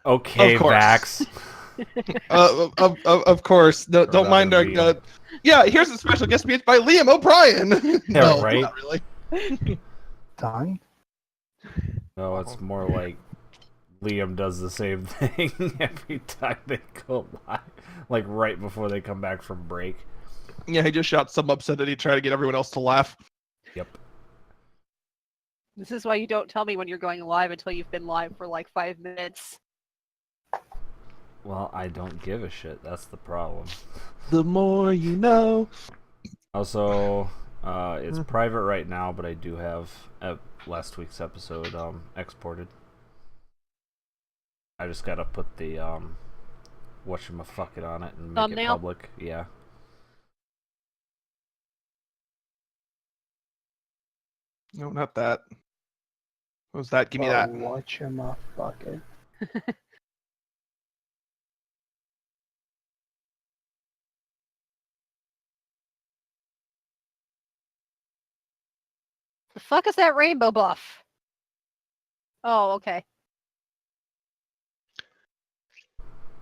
Okay, Of course. Vax. Of course. No, don't mind our. Liam. Yeah, here's a special guest speech by Liam O'Brien. No, right? not really. Dying? No, it's more like Liam does the same thing every time they go live, like right before they come back from break. Yeah, he just shot some upset and he tried to get everyone else to laugh. Yep. This is why you don't tell me when you're going live until you've been live for like 5 minutes. Well, I don't give a shit. That's the problem. The more you know. Also, it's private right now, but I do have last week's episode exported. I just gotta put the whatchamaffucket on it and make Thumbnail? it public. Yeah. No, not that. What was that? Give me that. Whatchamaffucket. The fuck is that rainbow buff? Oh, okay.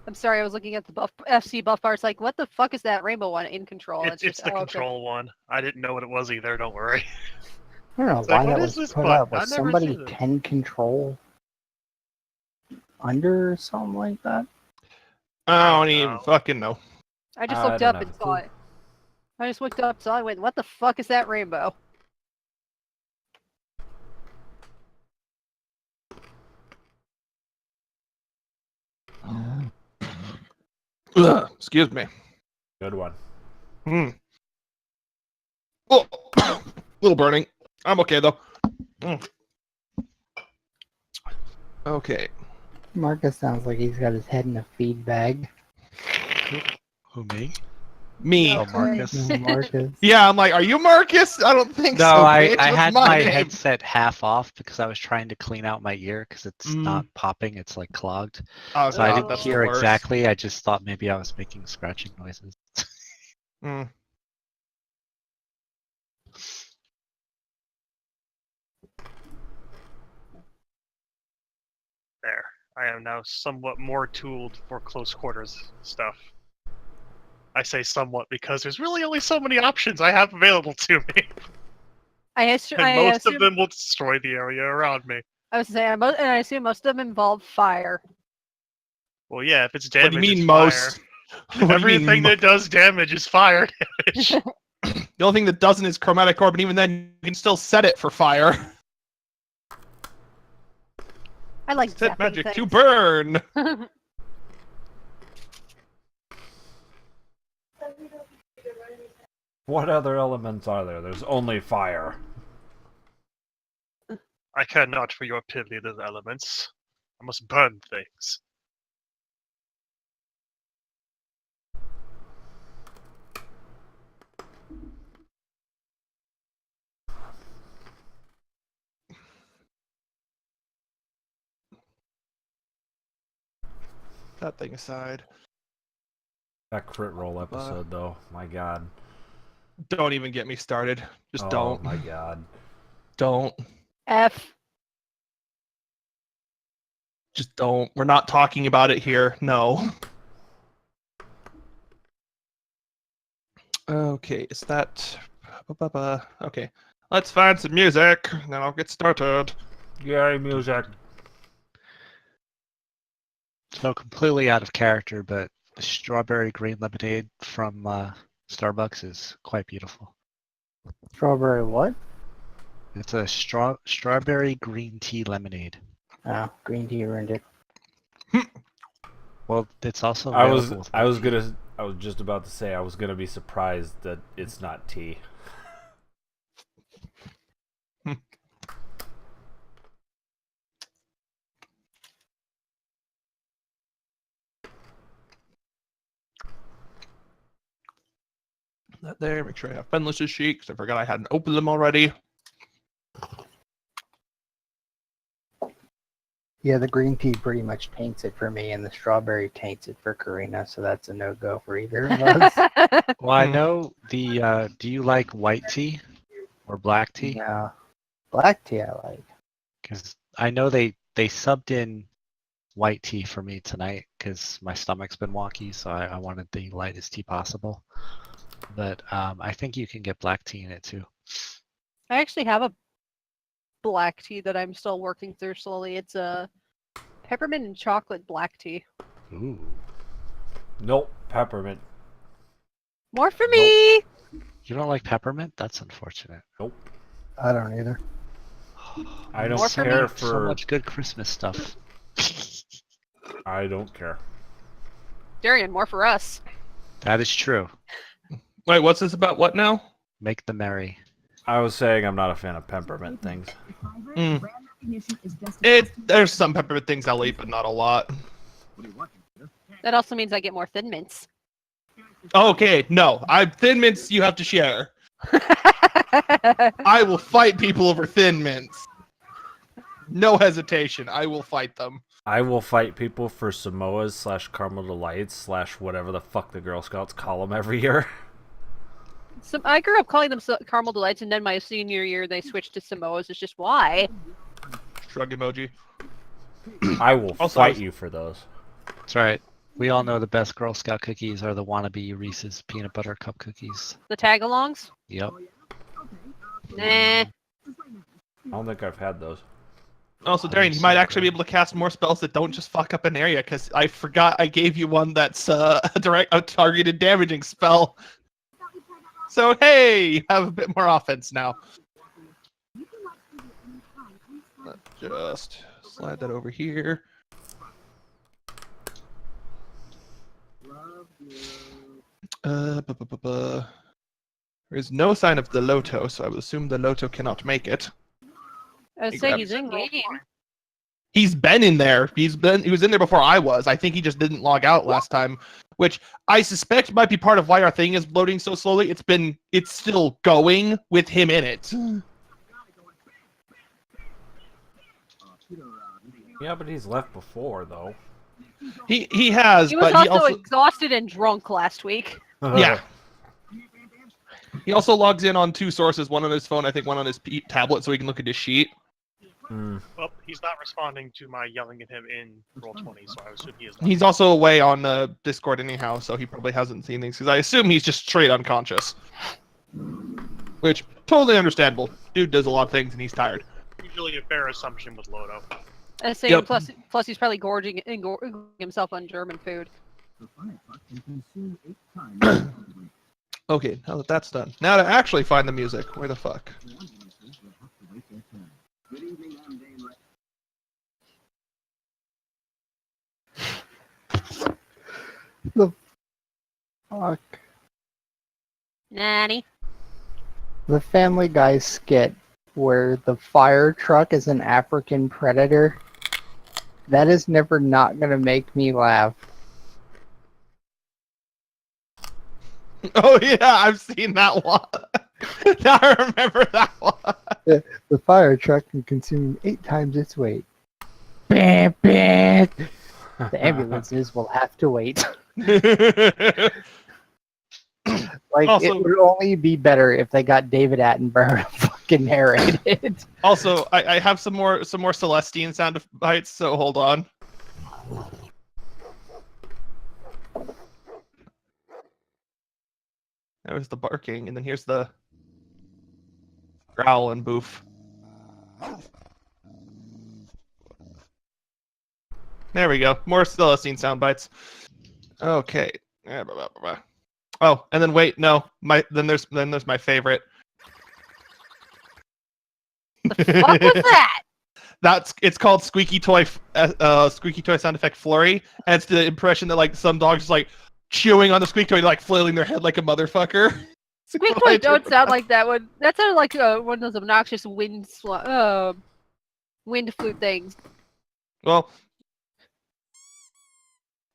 I'm sorry, I was looking at the buff FC buff bar. It's like, what the fuck is that rainbow one in control? It's just, the oh, control one. I didn't know what it was either. Don't worry. I don't know It's why like, what that is was this put button? up. Was I've never somebody seen it. 10 control under or something like that? I don't even fucking know. I just I looked don't up and have a saw clue. it. I just looked up, saw it, went, what the fuck is that rainbow? Ugh, excuse me. Good one. Oh, little burning. I'm okay though. Okay. Marcus sounds like he's got his head in a feed bag. Who, me? Me. Oh, Marcus. No, Marcus. Yeah, I'm like, are you Marcus? I don't think No, so. I bitch. What's had my my name? headset half off because I was trying to clean out my ear because it's not popping. It's like clogged. Oh, So I God, didn't that's the hear worst. exactly. I just thought maybe I was making scratching noises. Mm. There. I am now somewhat more tooled for close quarters stuff. I say somewhat because there's really only so many options I have available to me. And most of them will destroy the area around me. I was saying, and I assume most of them involve fire. Well, yeah, if it's What damage, do you mean it's most? fire. What do you mean Everything that does damage is fire damage. The only thing that doesn't is chromatic orb, and even then, you can still set it for fire. I like Set zapping magic to things. burn. What other elements are there? There's only fire. I care not for your opinion of elements. I must burn things. That thing aside. That crit roll episode, though. My God. Don't even get me started. Just Oh, don't. my God. Don't. F. Just don't. We're not talking about it here. No. Okay, is that... Okay. Let's find some music, then I'll get started. Yay, music. So completely out of character, but the strawberry green lemonade from Starbucks is quite beautiful. Strawberry what? It's a strawberry green tea lemonade. Oh, green tea ruined it. Well, it's also I was available with just about to say I was gonna be surprised that it's not tea. That there, make sure I have Fenless's sheet, because I forgot I hadn't opened them already. Yeah, the green tea pretty much taints it for me, and the strawberry taints it for Karina, so that's a no-go for either of us. Well, I know the. Do you like white tea or black tea? Yeah. Black tea I like. Because I know they subbed in white tea for me tonight because my stomach's been wonky, so I wanted the lightest tea possible. But I think you can get black tea in it too. I actually have a black tea that I'm still working through slowly. It's a peppermint and chocolate black tea. Ooh. Nope, peppermint. More for me! You don't like peppermint? That's unfortunate. Nope. I don't either. I don't More for care me. for. So much good Christmas stuff. I don't care. Darian, more for us. That is true. Wait, what's this about? What now? Make the merry. I was saying I'm not a fan of peppermint things. There's some peppermint things I'll eat, but not a lot. That also means I get more Thin Mints. Okay, no. Thin Mints you have to share. I will fight people over Thin Mints. No hesitation. I will fight them. I will fight people for Samoas / Caramel Delights / whatever the fuck the Girl Scouts call them every year. So I grew up calling them Caramel Delights, and then my senior year they switched to Samoas. It's just why. Shrug emoji. I will Also, fight you for those. That's right. We all know the best Girl Scout cookies are the wannabe Reese's peanut butter cup cookies. The tag-alongs? Yep. Nah. I don't think I've had those. Also, Darian, you might actually be able to cast more spells that don't just fuck up an area, because I forgot I gave you one that's a targeted damaging spell. So, hey, you have a bit more offense now. Let's just slide that over here. There is no sign of the Loto, so I would assume the Loto cannot make it. I was saying he's in game. He's been in there. He was in there before I was. I think he just didn't log out last time, which I suspect might be part of why our thing is loading so slowly. It's still going with him in it. Yeah, but he's left before though. He has, He was but also exhausted and drunk last week. yeah. He also logs in on two sources, one on his phone, I think one on his tablet, so he can look at his sheet. Well, he's not responding to my yelling at him in Roll20, so I assume he is not. He's also away on Discord anyhow, so he probably hasn't seen things, because I assume he's just straight unconscious. Which, totally understandable. Dude does a lot of things and he's tired. Usually a fair assumption with Lodo. Yep. Plus he's probably gorging himself on German food. Okay, now that that's done. Now to actually find the music. Where the fuck? The fuck? Nanny. The Family Guy skit where the fire truck is an African predator. That is never not gonna make me laugh. Oh yeah, I've seen that one. Now I remember that one. The fire truck can consume 8 times its weight. Bam, bam. The ambulances will have to wait. Like, Also- it would only be better if they got David Attenborough to fucking narrate it. Also, I have some more Celestine sound bites, so hold on. There's the barking, and then here's the growl and boof. There we go. More Celestine sound bites. Okay. Oh, and then wait, no. Then there's my favorite. The fuck was that? It's called squeaky toy sound effect flurry, and it's the impression that like some dogs just like chewing on the squeak toy, like flailing their head like a motherfucker. Squeak toy don't sound like that one. That sounded like one of those obnoxious wind flute things. Well,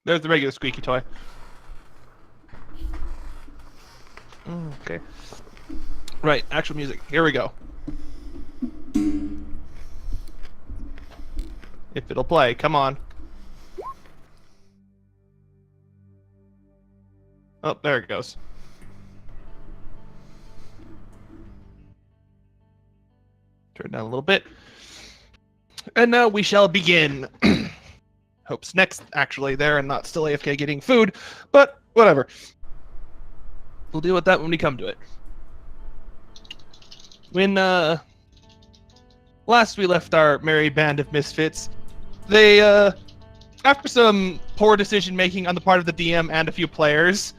there's the regular squeaky toy. Okay. Right, actual music. Here we go. If it'll play, come on. Oh, there it goes. Turn down a little bit. And now we shall begin. Hope's next, actually, there and not still AFK getting food, but whatever. We'll deal with that when we come to it. When last we left our merry band of misfits, they, after some poor decision making on the part of the DM and a few players,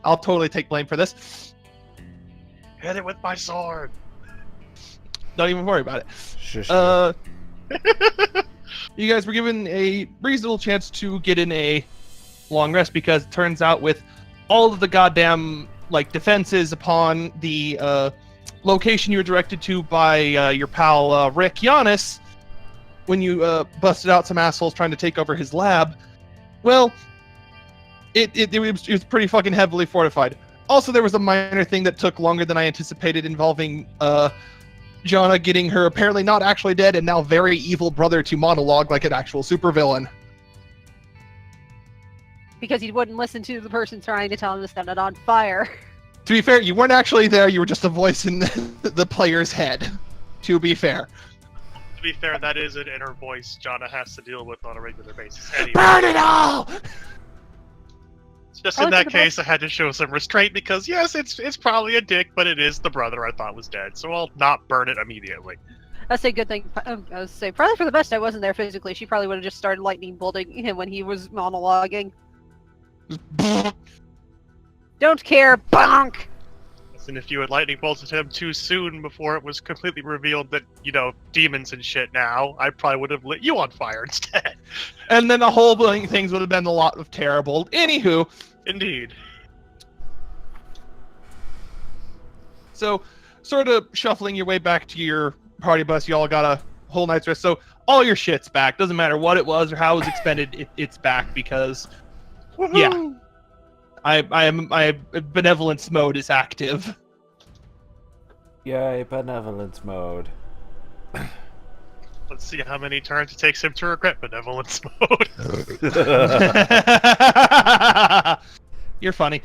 I'll totally take blame for this. Hit it with my sword. Don't even worry about it. Shush. You guys were given a reasonable chance to get in a long rest because it turns out with all of the goddamn defenses upon the location you were directed to by your pal Rick Giannis, when you busted out some assholes trying to take over his lab, well, it was pretty fucking heavily fortified. Also, there was a minor thing that took longer than I anticipated involving Jonna getting her apparently not actually dead and now very evil brother to monologue like an actual supervillain. Because he wouldn't listen to the person trying to tell him to set it on fire. To be fair, you weren't actually there, you were just a voice in the player's head. To be fair. To be fair, that is an inner voice Jonna has to deal with on a regular basis. Anyway. Burn it all! Just in that case, I had to show some restraint because, yes, it's probably a dick, but it is the brother I thought was dead, so I'll not burn it immediately. That's a good thing. I was say probably for the best I wasn't there physically. She probably would have just started lightning bolting him when he was monologuing. Don't care, bonk! And if you had lightning bolted him too soon before it was completely revealed that, demons and shit now, I probably would have lit you on fire instead. And then the whole things would have been a lot of terrible. Anywho. Indeed. So, sort of shuffling your way back to your party bus, you all got a whole night's rest. So, all your shit's back. Doesn't matter what it was or how it was expended, it's back because, yeah. My benevolence mode is active. Yay, benevolence mode. Let's see how many turns it takes him to regret benevolence mode. You're funny.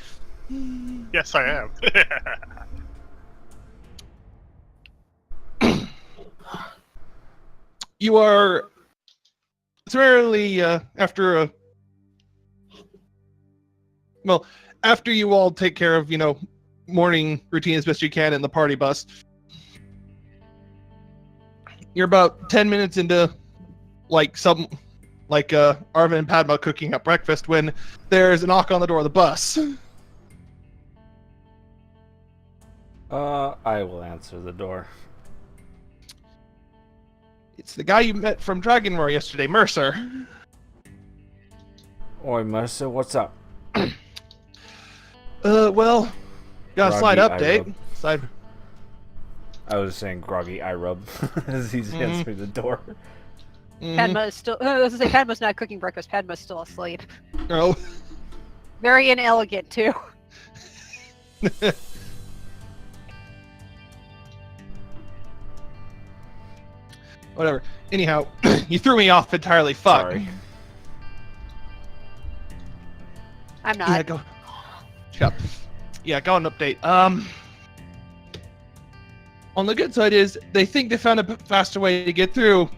Yes, I am. You are similarly after you all take care of, morning routine as best you can in the party bus, you're about 10 minutes into Arvin and Padma cooking up breakfast when there's a knock on the door of the bus. I will answer the door. It's the guy you met from Dragon Roar yesterday, Mercer. Oi, Mercer, what's up? Well, got a slight Groggy update. I was saying groggy eye rub as he's answering the door. Padma is still. I was gonna say Padma's not cooking breakfast. Padma's still asleep. Oh. Very inelegant too. Whatever. Anyhow, you threw me off entirely. Fuck. Sorry. I'm not. Yeah, go. Shut up. Yeah, go on update. On the good side is they think they found a faster way to get through.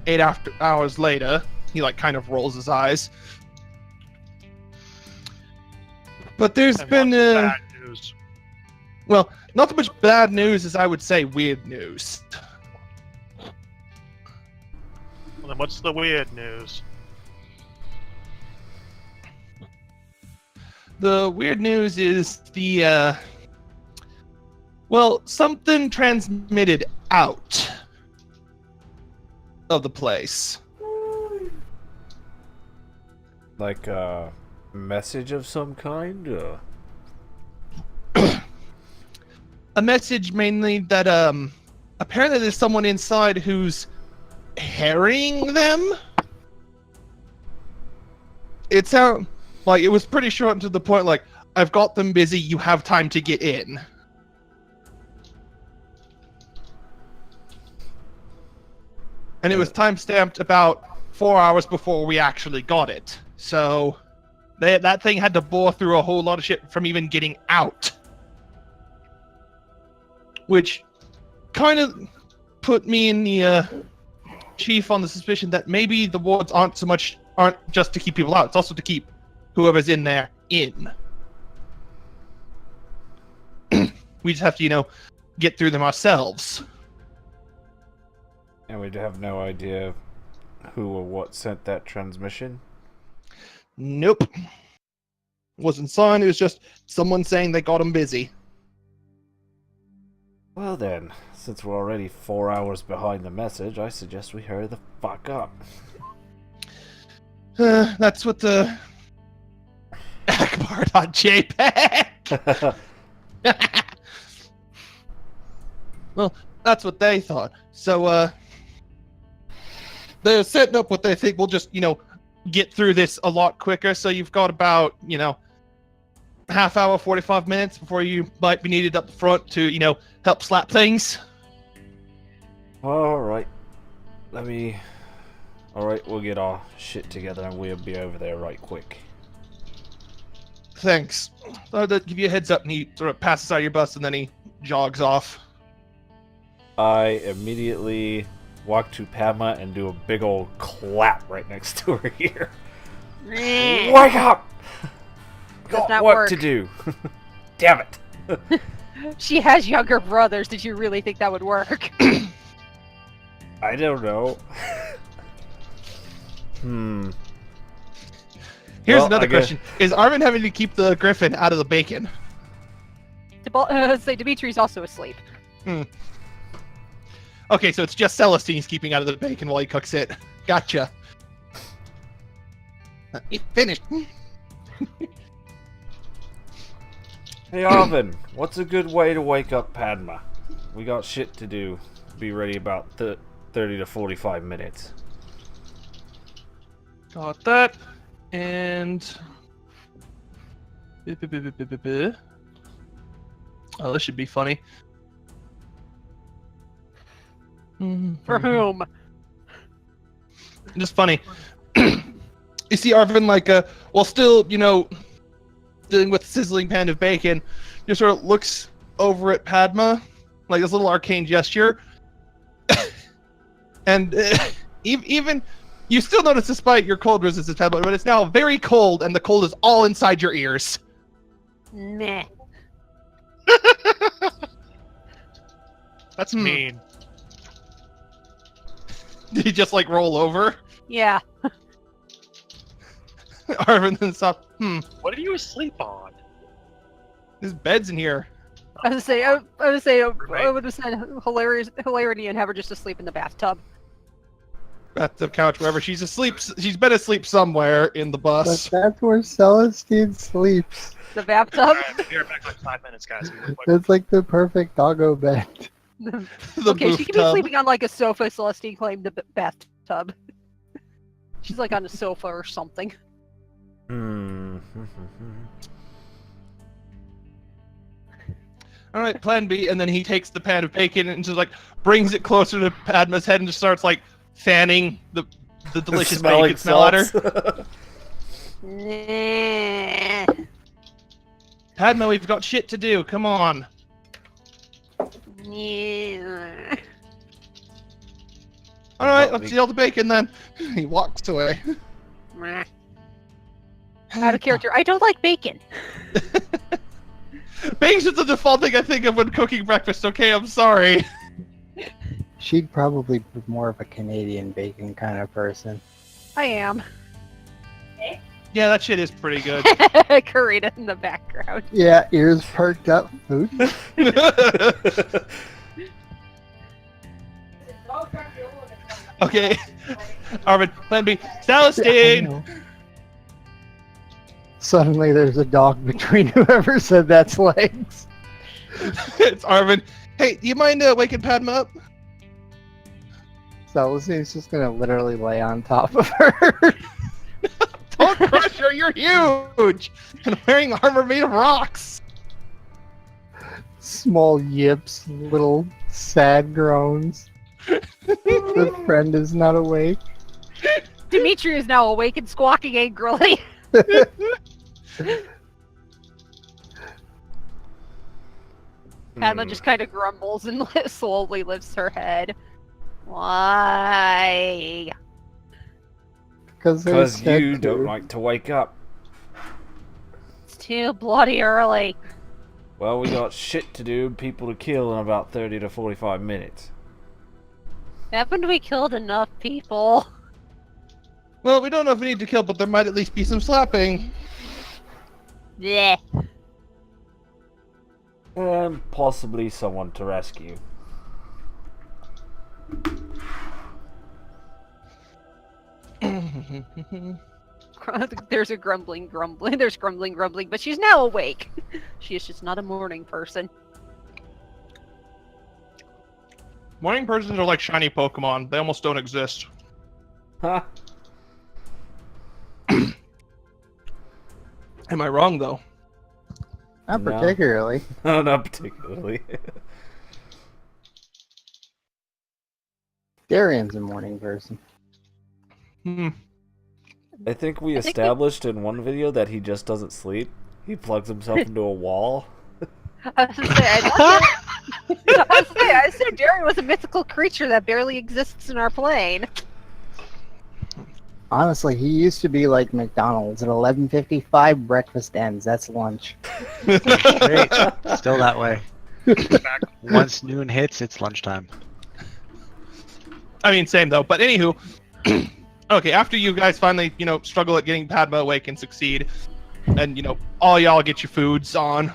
8 hours later, he kind of rolls his eyes. But there's been bad news. Well, not so much bad news as I would say weird news. Well, then what's the weird news? The weird news is something transmitted out of the place. Like a message of some kind? A message mainly that apparently there's someone inside who's harrying them. It sounds like it was pretty short and to the point, I've got them busy, you have time to get in. And it was time-stamped about 4 hours before we actually got it. So, that thing had to bore through a whole lot of shit from even getting out. Which kind of put me in the Chief on the suspicion that maybe the wards aren't just to keep people out. It's also to keep whoever's in there in. We just have to, get through them ourselves. And we have no idea who or what sent that transmission. Nope. Wasn't signed. It was just someone saying they got him busy. Well then, since we're already 4 hours behind the message, I suggest we hurry the fuck up. That's what the Akbar.jpg. Well, that's what they thought. So, they're setting up what they think will just, get through this a lot quicker. So you've got about, half hour, 45 minutes before you might be needed up front to, help slap things. Alright. Alright, we'll get our shit together and we'll be over there right quick. Thanks. I'll give you a heads up, and he sort of passes out of your bus, and then he jogs off. I immediately walk to Padma and do a big old clap right next to her ear. Wake up! Does Got not work work. to do. Damn it. She has younger brothers. Did you really think that would work? I don't know. Here's Well, another I guess- question. Is Armin having to keep the griffin out of the bacon? Say Dimitri's also asleep. Okay, so it's just Celestine's keeping out of the bacon while he cooks it. Gotcha. It's finished. Hey Arvin, what's a good way to wake up Padma? We got shit to do. Be ready about 30 to 45 minutes. Got that. And... Oh, this should be funny. For whom? Just funny. You see Arvin while still, dealing with the sizzling pan of bacon, just sort of looks over at Padma, like this little arcane gesture. And even, you still notice despite your cold resistance, Padma, but it's now very cold, and the cold is all inside your ears. Meh. That's mean. Did he just roll over? Yeah. Arvin then stopped. What are you asleep on? There's beds in here. I would say, I would Right. have said hilarity and have her just asleep in the bathtub. At the couch, wherever she's asleep. She's been asleep somewhere in the But bus. that's where Celestine sleeps. The bathtub? Alright, I'll be right back in like 5 minutes, guys. That's like the perfect doggo bed. The Okay, boof she could be tub. sleeping on a sofa. Celestine claimed the bathtub. She's on a sofa or something. All right, plan B, and then he takes the pan of bacon and just brings it closer to Padma's head and just starts fanning the delicious Smelling bacon smell at her. salts. Nah. Padma, we've got shit to do. Come on. Yeah. All right, let's eat all the bacon then. He walks away. Meh. Out of character. I don't like bacon. Bacon's just the default thing I think of when cooking breakfast. Okay, I'm sorry. She'd probably be more of a Canadian bacon kind of person. I am. Yeah, that shit is pretty good. Karina in the background. Yeah, ears perked up. Food. Okay, Arvin, plan B. I Celestine! know. Suddenly there's a dog between whoever said that's legs. It's Arvin. Hey, do you mind waking Padma up? Celestine's just gonna literally lay on top of her. Don't crush her, you're huge! And wearing armor made of rocks! Small yips, little sad groans. The friend is not awake. Dimitri is now awake and squawking angrily. Padma just kind of grumbles and slowly lifts her head. Why? Because you don't like to wake up. It's too bloody early. Well, we got shit to do, people to kill in about 30 to 45 minutes. Haven't we killed enough people? Well, we don't know if we need to kill, but there might at least be some slapping. Yeah. And possibly someone to rescue. There's a grumbling. There's grumbling, but she's now awake. She is just not a morning person. Morning persons are like shiny Pokemon. They almost don't exist. Huh? Am I wrong, though? Not No. particularly. No, not particularly. Darian's a morning person. I think we established in one video that he just doesn't sleep. He plugs himself into a wall. I was gonna say, I said Darian was a mythical creature that barely exists in our plane. Honestly, he used to be like McDonald's. At 11:55, breakfast ends. That's lunch. Great. Still that way. Back. Once noon hits, it's lunchtime. I mean, same though. But anywho, okay. After you guys finally, struggle at getting Padma awake and succeed, and all y'all get your foods on.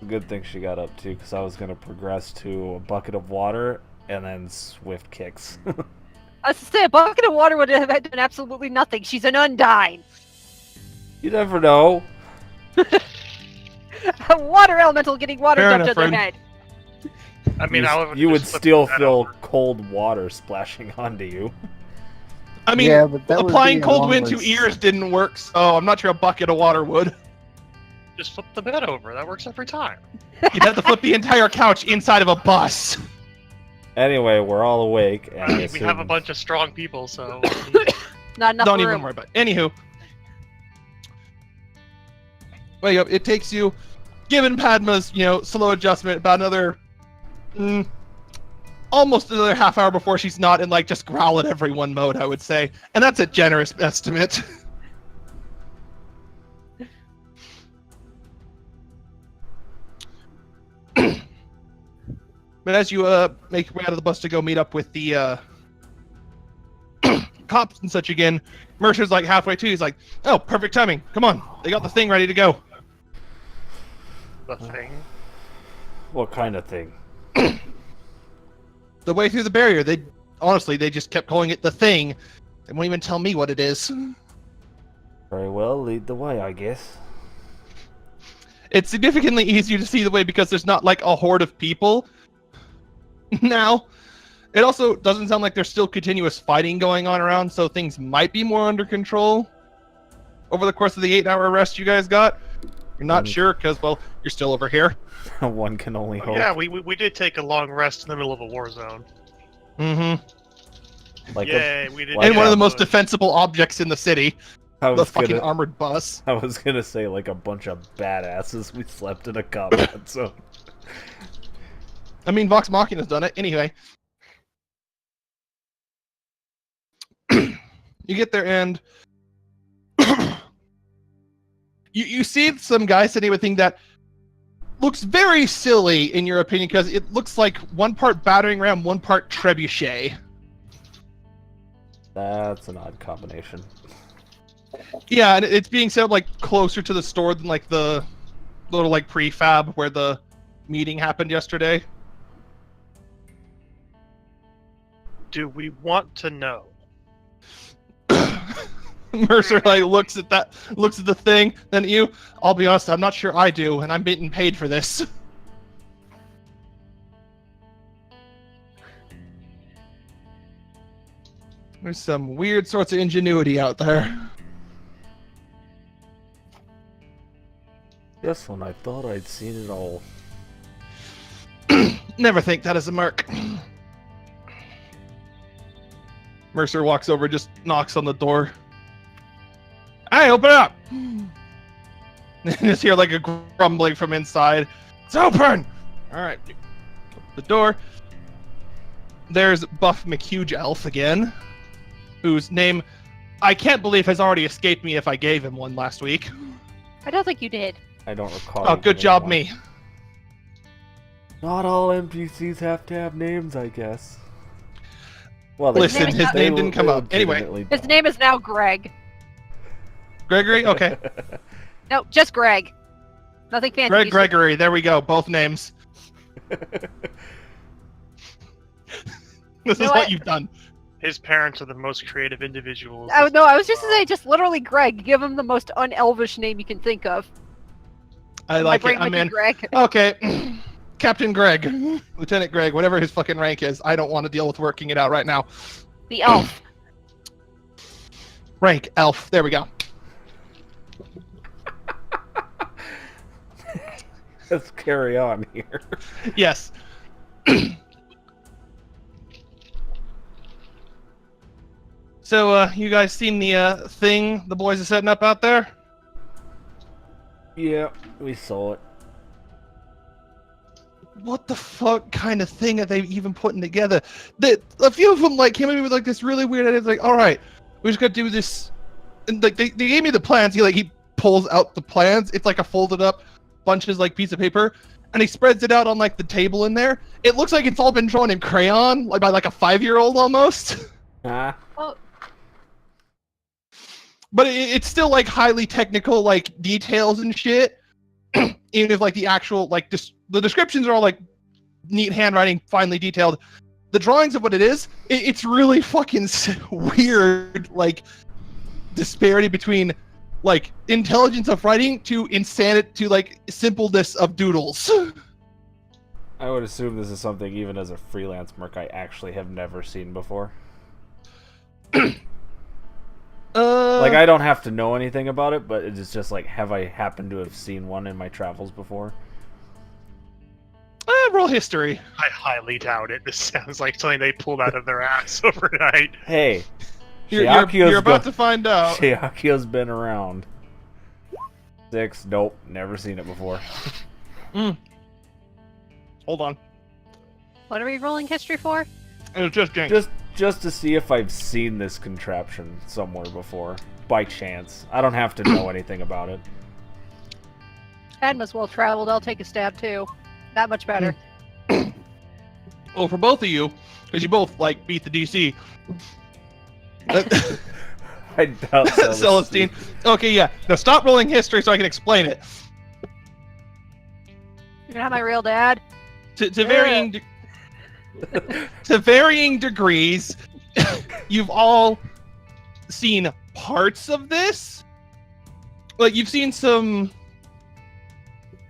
Good thing she got up too, because I was gonna progress to a bucket of water and then swift kicks. I was to say, a bucket of water would have done absolutely nothing. She's an Undyne. You never know. A water elemental getting water Fair dumped enough, on their friend. head. I mean, You would just still flip that feel over. cold water splashing onto you. I mean, Yeah, but that would applying be cold along wind to with- ears didn't work, so I'm not sure a bucket of water would. Just flip the bed over. That works every time. You'd have to flip the entire couch inside of a bus. Anyway, we're all awake, and I I mean, we have a assume- bunch of strong people, so Not enough Don't room. even worry about it. Anywho. Wake up. It takes you, given Padma's, slow adjustment, about another, almost another half hour before she's not in, just growl at everyone mode, I would say. And that's a generous estimate. But as you make your way out of the bus to go meet up with the cops and such again, Mercer's halfway too. He's like, "Oh, perfect timing. Come on, they got the thing ready to go." the thing. What kind of thing? The way through the barrier, they just kept calling it the thing. They won't even tell me what it is. Very well, lead the way, I guess. It's significantly easier to see the way because there's not a horde of people. Now, it also doesn't sound like there's still continuous fighting going on around, so things might be more under control over the course of the 8-hour rest you guys got. You're not sure because, well, you're still over here. One can only hope. Yeah, we did take a long rest in the middle of a war zone. Mm-hmm. Like Yay, we did. like And one of the a- most defensible objects in the city, I the was fucking gonna, armored bus. I was gonna say like a bunch of badasses. We slept in a combat zone. I mean, Vox Machina's done it. Anyway. You get there and you see some guy sitting with a thing that looks very silly in your opinion because it looks like one part battering ram, one part trebuchet. That's an odd combination. Yeah, and it's being set up closer to the store than the little prefab where the meeting happened yesterday. Do we want to know? Mercer looks at the thing, then at you. I'll be honest, I'm not sure I do, and I'm getting paid for this. There's some weird sorts of ingenuity out there. Yes, when I thought I'd seen it all. Never think that is a merc. Mercer walks over, just knocks on the door. Hey, open up! And just hear a grumbling from inside. It's open! Alright. The door. there's Buff McHuge Elf again, whose name I can't believe has already escaped me if I gave him one last week. I don't think you did. I don't recall. Oh, good giving job, one. me. Not all NPCs have to have names, I guess. Well, they Listen, don't. his They name didn't come up. Anyway. legitimately His don't. name is now Greg. Gregory? Okay. No, just Greg. Nothing fancy. Greg Gregory, there we go, both names. This is what you've done. His parents are the most creative individuals. Oh, no, I was just to say, just literally Greg. Give him the most un-elvish name you can think of. I My like brain it. went I'm to in. Greg. Okay. Captain Greg. Lieutenant Greg, whatever his fucking rank is. I don't want to deal with working it out right now. The elf. Rank, elf. There we go. Let's carry on here. Yes. So, you guys seen the thing the boys are setting up out there? Yeah, we saw it. What the fuck kind of thing are they even putting together? A few of them like came in with like this really weird idea. Like, all right, we just got to do this. And like they gave me the plans. He pulls out the plans. It's like a folded up bunches like piece of paper, and he spreads it out on like the table in there. It looks like it's all been drawn in crayon, like by like a 5-year-old almost. Ah. Oh, But it's still like highly technical, like details and shit. Even if like the actual like the descriptions are all like neat handwriting, finely detailed. The drawings of what it is, it's really fucking weird. Like disparity between like intelligence of writing to insanity to like simpleness of doodles. I would assume this is something, even as a freelance merc, I actually have never seen before. Like, I don't have to know anything about it, but it's just like, have I happened to have seen one in my travels before? Roll history. I highly doubt it. This sounds like something they pulled out of their ass overnight. Hey, You're about to find out. Shiakio's been around. 6, nope, never seen it before. Hold on. what are we rolling history for? It was just Jinx. Just to see if I've seen this contraption somewhere before, by chance. I don't have to know anything about it. Adma's well traveled. I'll take a stab too. That much better. Well, for both of you, because you both like beat the DC. I doubt Celestine. Okay, yeah. Now stop rolling history so I can explain it. You're not my real dad. To varying to varying degrees, you've all seen parts of this. Like you've seen some,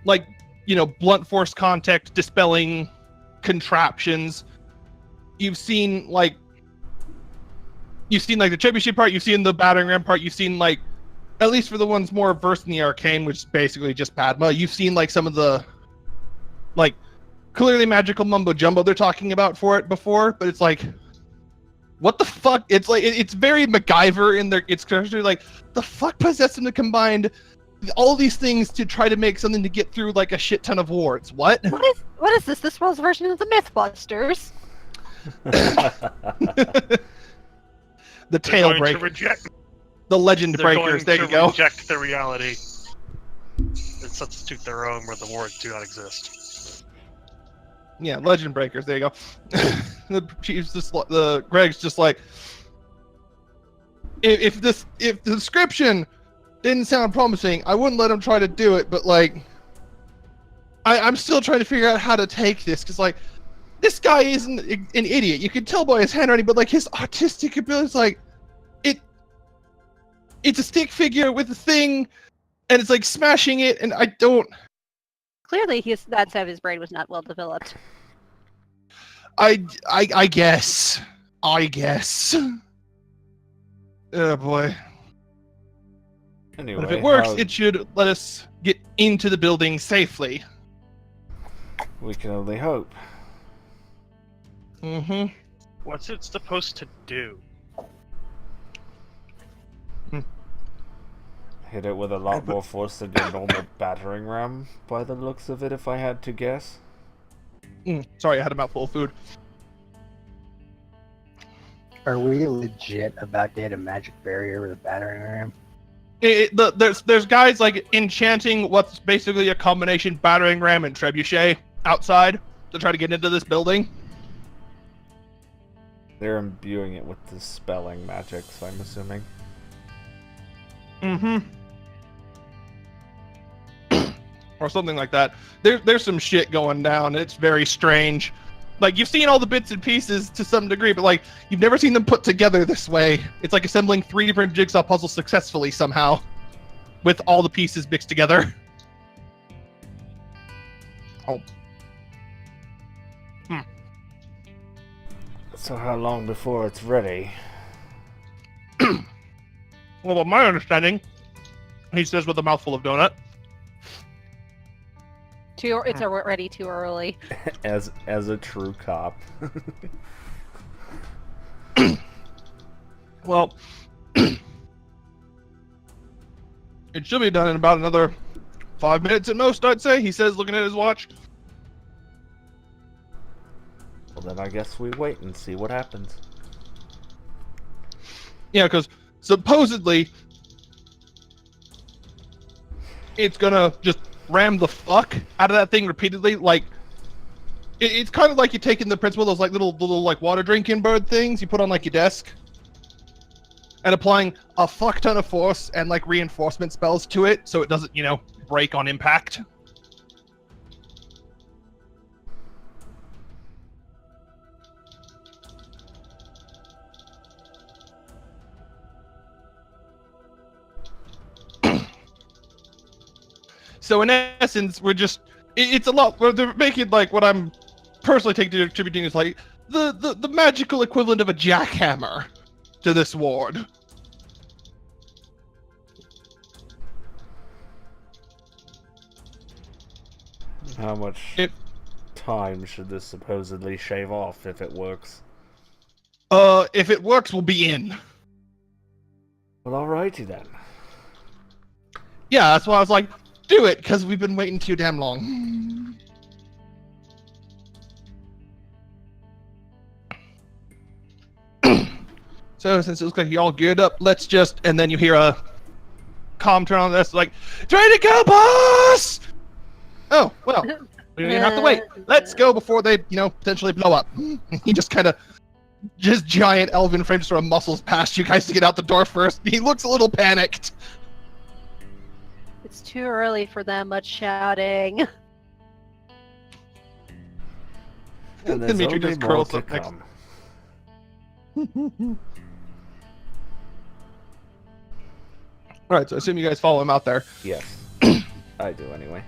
like, you know, blunt force contact dispelling contraptions. You've seen like the trebuchet part. You've seen the battering ram part. You've seen like, at least for the ones more versed in the arcane, which is basically just Padma. You've seen like some of the like clearly magical mumbo jumbo they're talking about for it before, but it's like, what the fuck? It's like it's very MacGyver in their. It's actually like, the fuck possessed them to combine all these things to try to make something to get through like a shit ton of wards. What? What is this? This world's version of the Mythbusters. The tail break. The legend breakers. There you go. Reject the reality and substitute their own where the wards do not exist. Yeah, legend breakers. There you go. The Greg's just like, if the description didn't sound promising, I wouldn't let him try to do it. But like, I'm still trying to figure out how to take this, because like, this guy isn't an idiot. You can tell by his handwriting, but like his artistic ability is like, it's a stick figure with a thing, and it's like smashing it, and I don't. Clearly, that side of his brain was not well developed. I guess. Oh boy. Anyway, But if it works, it should let us get into the building safely. we can only hope. Mm-hmm. What's it supposed to do? Hit it with a lot more force than your normal battering ram, by the looks of it, if I had to guess. Sorry, I had a mouthful of food. Are we legit about to hit a magic barrier with a battering ram? There's guys like enchanting what's basically a combination battering ram and trebuchet outside to try to get into this building. They're imbuing it with the spelling magics, I'm assuming. Mm-hmm. Or something like that. There's some shit going down. It's very strange. Like, you've seen all the bits and pieces to some degree, but like, you've never seen them put together this way. It's like assembling 3 different jigsaw puzzles successfully somehow, with all the pieces mixed together. Oh. So how long before it's ready? Well, my understanding, he says with a mouthful of donut. It's already too early. As a true cop. Well, it should be done in about another 5 minutes at most, I'd say. He says, looking at his watch. Well, then I guess we wait and see what happens. Yeah, because supposedly it's gonna just ram the fuck out of that thing repeatedly. Like, it's kind of like you're taking the principle of those like little like water drinking bird things you put on like your desk, and applying a fuck ton of force and like reinforcement spells to it so it doesn't, break on impact. So in essence, we're just, it's a lot, they're making like what I'm personally attributing is like the magical equivalent of a jackhammer to this ward. How much time should this supposedly shave off if it works? If it works, we'll be in. Well, alrighty then. Yeah, that's why I was like, do it, because we've been waiting too damn long. So since it looks like you're all geared up, let's just, and then you hear a comm turn on this, like, trying to go, boss! Oh, well, we don't even have to wait. Let's go before they, potentially blow up. He just kind of, just giant elven frame sort of muscles past you guys to get out the door first. He looks a little panicked. It's too early for that much shouting. And there's Dimitri only just more curls to up next. come. Alright, so I assume you guys follow him out there. Yes. I do anyway.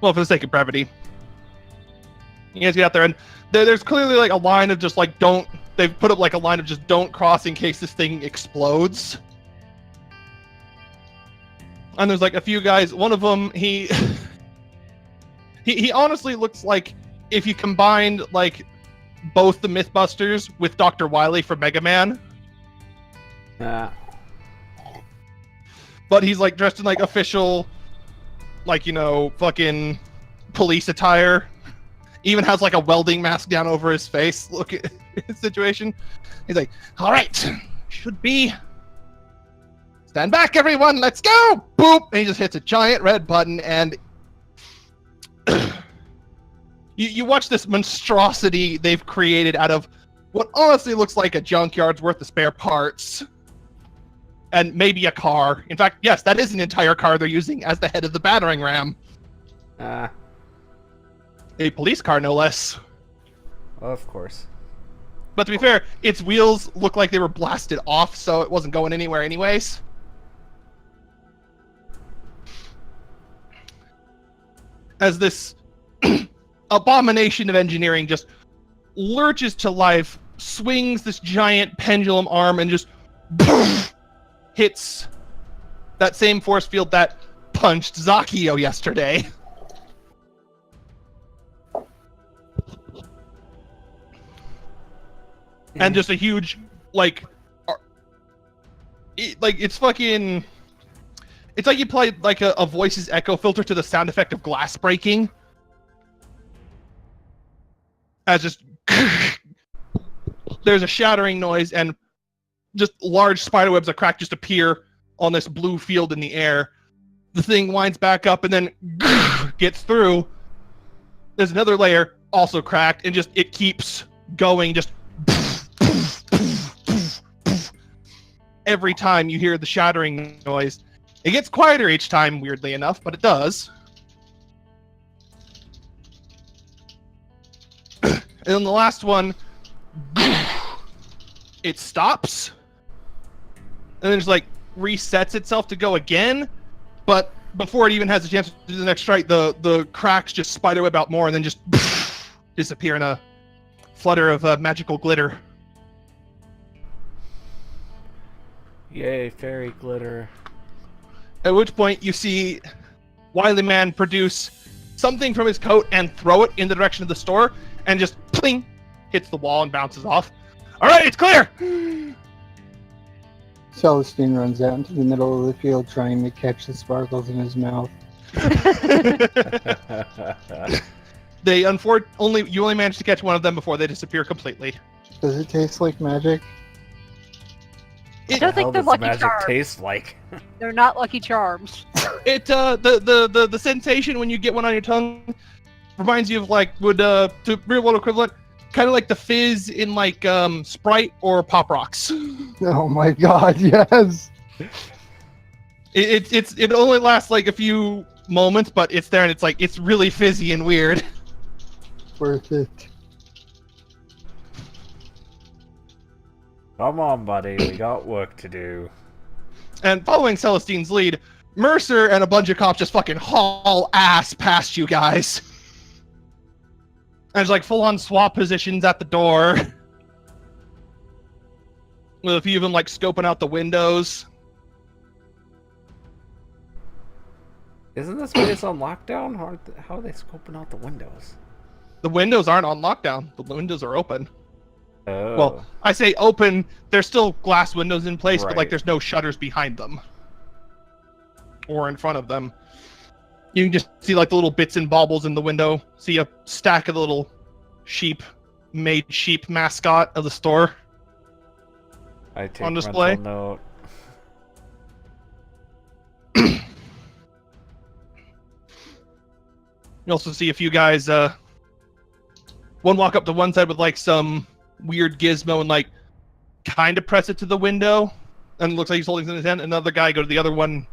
Well, for the sake of brevity. You guys get out there, and there's clearly like a line of just like they've put up like a line of just don't cross in case this thing explodes. And there's like a few guys, one of them, he honestly looks like if you combined like both the Mythbusters with Dr. Wily from Mega Man. But he's like dressed in like official, like, fucking police attire. Even has like a welding mask down over his face. Look at his situation. He's like, all right, should be. Stand back, everyone. Let's go. Boop. And he just hits a giant red button, and you watch this monstrosity they've created out of what honestly looks like a junkyard's worth of spare parts. And maybe a car. In fact, yes, that is an entire car they're using as the head of the battering ram. A police car, no less. Of course. But to be fair, its wheels look like they were blasted off, so it wasn't going anywhere anyways. As this abomination of engineering just lurches to life, swings this giant pendulum arm, and just hits that same force field that punched Zakio yesterday. And just a huge, it's fucking... It's like you applied like a voice's echo filter to the sound effect of glass breaking. As just... there's a shattering noise, and just large spider webs of crack just appear on this blue field in the air. The thing winds back up and then gets through. There's another layer, also cracked, and just it keeps going, just every time you hear the shattering noise. It gets quieter each time, weirdly enough, but it does. And then the last one, it stops, and then just like resets itself to go again, but before it even has a chance to do the next strike, the cracks just spiderweb out more and then just disappear in a flutter of magical glitter. Yay, fairy glitter. At which point you see Wily Man produce something from his coat and throw it in the direction of the store, and just pling, hits the wall and bounces off. All right, it's clear. Celestine runs out into the middle of the field trying to catch the sparkles in his mouth. You only manage to catch one of them before they disappear completely. Does it taste like magic? I don't think they're Lucky magic Charms. taste like? They're not Lucky Charms. It the sensation when you get one on your tongue reminds you of like to real world equivalent, kind of like the fizz in like Sprite or Pop Rocks. Oh my god, yes! It only lasts like a few moments, but it's there and it's like it's really fizzy and weird. Worth it. Come on, buddy, we got work to do. And following Celestine's lead, Mercer and a bunch of cops just fucking haul ass past you guys. And there's like full-on swap positions at the door. With a few of them like scoping out the windows. Isn't this place on lockdown? How are they scoping out the windows? The windows aren't on lockdown. The windows are open. Oh. Well, I say open. There's still glass windows in place, but like Right. there's no shutters behind them. Or in front of them. You can just see like the little bits and baubles in the window. See a stack of the little made sheep mascot of the store. I take on display. mental note. You also see a few guys, one walk up to one side with like some weird gizmo and like kind of press it to the window, and it looks like he's holding it in his hand. Another guy go to the other one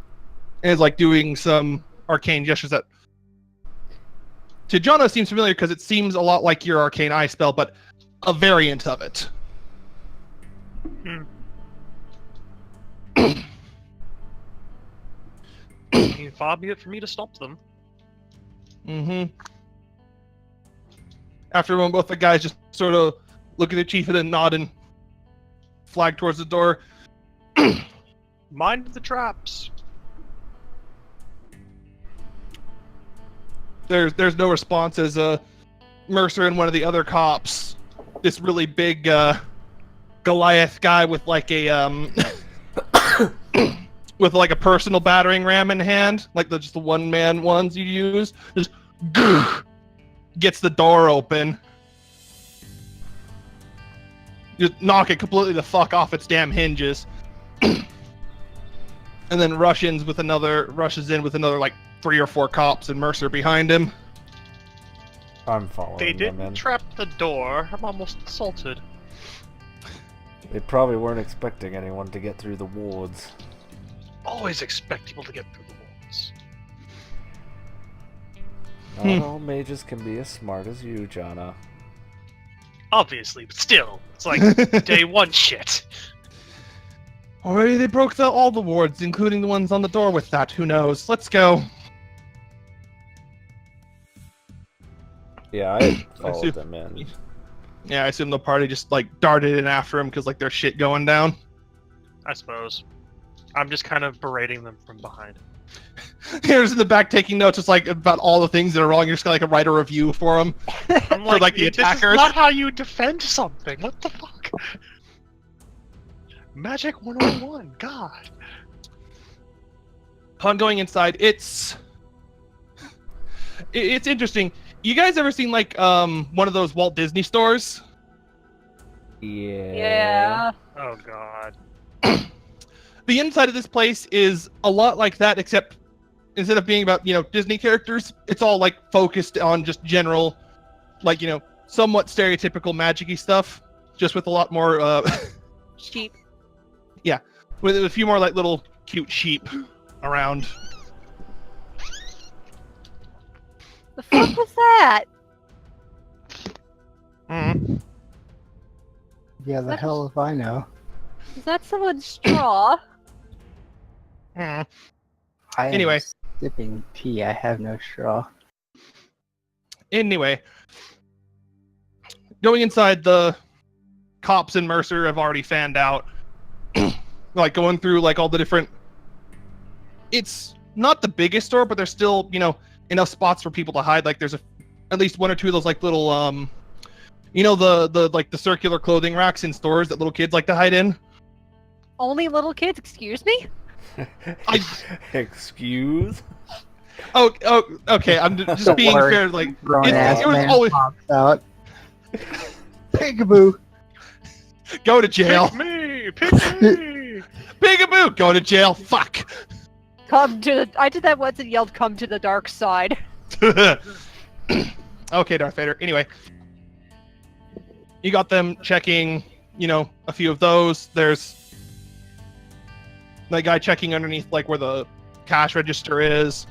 and is like doing some arcane gestures that to Jono seems familiar because it seems a lot like your arcane eye spell, but a variant of it. Far be it for me to stop them. Mm-hmm. After when both the guys just sort of look at the chief and then nod and flag towards the door. Mind the traps. There's no response as Mercer and one of the other cops, this really big Goliath guy with like a with like a personal battering ram in hand, like just the one man ones you use, just gets the door open. Just knock it completely the fuck off its damn hinges. And then rushes in with another like 3 or 4 cops and Mercer behind him. I'm following They them didn't in. trap the door. I'm almost assaulted. They probably weren't expecting anyone to get through the wards. Always expect people to get through the walls. Not all mages can be as smart as you, Jana. Obviously, but still, it's like day one shit. Already they broke all the wards, including the ones on the door with that. Who knows? Let's go. Yeah, I see. followed them in. Yeah, I assume the party just like darted in after him because like there's shit going down. I suppose. I'm just kind of berating them from behind. Here's in the back taking notes, just like about all the things that are wrong. You're just gonna like write a review for them. I'm like, like, the this attackers. is not how you defend something. What the fuck? Magic 101. God. Upon going inside, it's interesting. You guys ever seen like one of those Walt Disney stores? Yeah. Oh god. The inside of this place is a lot like that, except instead of being about, Disney characters, it's all like focused on just general, like, somewhat stereotypical magic-y stuff, just with a lot more, Sheep. with a few more like little cute sheep around. The fuck was that? Mm. Yeah, the hell if I know. Is that someone's straw? Mm. I am Anyway. sipping tea. I have no straw. Anyway, going inside, the cops and Mercer have already fanned out, like going through like all the different. It's not the biggest store, but there's still enough spots for people to hide. Like there's at least one or two of those like little the like the circular clothing racks in stores that little kids like to hide in. Only little kids, excuse me? Excuse? Oh, okay. I'm just being fair. Like Grown-ass it was man always pops out. Peekaboo. go to jail. Pick me! Pick me! Peekaboo, go to jail. Fuck. I did that once and yelled, "Come to the dark side." Okay, Darth Vader. Anyway, you got them checking, a few of those. There's that guy checking underneath, like where the cash register is.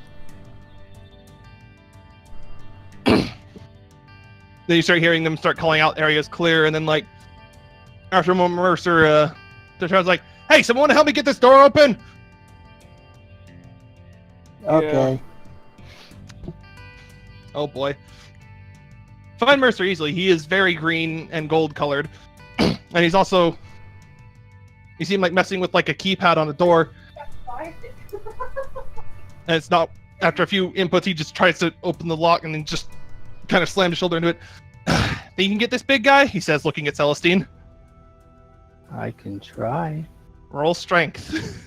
Then you start hearing them start calling out areas clear, and then like after a moment, Mercer, the like, "Hey, someone want to help me get this door open?" Okay. Oh boy. Find Mercer easily. He is very green and gold colored. And he's also, you see him like messing with like a keypad on the door. And it's not, after a few inputs, he just tries to open the lock and then just kind of slams his shoulder into it. Think you can get this big guy? He says, looking at Celestine. I can try. Roll strength.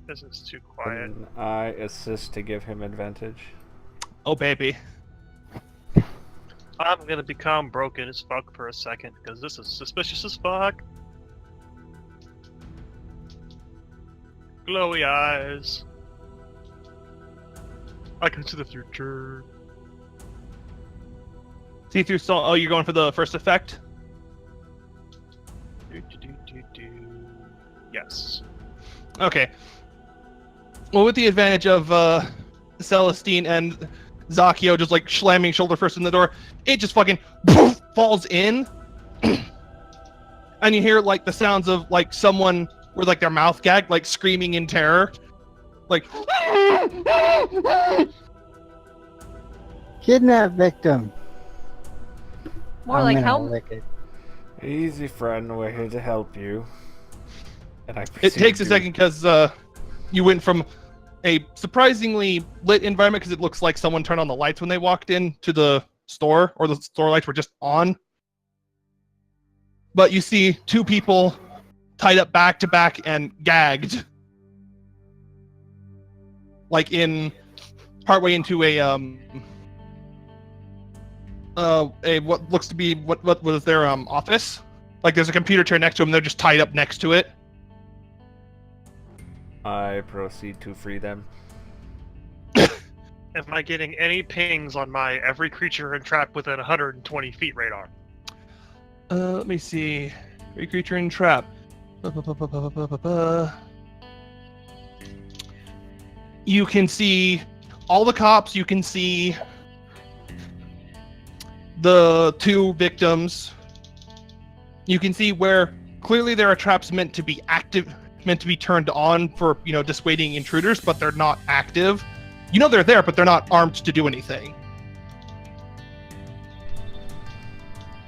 This is too quiet. Can I assist to give him advantage? Oh baby. I'm gonna become broken as fuck for a second, because this is suspicious as fuck. Glowy eyes. I can see the future. See through soul. Oh, you're going for the first effect? Yes. Okay. Well, with the advantage of Celestine and Zakio just like slamming shoulder first in the door, it just fucking poof, falls in. And you hear like the sounds of like someone with like their mouth gagged, like screaming in terror. Like Kidnap victim. More I'm like gonna how lick it. Easy, friend. We're here to help you. And it takes a second because you went from a surprisingly lit environment because it looks like someone turned on the lights when they walked into the store, or the store lights were just on. But you see two people tied up back to back and gagged, like in partway into a what looks to be what was their office. Like there's a computer chair next to them. They're just tied up next to it. I proceed to free them. Am I getting any pings on my every creature entrapped within 120 feet radar? Let me see. Every creature in trap. You can see all the cops. You can see the two victims. You can see where clearly there are traps meant to be active, meant to be turned on for, dissuading intruders, but they're not active. They're there, but they're not armed to do anything.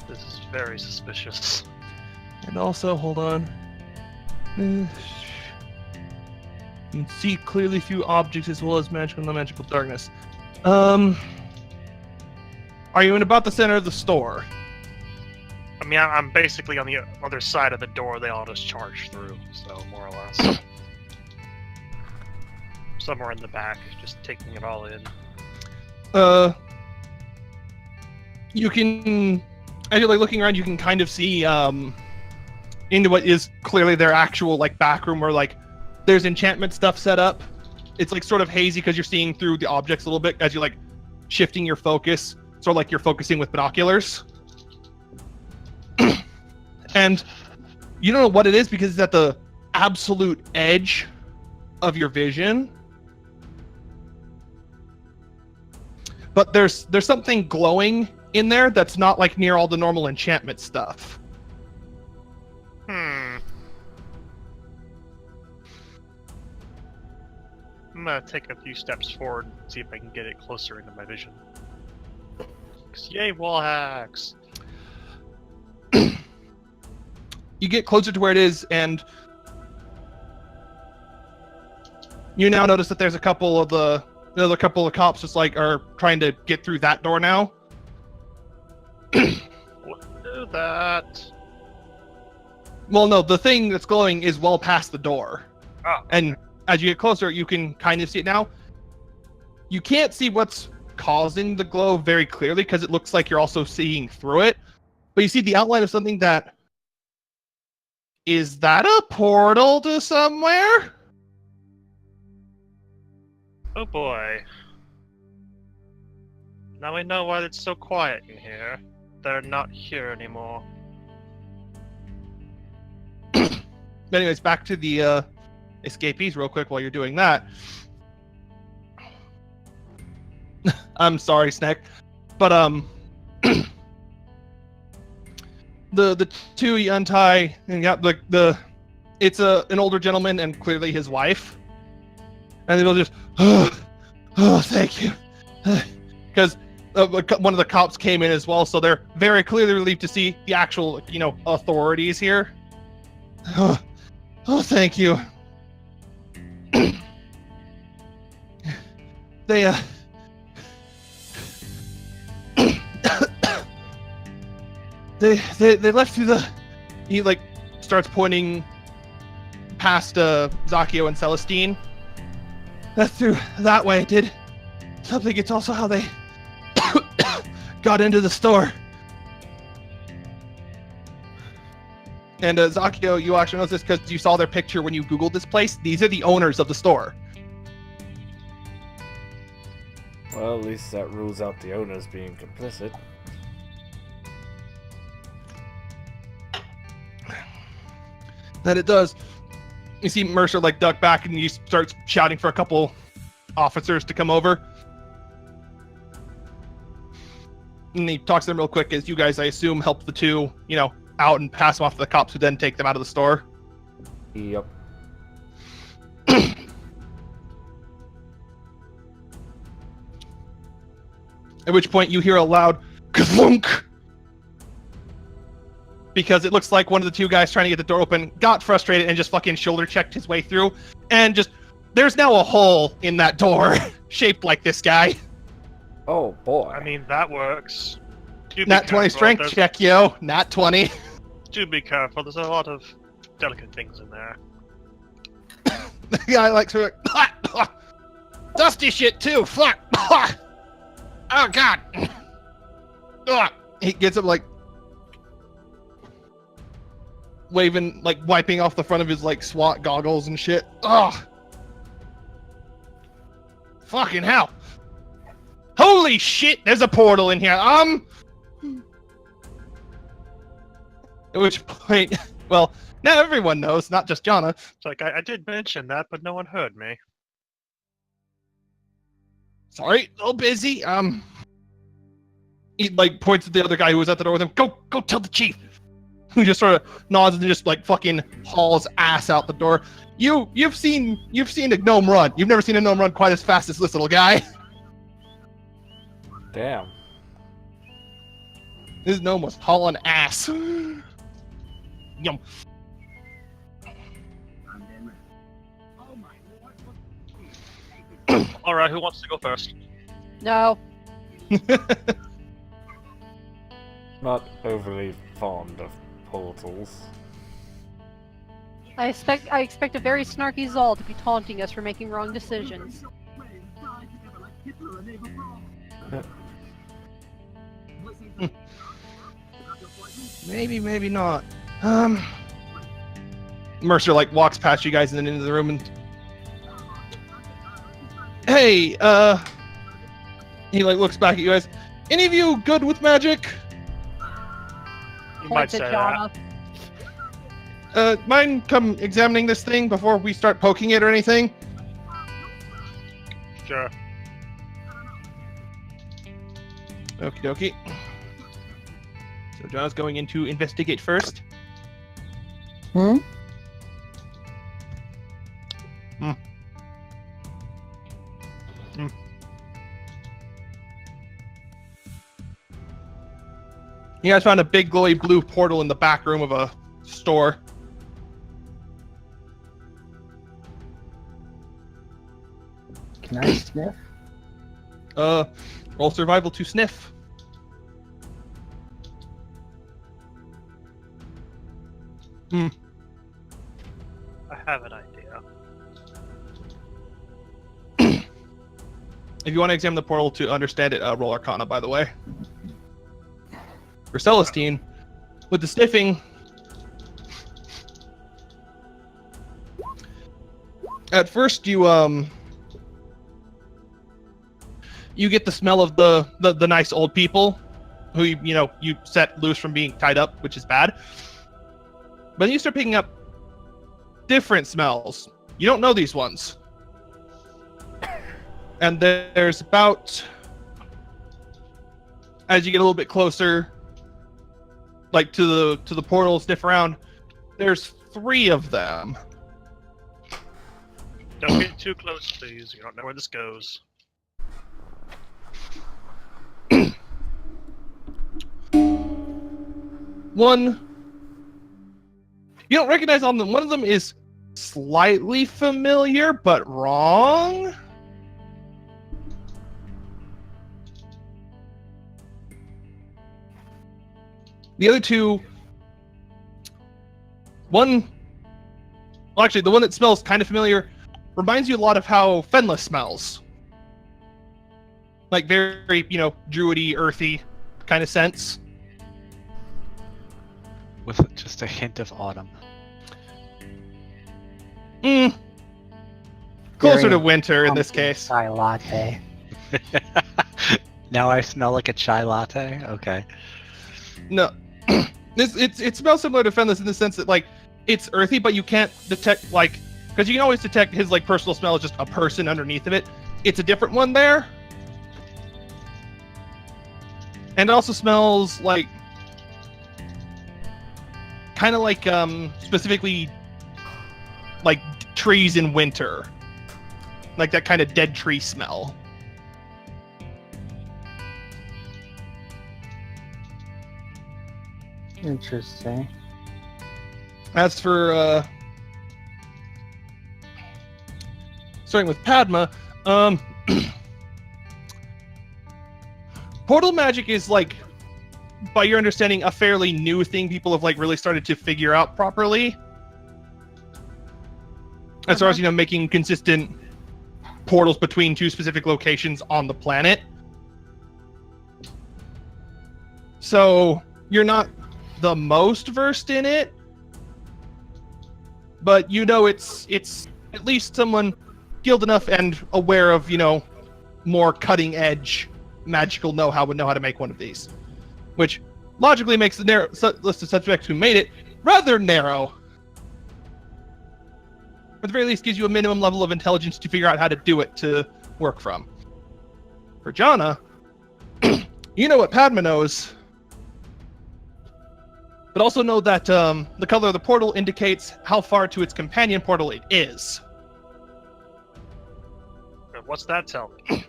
This is very suspicious. And also, hold on. You can see clearly through objects as well as magical and non-magical darkness. Are you in about the center of the store? I mean, I'm basically on the other side of the door they all just charged through, so more or less. Somewhere in the back, just taking it all in. You can as you're like looking around, you can kind of see into what is clearly their actual like back room, where like there's enchantment stuff set up. It's like sort of hazy because you're seeing through the objects a little bit as you're like shifting your focus, sort of like you're focusing with binoculars. And you don't know what it is because it's at the absolute edge of your vision. But there's something glowing in there that's not like near all the normal enchantment stuff. I'm gonna take a few steps forward and see if I can get it closer into my vision. 'Cause yay, wall hacks! You get closer to where it is, and you now notice that there's a couple of the other couple of cops just like are trying to get through that door now. Wouldn't do that. Well, no, the thing that's glowing is well past the door. Oh, And as you get closer, you can kind of see it now. You can't see what's causing the glow very clearly because it looks like you're also seeing through it. But you see the outline of something that... Is that a portal to somewhere? oh boy. Now we know why it's so quiet in here. They're not here anymore. Anyways, back to the escapees real quick while you're doing that. I'm sorry, Snack. But the two you untie and got it's an older gentleman and clearly his wife. And they'll just thank you. Because one of the cops came in as well, so they're very clearly relieved to see the actual, authorities here. Oh, thank you. They they left through the... He like starts pointing past Zakio and Celestine. That's through that way. Did something? It's also how they got into the store. And Zakio, you actually know this because you saw their picture when you Googled this place. These are the owners of the store. Well, at least that rules out the owners being complicit. That it does. You see Mercer like duck back and he starts shouting for a couple officers to come over. And he talks to them real quick as you guys, I assume, help the two, out and pass them off to the cops who then take them out of the store. Yep. At which point you hear a loud ka-thunk! Because it looks like one of the two guys trying to get the door open got frustrated and just fucking shoulder checked his way through. And there's now a hole in that door shaped like this guy. Oh boy. I mean, that works. Nat 20 strength check, yo. Nat 20. Do be careful, there's a lot of delicate things in there. The guy likes to... Dusty shit too, fuck! Oh god! He gets up like... waving, like wiping off the front of his like SWAT goggles and shit. Ugh! Fucking hell! Holy shit, there's a portal in here. At which point, well, now everyone knows, not just Jonna. It's like, I did mention that, but no one heard me. Sorry, a little busy. He like points at the other guy who was at the door with him. Go tell the chief. Who just sort of nods and just like fucking hauls ass out the door. You've seen a gnome run. You've never seen a gnome run quite as fast as this little guy. Damn. This gnome was hauling ass. Yum. Alright, who wants to go first? No. Not overly fond of portals. I expect a very snarky Zol to be taunting us for making wrong decisions. Maybe, maybe not. Mercer like walks past you guys and then into the room and hey, he like looks back at you guys. Any of you good with magic? You might Points say at that. Jana. Mind come examining this thing before we start poking it or anything? Sure. Okie dokie. So John's going in to investigate first. Hmm? You guys found a big glowy blue portal in the back room of a store. Can I sniff? Roll survival to sniff. I have an idea. If you want to examine the portal to understand it, roll Arcana, by the way. For Celestine, with the sniffing, at first you get the smell of the nice old people who you set loose from being tied up, which is bad. But then you start picking up different smells. You don't know these ones. And there's about, as you get a little bit closer, like to the portal, sniff around, there's 3 of them. Don't get too close, please. You don't know where this goes. One, you don't recognize on them. One of them is slightly familiar, but wrong. The other 2, one, well, actually, the one that smells kind of familiar reminds you a lot of how Fenlis smells. Like very, druidy, earthy kind of sense. With just a hint of autumn. Closer Very to winter in this pumpkin case. Chai latte. Now I smell like a chai latte? Okay. No, it smells similar to Fenlis in the sense that like it's earthy, but you can't detect because you can always detect his personal smell is just a person underneath of it. It's a different one there, and it also smells like kind of like specifically like trees in winter, like that kind of dead tree smell. Interesting. As for starting with Padma, portal magic is by your understanding, a fairly new thing people have really started to figure out properly. As far as making consistent portals between 2 specific locations on the planet. So you're not the most versed in it, but it's at least someone skilled enough and aware of more cutting edge magical know-how would know how to make one of these, which logically makes the narrow list of suspects who made it rather narrow. At the very least, gives you a minimum level of intelligence to figure out how to do it to work from. For Jana, you know what Padma knows, but also know that the color of the portal indicates how far to its companion portal it is. And what's that tell me?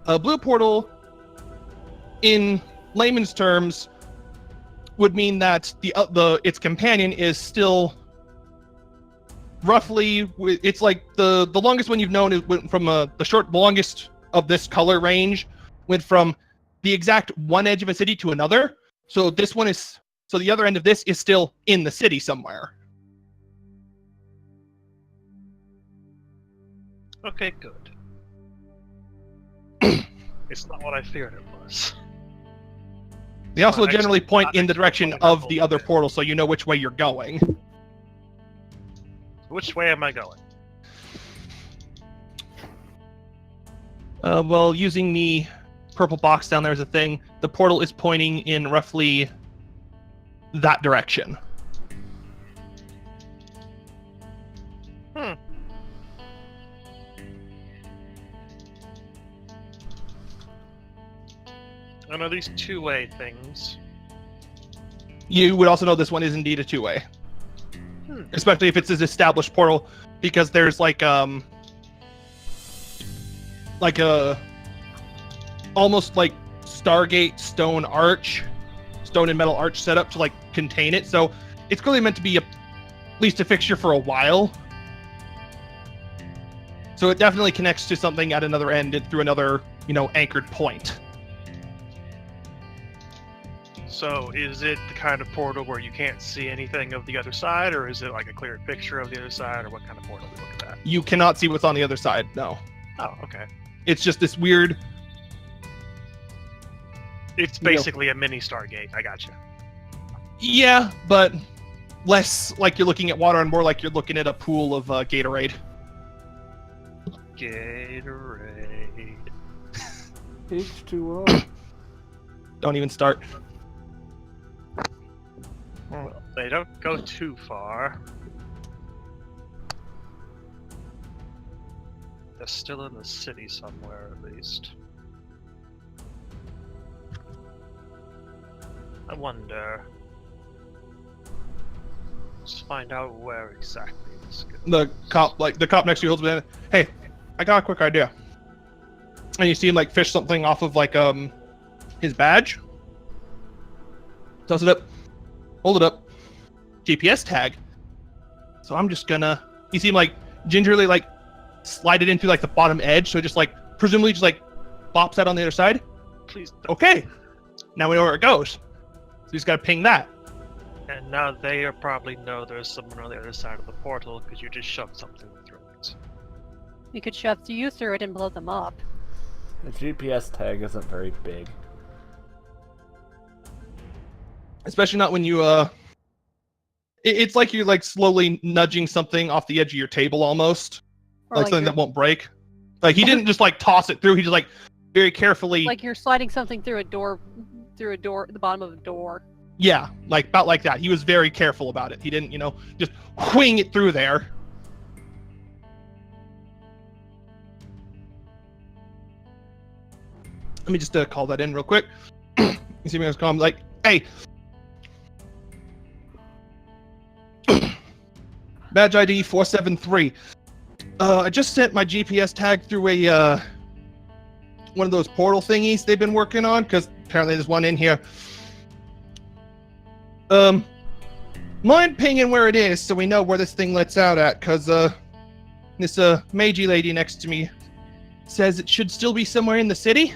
A blue portal, in layman's terms, would mean that its companion is still roughly. It's like the longest one you've known is went from the longest of this color range went from the exact one edge of a city to another. So this one is. So the other end of this is still in the city somewhere. Okay, good. It's not what I feared it was. They also Not next- generally point not in the next to direction point, of not the over other there. portal, so you know which way you're going. Which way am I going? Well, using the purple box down there as a thing, the portal is pointing in roughly that direction. And are these two-way things? You would also know this one is indeed a two-way. Especially if it's an established portal, because there's like a almost like Stargate stone and metal arch setup to like contain it. So it's clearly meant to be at least a fixture for a while. So it definitely connects to something at another end and through another, anchored point. So is it the kind of portal where you can't see anything of the other side, or is it like a clear picture of the other side, or what kind of portal are we looking at? You cannot see what's on the other side. No, Oh, okay. it's just this weird. It's basically a mini Stargate. I gotcha. Yeah, but less like you're looking at water and more like you're looking at a pool of Gatorade. Gatorade. H2O. Don't even start. Well, they don't go too far. They're still in the city somewhere, at least. I wonder. Let's find out where exactly this goes. The cop next to you holds me. Hey, I got a quick idea. And you see him like fish something off of like his badge. Toss it up. Hold it up. GPS tag. So I'm just gonna. You see him like gingerly like slide it into like the bottom edge. So it just like presumably just like bops out on the other side. Please don't. Okay. Now we know where it goes. So you just gotta ping that. And now they probably know there's someone on the other side of the portal because you just shoved something through it. We could shove you through it and blow them up. The GPS tag isn't very big. Especially not when you it's like you're like slowly nudging something off the edge of your table almost. Or Like something you're- that won't break. Like he didn't just like toss it through, he just like very carefully like you're sliding something through a door, the bottom of a door. yeah, like about like that. He was very careful about it. He didn't, just wing it through there. Let me just call that in real quick. You see me as calm, like, hey. Badge ID 473. I just sent my GPS tag through a one of those portal thingies they've been working on, because apparently there's one in here. Mind pinging where it is so we know where this thing lets out at, because this Meiji lady next to me says it should still be somewhere in the city.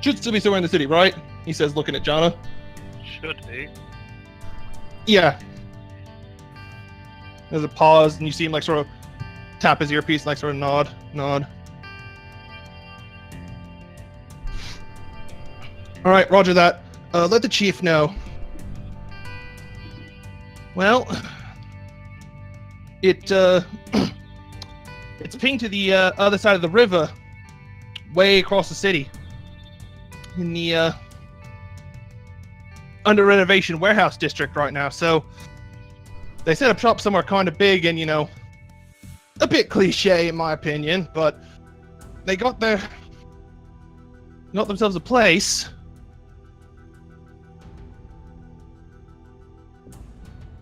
Should still be somewhere in the city, right? He says, looking at Jana. Should be. Yeah. There's a pause, and you see him like sort of tap his earpiece, like sort of nod. All right, roger that. Let the chief know. Well, it's pinged to the other side of the river, way across the city, in the under renovation warehouse district right now. So they set up shop somewhere kind of big and a bit cliche in my opinion, but they got themselves a place.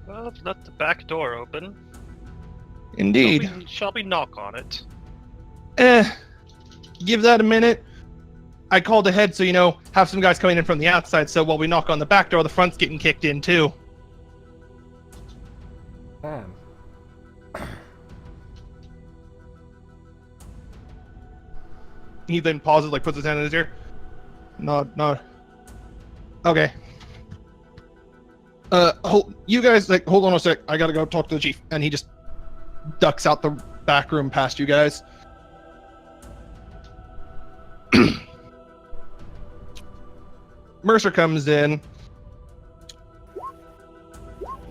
Well, let the back door open. Indeed. Shall we knock on it? Give that a minute. I called ahead so, have some guys coming in from the outside, so while we knock on the back door, the front's getting kicked in too. Man. He then pauses, like puts his hand in his ear. Nod. Okay. You guys, hold on a sec. I gotta go talk to the chief. And he just ducks out the back room past you guys. Mercer comes in.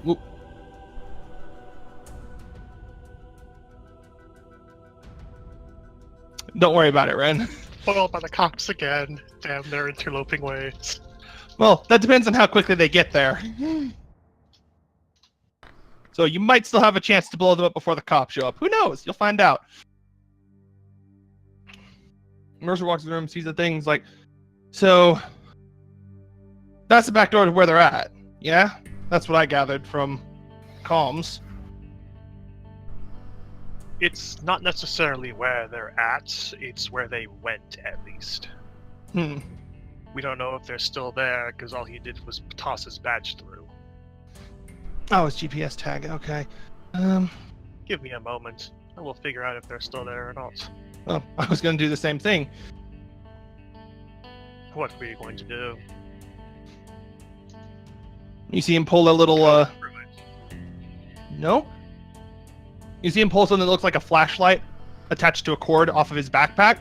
Whoop. Don't worry about it, Ren. Foiled by the cops again. Damn their interloping ways. Well, that depends on how quickly they get there. So you might still have a chance to blow them up before the cops show up. Who knows? You'll find out. Mercer walks in the room, sees the things like, so that's the back door to where they're at. Yeah? That's what I gathered from comms. It's not necessarily where they're at, it's where they went, at least. Hmm. We don't know if they're still there, because all he did was toss his badge through. Oh, it's GPS tag. Okay. Give me a moment, and we'll figure out if they're still there or not. Well, I was going to do the same thing. What were you going to do? You see him pull a little, Go through it. Nope. You see him pull something that looks like a flashlight attached to a cord off of his backpack.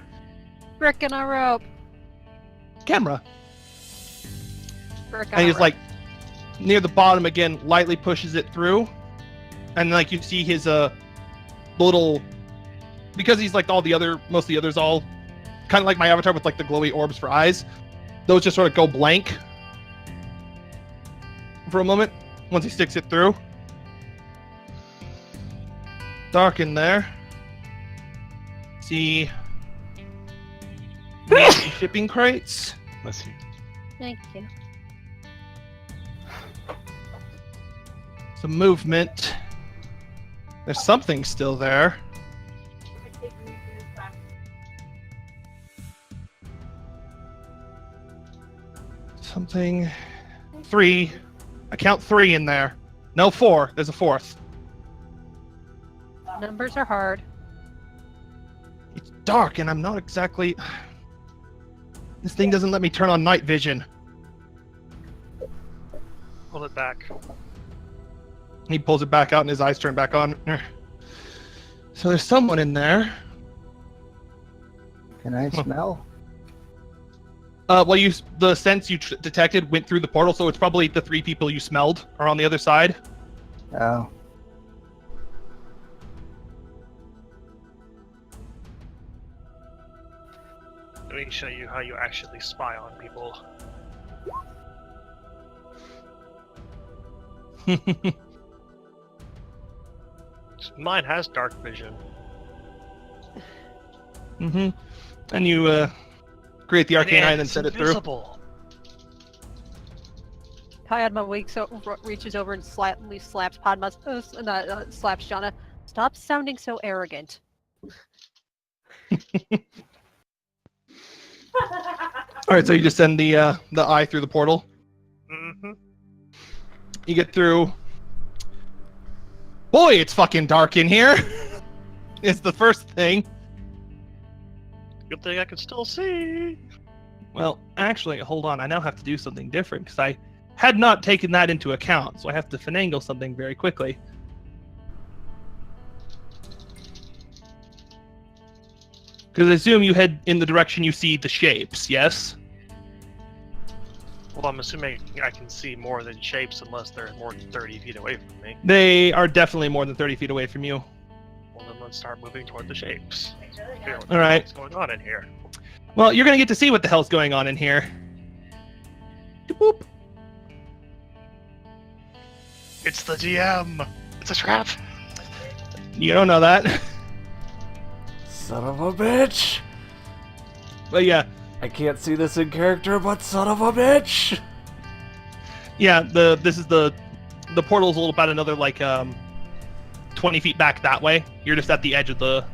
Brick and a rope. Camera. Brick And he's like, near the bottom again, lightly pushes it through. And like you see his, little, because he's like most of the others all, kind of like my avatar with like the glowy orbs for eyes. Those just sort of go blank for a moment once he sticks it through. Dark in there. See shipping crates. Let's see. Thank you. Some movement. There's something still there. Something. 3. I count 3 in there. No, 4. There's a 4th. Numbers are hard. It's dark and I'm not exactly... This thing doesn't let me turn on night vision. Pull it back. He pulls it back out and his eyes turn back on. So there's someone in there. Can I smell? Well, the sense you detected went through the portal, so it's probably the 3 people you smelled are on the other side. Oh. Let me show you how you actually spy on people. Mine has dark vision. Mm-hmm. And you create the arcane eye and then set it through. Invisible. Padma reaches over and slaps Padma's, slaps Jana. Stop sounding so arrogant. All right, so you just send the eye through the portal. Mm-hmm. You get through. Boy, it's fucking dark in here. It's the first thing. Good thing I can still see. Well, actually, hold on. I now have to do something different because I had not taken that into account, so I have to finagle something very quickly. Because I assume you head in the direction you see the shapes, yes? Well, I'm assuming I can see more than shapes unless they're more than 30 feet away from me. They are definitely more than 30 feet away from you. Well, then let's start moving toward the shapes. Figure out All right. what's going on in here. Well, you're going to get to see what the hell's going on in here. Boop. It's the DM! It's a trap! You don't know that. Son of a bitch! But yeah. I can't see this in character, but son of a bitch! Yeah, the portal's about another 20 feet back that way. You're just at the edge of the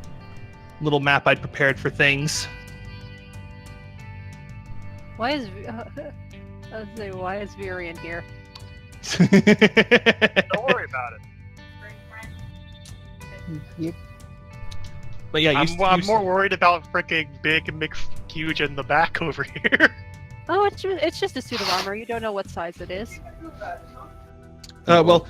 little map I'd prepared for things. Why is Virian here? Don't worry about it. Yep. But yeah, I'm more worried about freaking Big McHuge in the back over here. Oh, it's just a suit of armor. You don't know what size it is. Well,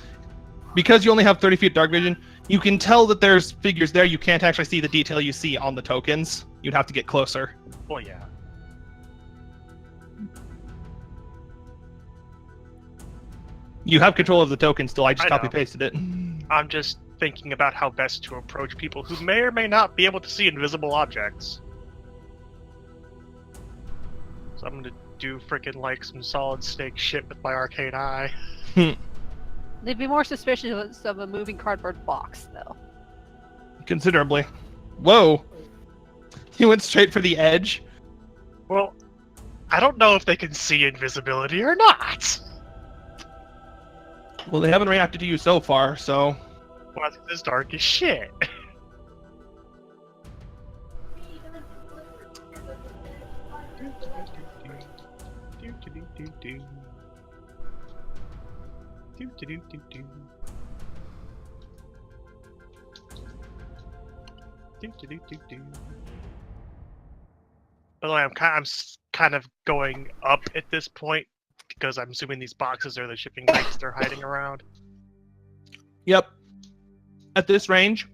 because you only have 30 feet dark vision, you can tell that there's figures there. You can't actually see the detail you see on the tokens. You'd have to get closer. Well, yeah. You have control of the token still. I just I know. copy pasted it. I'm just thinking about how best to approach people who may or may not be able to see invisible objects. So I'm gonna do frickin' like some solid snake shit with my arcane eye. They'd be more suspicious of a moving cardboard box, though. Considerably. Whoa. He went straight for the edge. Well, I don't know if they can see invisibility or not. Well, they haven't reacted to you so far, so... Well, it's dark as shit. By the way, I'm kind of going up at this point because I'm assuming these boxes are the shipping crates they're hiding around. Yep. At this range,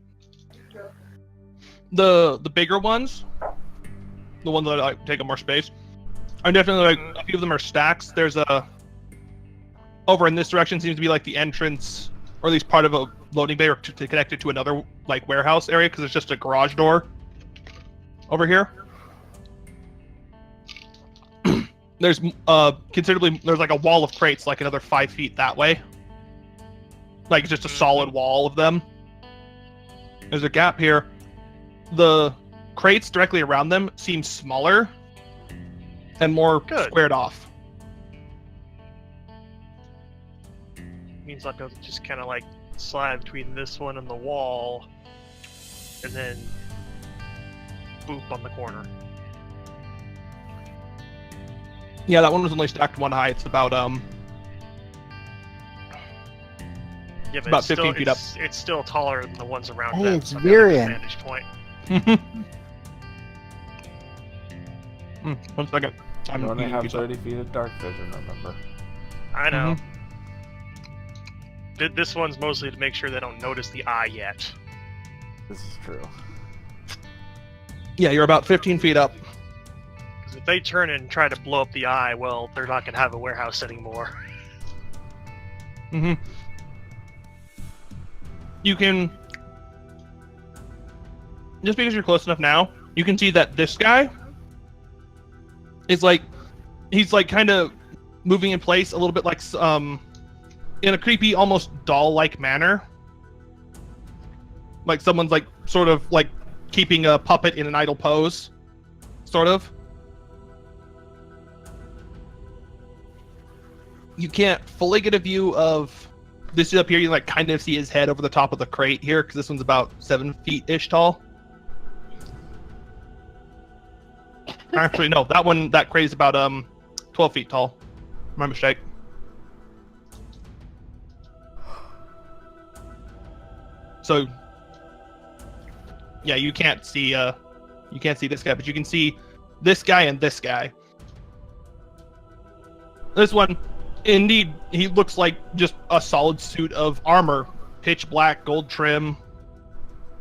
the bigger ones, the ones that like take up more space, are definitely like a few of them are stacks. There's a over in this direction seems to be like the entrance, or at least part of a loading bay, or to connect it to another like warehouse area because it's just a garage door over here. There's considerably there's like a wall of crates like another 5 feet that way. Like just a solid wall of them. There's a gap here. The crates directly around them seem smaller and more squared off. Means I'll be able to just kind of like slide between this one and the wall, and then boop on the corner. Yeah, that one was only stacked one high. It's about Yeah, but about it's 15 feet up. It's still taller than the ones around Hey, them. it's So I've got a good Virion. vantage point. One second. I'm You only using have these up. 30 feet of dark vision, remember? I know. Mm-hmm. This one's mostly to make sure they don't notice the eye yet. This is true. Yeah, you're about 15 feet up. Because if they turn and try to blow up the eye, well, they're not going to have a warehouse anymore. Mm-hmm. You can, just because you're close enough now, you can see that this guy is like, he's like kind of moving in place a little bit like, in a creepy, almost doll-like manner. Like someone's like, sort of like keeping a puppet in an idle pose, sort of. You can't fully get a view of this up here. You like kind of see his head over the top of the crate here because this one's about 7 feet-ish tall. Actually, no, that crate is about 12 feet tall. My mistake. So, yeah, you can't see this guy, but you can see this guy and this guy. This one, indeed, he looks like just a solid suit of armor, pitch black, gold trim,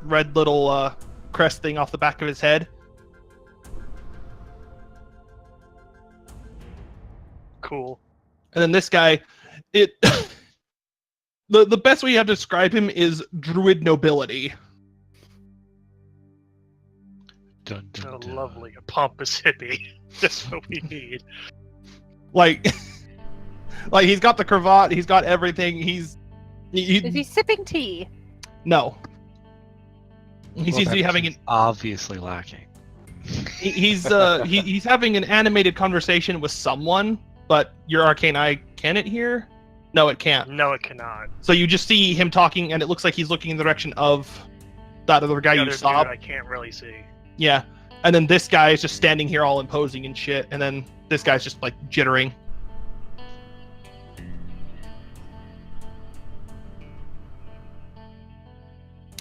red little crest thing off the back of his head. Cool. And then this guy, the best way you have to describe him is druid nobility. Dun, dun, Oh, dun. lovely. A pompous hippie. That's what we need. Like, like he's got the cravat, he's got everything. Is he sipping tea? No. He seems to be Well, having that's obviously lacking. he's having an animated conversation with someone, but your arcane eye can it hear? No, it can't. No, it cannot. So you just see him talking, and it looks like he's looking in the direction of that other guy The you other saw. dude I can't really see. Yeah. And then this guy is just standing here all imposing and shit, and then this guy's just like jittering.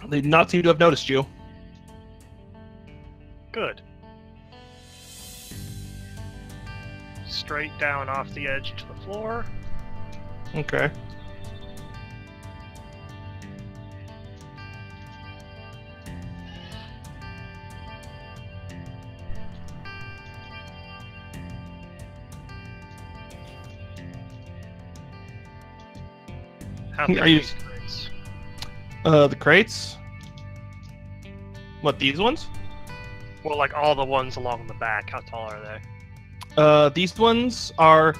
They do not seem to have noticed you. Good. Straight down off the edge to the floor. Okay. How big Are are you- these crates? The crates. What, these ones? Well, like all the ones along the back, how tall are they? These ones are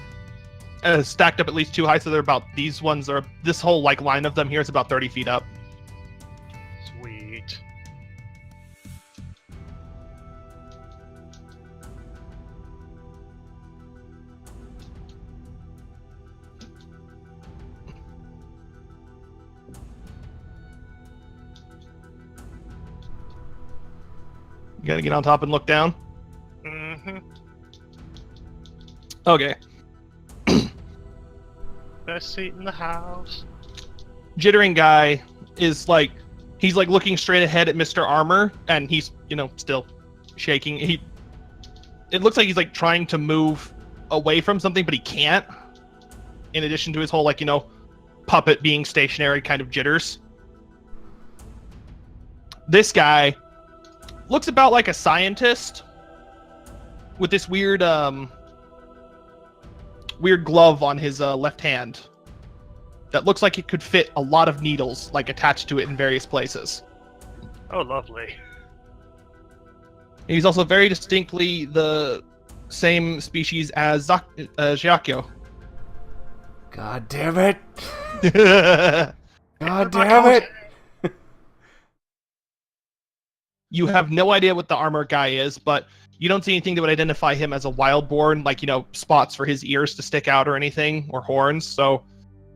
stacked up at least 2 high, so they're about. These ones are. This whole like line of them here is about 30 feet up. Sweet. You gotta get on top and look down. Mm-hmm. Okay. Best seat in the house. Jittering guy is like, he's like looking straight ahead at Mr. Armor, and he's, still shaking. It looks like he's like trying to move away from something, but he can't. In addition to his whole like, puppet being stationary kind of jitters. This guy looks about like a scientist with this weird glove on his left hand that looks like it could fit a lot of needles like attached to it in various places. Oh, lovely. He's also very distinctly the same species as Giacchio. God damn it! You God damn it! have no idea what the armor guy is, but you don't see anything that would identify him as a wildborn, like, spots for his ears to stick out or anything, or horns. So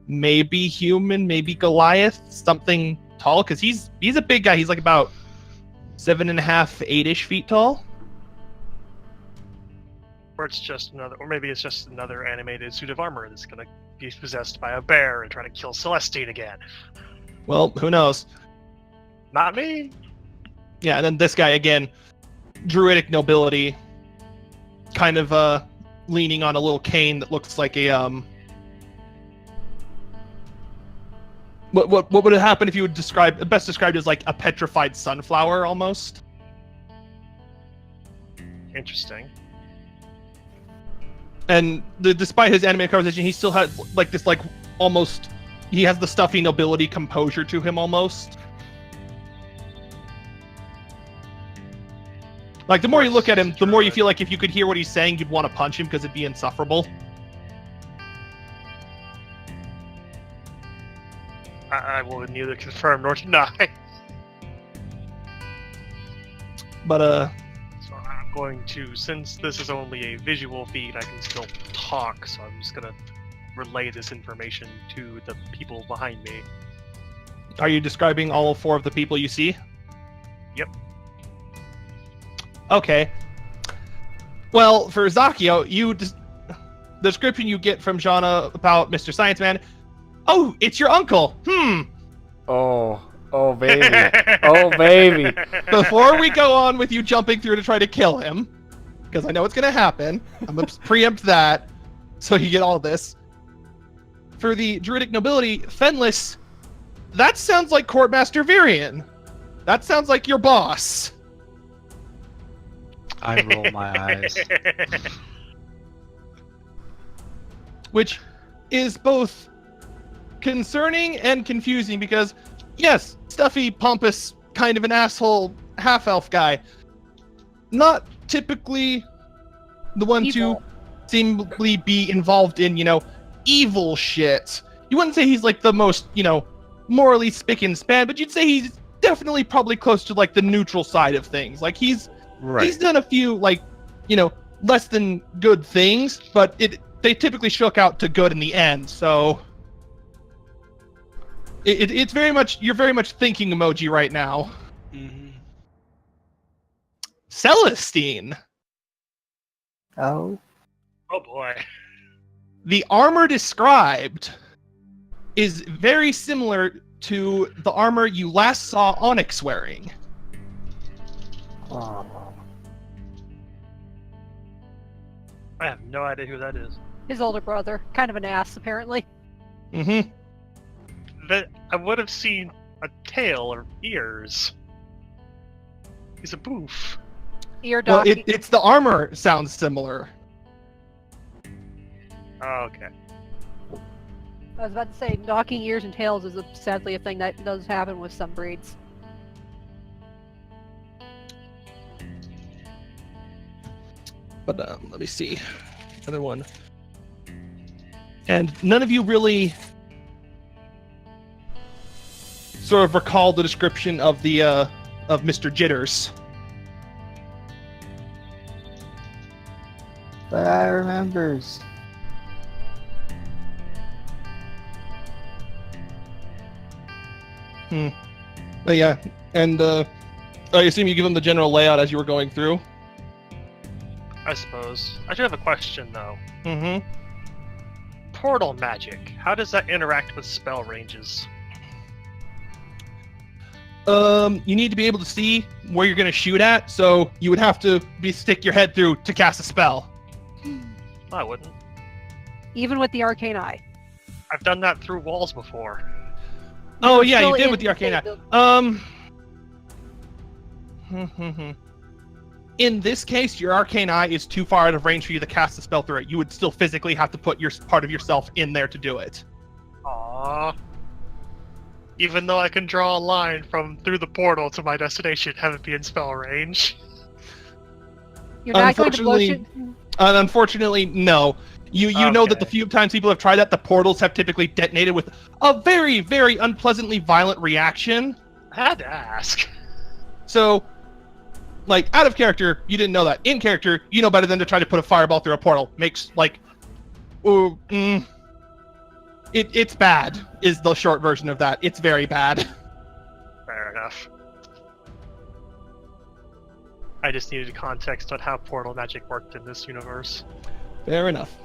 maybe human, maybe Goliath, something tall, because he's a big guy. He's like about 7.5, 8-ish feet tall. Or maybe it's just another animated suit of armor that's gonna be possessed by a bear and try to kill Celestine again. Well, who knows? Not me. Yeah, and then this guy again, druidic nobility, kind of leaning on a little cane that looks like a What would happen if you would best described as like a petrified sunflower almost? Interesting. And despite his animated conversation, he still had like this like almost, he has the stuffy nobility composure to him almost. Like the more you look at him, the more you feel like if you could hear what he's saying, you'd want to punch him because it'd be insufferable. I will neither confirm nor deny. But So I'm going to, since this is only a visual feed, I can still talk, so I'm just gonna relay this information to the people behind me. are you describing all 4 of the people you see? Yep. Okay. Well, for Zacchio, the description you get from Jana about Mr. Science Man, oh, it's your uncle. Oh baby. Oh baby. Before we go on with you jumping through to try to kill him, because I know it's going to happen, I'm going to preempt that so you get all this. For the druidic nobility, Fenlis, that sounds like Courtmaster Virion. That sounds like your boss. I roll my eyes. Which is both concerning and confusing because, yes, stuffy, pompous, kind of an asshole half-elf guy. Not typically the one Evil. to seemingly be involved in, evil shit. You wouldn't say he's like the most, morally spick and span, but you'd say he's definitely probably close to like the neutral side of things. Like he's done a few like, less than good things, but they typically shook out to good in the end. So it's very much, you're very much thinking emoji right now. Mm-hmm. Celestine. Oh, Oh boy. The armor described is very similar to the armor you last saw Onyx wearing. oh. I have no idea who that is. His older brother. Kind of an ass, apparently. Mm-hmm. That I would have seen a tail or ears. He's a boof. Ear Well, docky. it's the armor sounds similar. Oh, okay. I was about to say, knocking ears and tails is sadly a thing that does happen with some breeds. But let me see. Another one. And none of you really sort of recall the description of the of Mr. Jitters. But I remembers. But yeah, and I assume you give them the general layout as you were going through. I suppose. I should have a question though. Mm-hmm. Portal magic. How does that interact with spell ranges? You need to be able to see where you're gonna shoot at, so you would have to stick your head through to cast a spell. I wouldn't. Even with the arcane eye. I've done that through walls before. Oh You're yeah, still you did in with the arcane eye. the- In this case, your arcane eye is too far out of range for you to cast a spell through it. You would still physically have to put your part of yourself in there to do it. Aww. Even though I can draw a line from through the portal to my destination, have it be in spell range. You're not going to Unfortunately- Unfortunately, no. You know that the Okay. few times people have tried that, the portals have typically detonated with a very, very unpleasantly violent reaction. I had to ask. So, like, out of character, you didn't know that. In character, you know better than to try to put a fireball through a portal. Makes, like... It's bad, is the short version of that. It's very bad. Fair enough. I just needed context on how portal magic worked in this universe. Fair enough.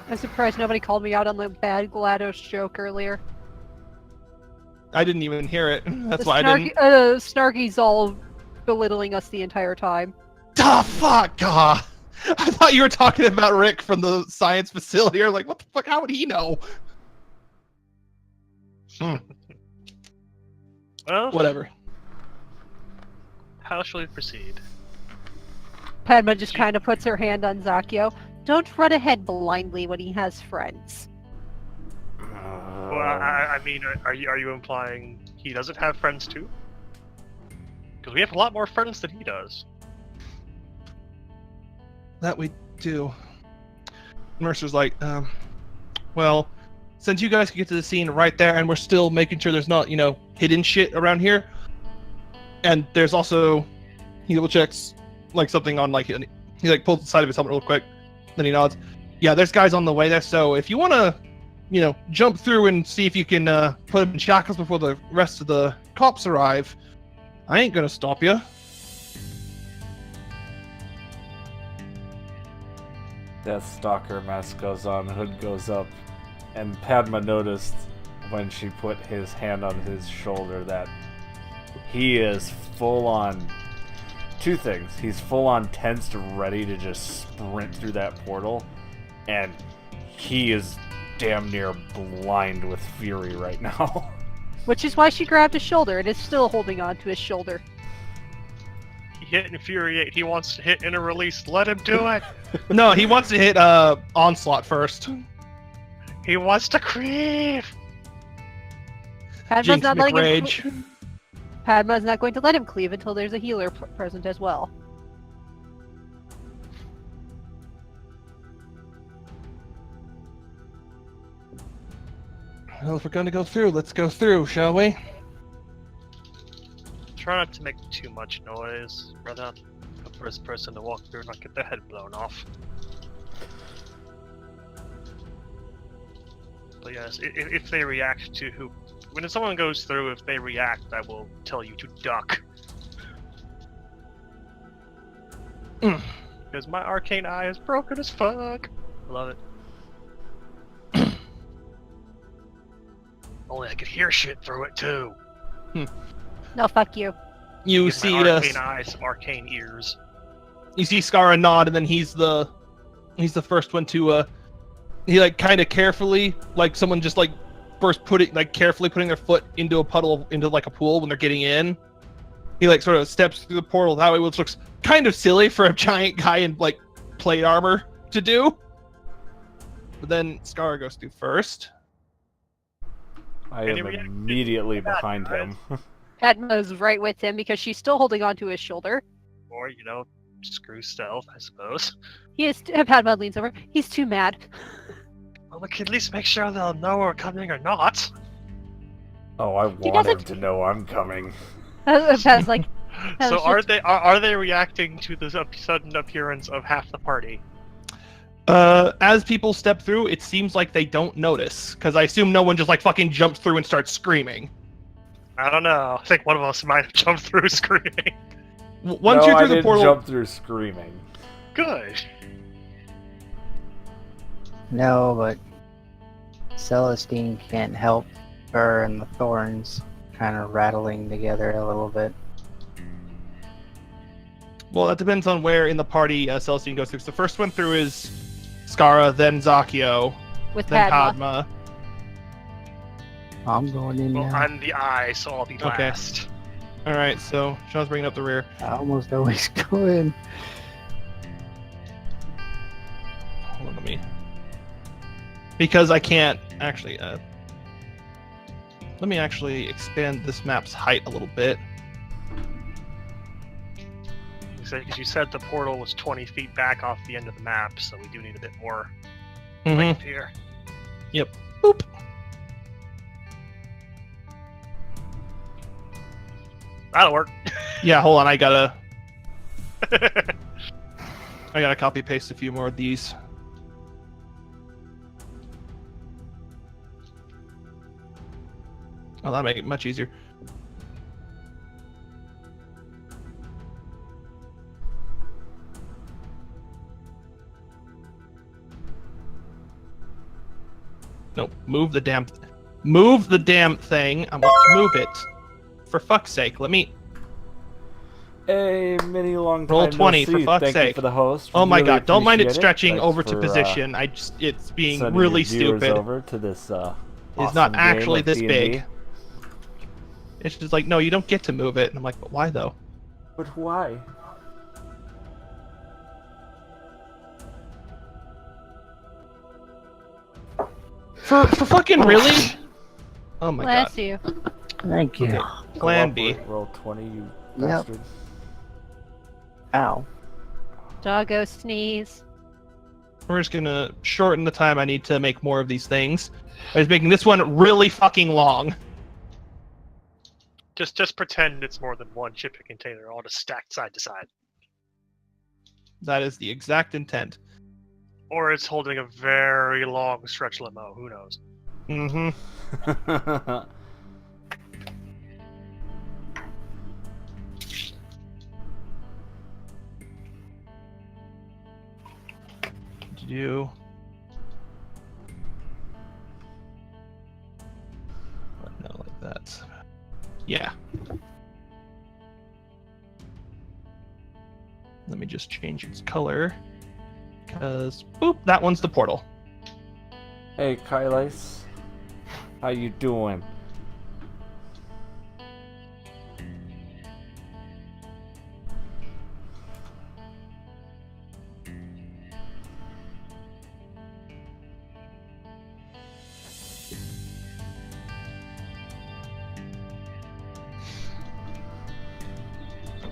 I'm surprised nobody called me out on the bad GLaDOS joke earlier. I didn't even hear it. That's The why I didn't... Snarky's all belittling us the entire time. Ah, fuck! Ah. I thought you were talking about Rick from the science facility. Or like, what the fuck? How would he know? Well, Whatever. how shall we proceed? Padma just kind of puts her hand on Zakio. Don't run ahead blindly when he has friends. Well, I mean, are you implying he doesn't have friends too? Because we have a lot more friends than he does. That we do. Mercer's like, well, since you guys can get to the scene right there, and we're still making sure there's not, hidden shit around here, and there's also, he double checks, like, something on, like, he, like, pulls the side of his helmet real quick, then he nods. Yeah, there's guys on the way there, so if you want to, jump through and see if you can put them in shackles before the rest of the cops arrive, I ain't gonna stop you. Death Stalker mask goes on, hood goes up, and Padma noticed when she put his hand on his shoulder that he is full on two things. He's full on tensed, ready to just sprint through that portal, and he is damn near blind with fury right now. Which is why she grabbed his shoulder and is still holding on to his shoulder. He hit Infuriate. He wants to hit Inner Release. Let him do it. No, he wants to hit Onslaught first. He wants to creep. Padma's Jinx not letting him. McRage. Padma's not going to let him cleave until there's a healer present as well. Well, if we're going to go through, let's go through, shall we? Try not to make too much noise. Rather not the first person to walk through and not get their head blown off. But yes, if they react to who... When someone goes through, if they react, I will tell you to duck. Because my arcane eye is broken as fuck. I love it. Only I could hear shit through it too. No, fuck you. You Give see my arcane eyes, arcane ears. You see Skara nod, and then he's the first one to he like kind of carefully, like someone just like first carefully putting their foot into a puddle, into like a pool when they're getting in. He like sort of steps through the portal that way, which looks kind of silly for a giant guy in like plate armor to do. But then Skara goes through first. I am immediately behind him. Padma's right with him because she's still holding onto his shoulder. Or, screw stealth, I suppose. Padma leans over. He's too mad. Well, we can at least make sure they'll know we're coming or not. Oh, I want him to know I'm coming. Padma's like... So are they reacting to the sudden appearance of half the party? As people step through, it seems like they don't notice, because I assume no one just like fucking jumps through and starts screaming. I don't know. I think one of us might have jumped through screaming. Once you're through the portal, jump through screaming. Good. No, but Celestine can't help her and the thorns kind of rattling together a little bit. well, that depends on where in the party Celestine goes through. So the first one through is Skara, then Zakio, With then Padma. Padma. I'm going in Well, now. I'm the eye, so I'll be Okay. last. All right, so Sean's bringing up the rear. I almost always go in. Hold on, let me. Because I can't actually. Let me actually expand this map's height a little bit. Because you said the portal was 20 feet back off the end of the map, so we do need a bit more Mm-hmm. length here. Yep. Boop. That'll work. Yeah, hold on. I gotta copy paste a few more of these. Oh, that'll make it much easier. No, move the damn thing. I want to move it. For fuck's sake, let me Hey, mini long time roll no 20 for see. fuck's Thank you sake. for the host. Oh my Really god, don't mind it appreciate stretching Thanks over to for, position. It's being sending really your viewers stupid. over to this, It's awesome not game actually of this D&D. big. It's just like, no, you don't get to move it. And I'm like, but why though? But why? For fucking really? Oh my Bless god. you. Thank you. Okay, Go plan up, B. Roll 20, you Yep. bastard. Ow. Doggo sneeze. We're just gonna shorten the time I need to make more of these things. I was making this one really fucking long. Just pretend it's more than one shipping container, all just stacked side to side. That is the exact intent. Or it's holding a very long stretch limo, who knows? Mm-hmm. Do no, like that. Yeah. Let me just change its color. Because, boop, that one's the portal. Hey, Kylais. How you doing?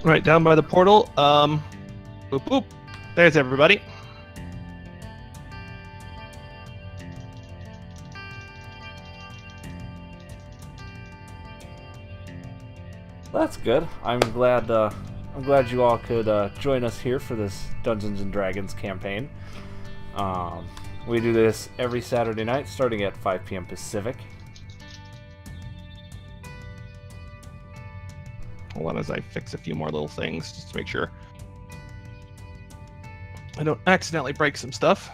Right, down by the portal. Boop, boop. There's everybody. That's good. I'm glad you all could join us here for this Dungeons and Dragons campaign. We do this every Saturday night, starting at 5 p.m. Pacific. Hold on as I fix a few more little things just to make sure I don't accidentally break some stuff.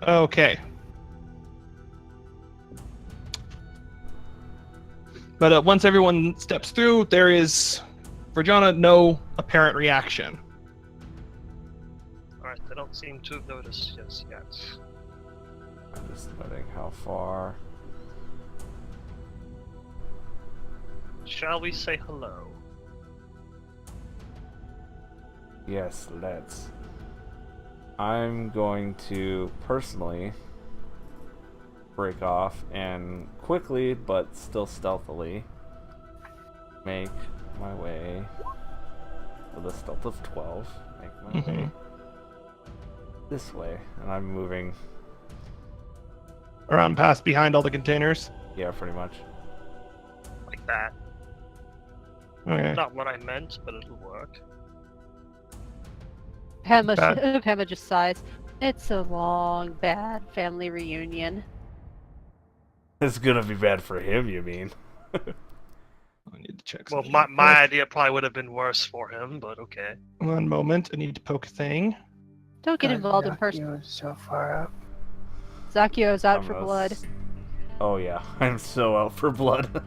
Okay. But once everyone steps through, there is, for Jonna, no apparent reaction. Alright, they don't seem to have noticed us yet. I'm just noting how far. Shall we say hello? Yes, let's. I'm going to personally break off and quickly, but still stealthily, make my way with a stealth of 12. Make my way this way, and I'm moving. Around past behind all the containers. Yeah, pretty much. Like that. Okay. Not what I meant, but it'll work. Pema just sighs. It's a long, bad family reunion. It's gonna be bad for him, you mean? I need to check Well, something. my idea probably would have been worse for him, but okay. One moment. I need to poke a thing. Don't get involved in personal. You're so far up. Zakio's out for blood. Oh yeah, I'm so out for blood.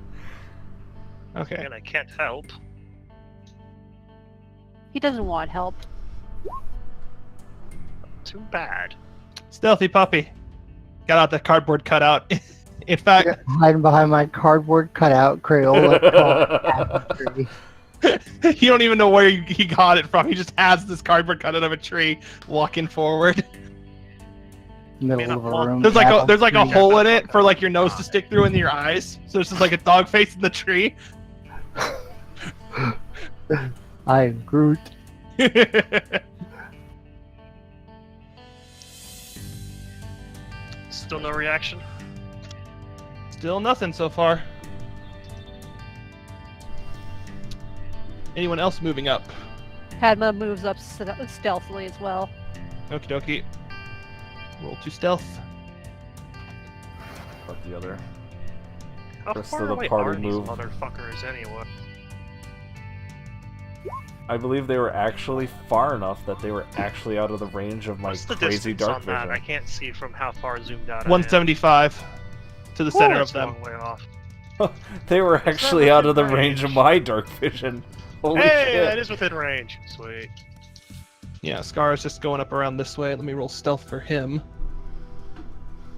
Okay. And I can't help. He doesn't want help. Too bad. Stealthy puppy. Got out the cardboard cutout. In fact, Hiding behind my cardboard cutout, Crayola tapestry. you don't even know where he got it from. He just has this cardboard cutout of a tree walking forward. Middle of a room. There's like a tapestry. hole in it for like your nose to stick through into your eyes. So it's just like a dog face in the tree. I am Groot. Still no reaction? Still nothing so far. Anyone else moving up? Padma moves up stealthily as well. Okie dokie. Roll to stealth. But the other. How Rest far of the away party are these move. motherfuckers anyway? I believe they were actually far enough that they were actually out of the range of my What's the crazy distance dark on that? I vision. can't see from how far zoomed out I am. 175 to the center That's of a them. long way off. They were that actually out of the within range of range? my dark vision. Holy Hey, shit. that is within range. Sweet. Yeah, Scar is just going up around this way. Let me roll stealth for him.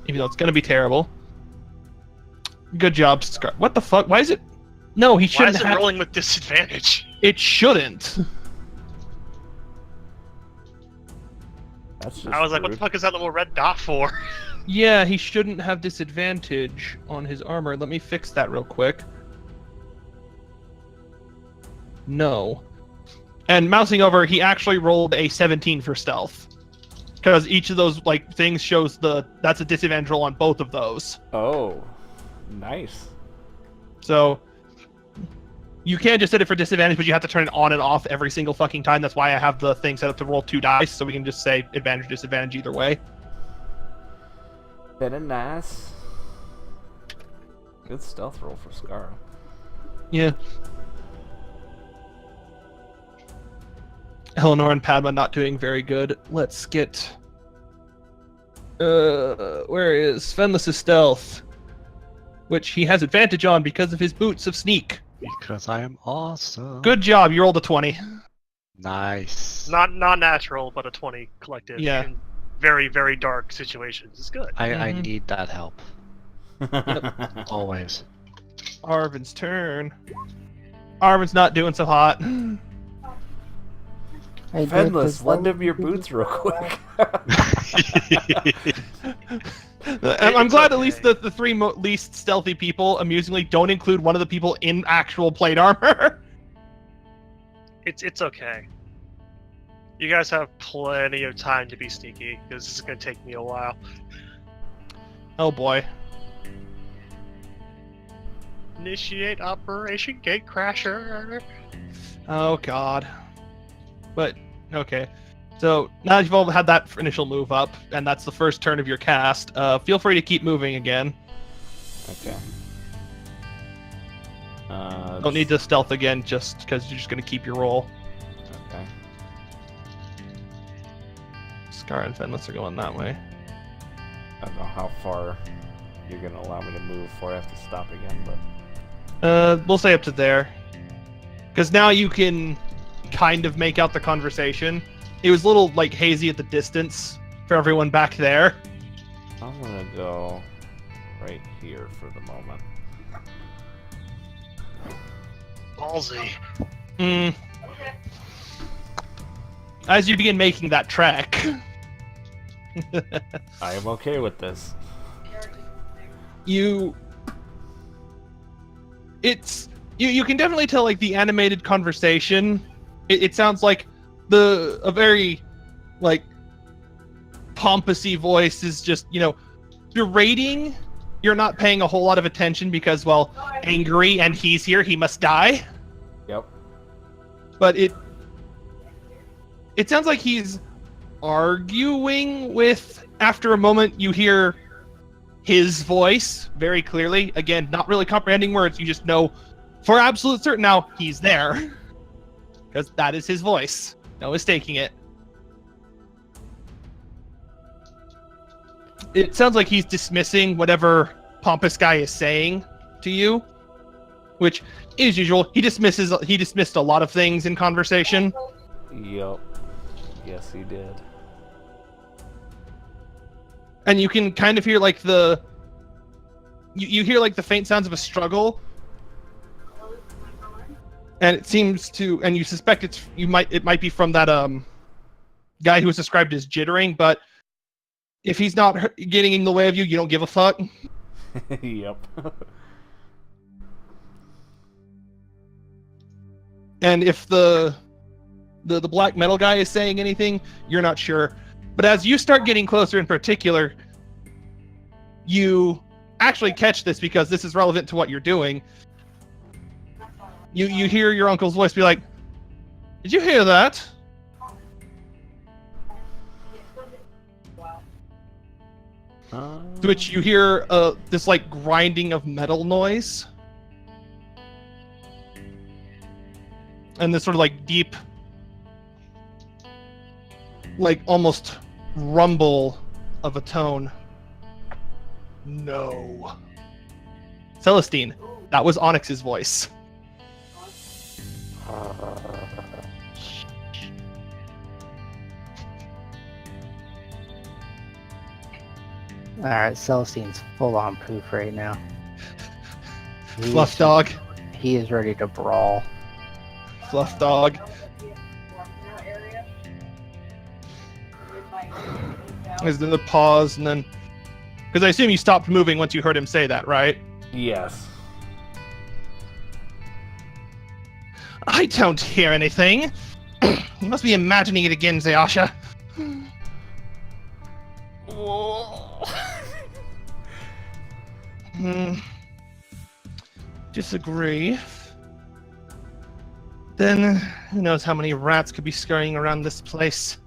Even though it's gonna be terrible. Good job, Scar. What the fuck? Why is it? No, he Why shouldn't is it have. rolling with disadvantage? It shouldn't. That's just I was like, what the rude. fuck is that little red dot for? Yeah, he shouldn't have disadvantage on his armor. Let me fix that real quick. No. And mousing over, he actually rolled a 17 for stealth. Because each of those like things shows that's a disadvantage roll on both of those. Oh, nice. So you can't just set it for disadvantage, but you have to turn it on and off every single fucking time. That's why I have the thing set up to roll 2 dice, so we can just say advantage, disadvantage either way. Very nice. Good stealth roll for Scar. Yeah. Eleanor and Padma not doing very good. Let's get... where is Fenlis' stealth? Which he has advantage on because of his boots of sneak. Because I am awesome. Good job, you rolled a 20. Nice. Not natural, but a 20 collective. Yeah. In very, very dark situations. It's good. I Mhm. need that help. Always. Arvin's turn. Arvin's not doing so hot. I did Fenless, this lend one. him your boots real quick. I'm glad at least okay. the three least stealthy people amusingly don't include one of the people in actual plate armor. It's okay. You guys have plenty of time to be sneaky, because this is going to take me a while. Oh boy. Initiate Operation Gatecrasher. Oh god. But, okay. So, now you've all had that initial move up, and that's the first turn of your cast, feel free to keep moving again. Okay. Don't need to stealth again, just because you're just going to keep your roll. Okay. Scar and Fenlis are going that way. I don't know how far you're gonna allow me to move before I have to stop again, but We'll say up to there. Because now you can kind of make out the conversation. It was a little, like, hazy at the distance for everyone back there. I'm gonna go right here for the moment. Ballsy. As you begin making that trek, I am okay with this. You can definitely tell, like, the animated conversation. It sounds like a very, like, pompousy voice is just, berating. You're not paying a whole lot of attention because, well, angry and he's here, he must die. Yep. But it sounds like he's arguing with. After a moment, you hear his voice very clearly. Again, not really comprehending words. You just know for absolute certain now he's there. Because that is his voice. No mistaking it. It sounds like he's dismissing whatever pompous guy is saying to you. Which is usual. He dismissed a lot of things in conversation. Yep. Yes, he did. And you can kind of hear like you hear like the faint sounds of a struggle. And it seems to, and you suspect it might be from that guy who was described as jittering, but if he's not getting in the way of you, you don't give a fuck. Yep. And if the black metal guy is saying anything, you're not sure. But as you start getting closer in particular, you actually catch this because this is relevant to what you're doing. You hear your uncle's voice be like, "Did you hear that?" To which you hear this like grinding of metal noise. And this sort of like deep, like almost rumble of a tone. No. Celestine, that was Onyx's voice. Alright, Celestine's full on poof right now. Fluff dog. He is ready to brawl. Fluff dog. There's the pause, and then... Because I assume you stopped moving once you heard him say that, right? Yes. I don't hear anything. You must be imagining it again, Zayasha. Disagree. Then, who knows how many rats could be scurrying around this place.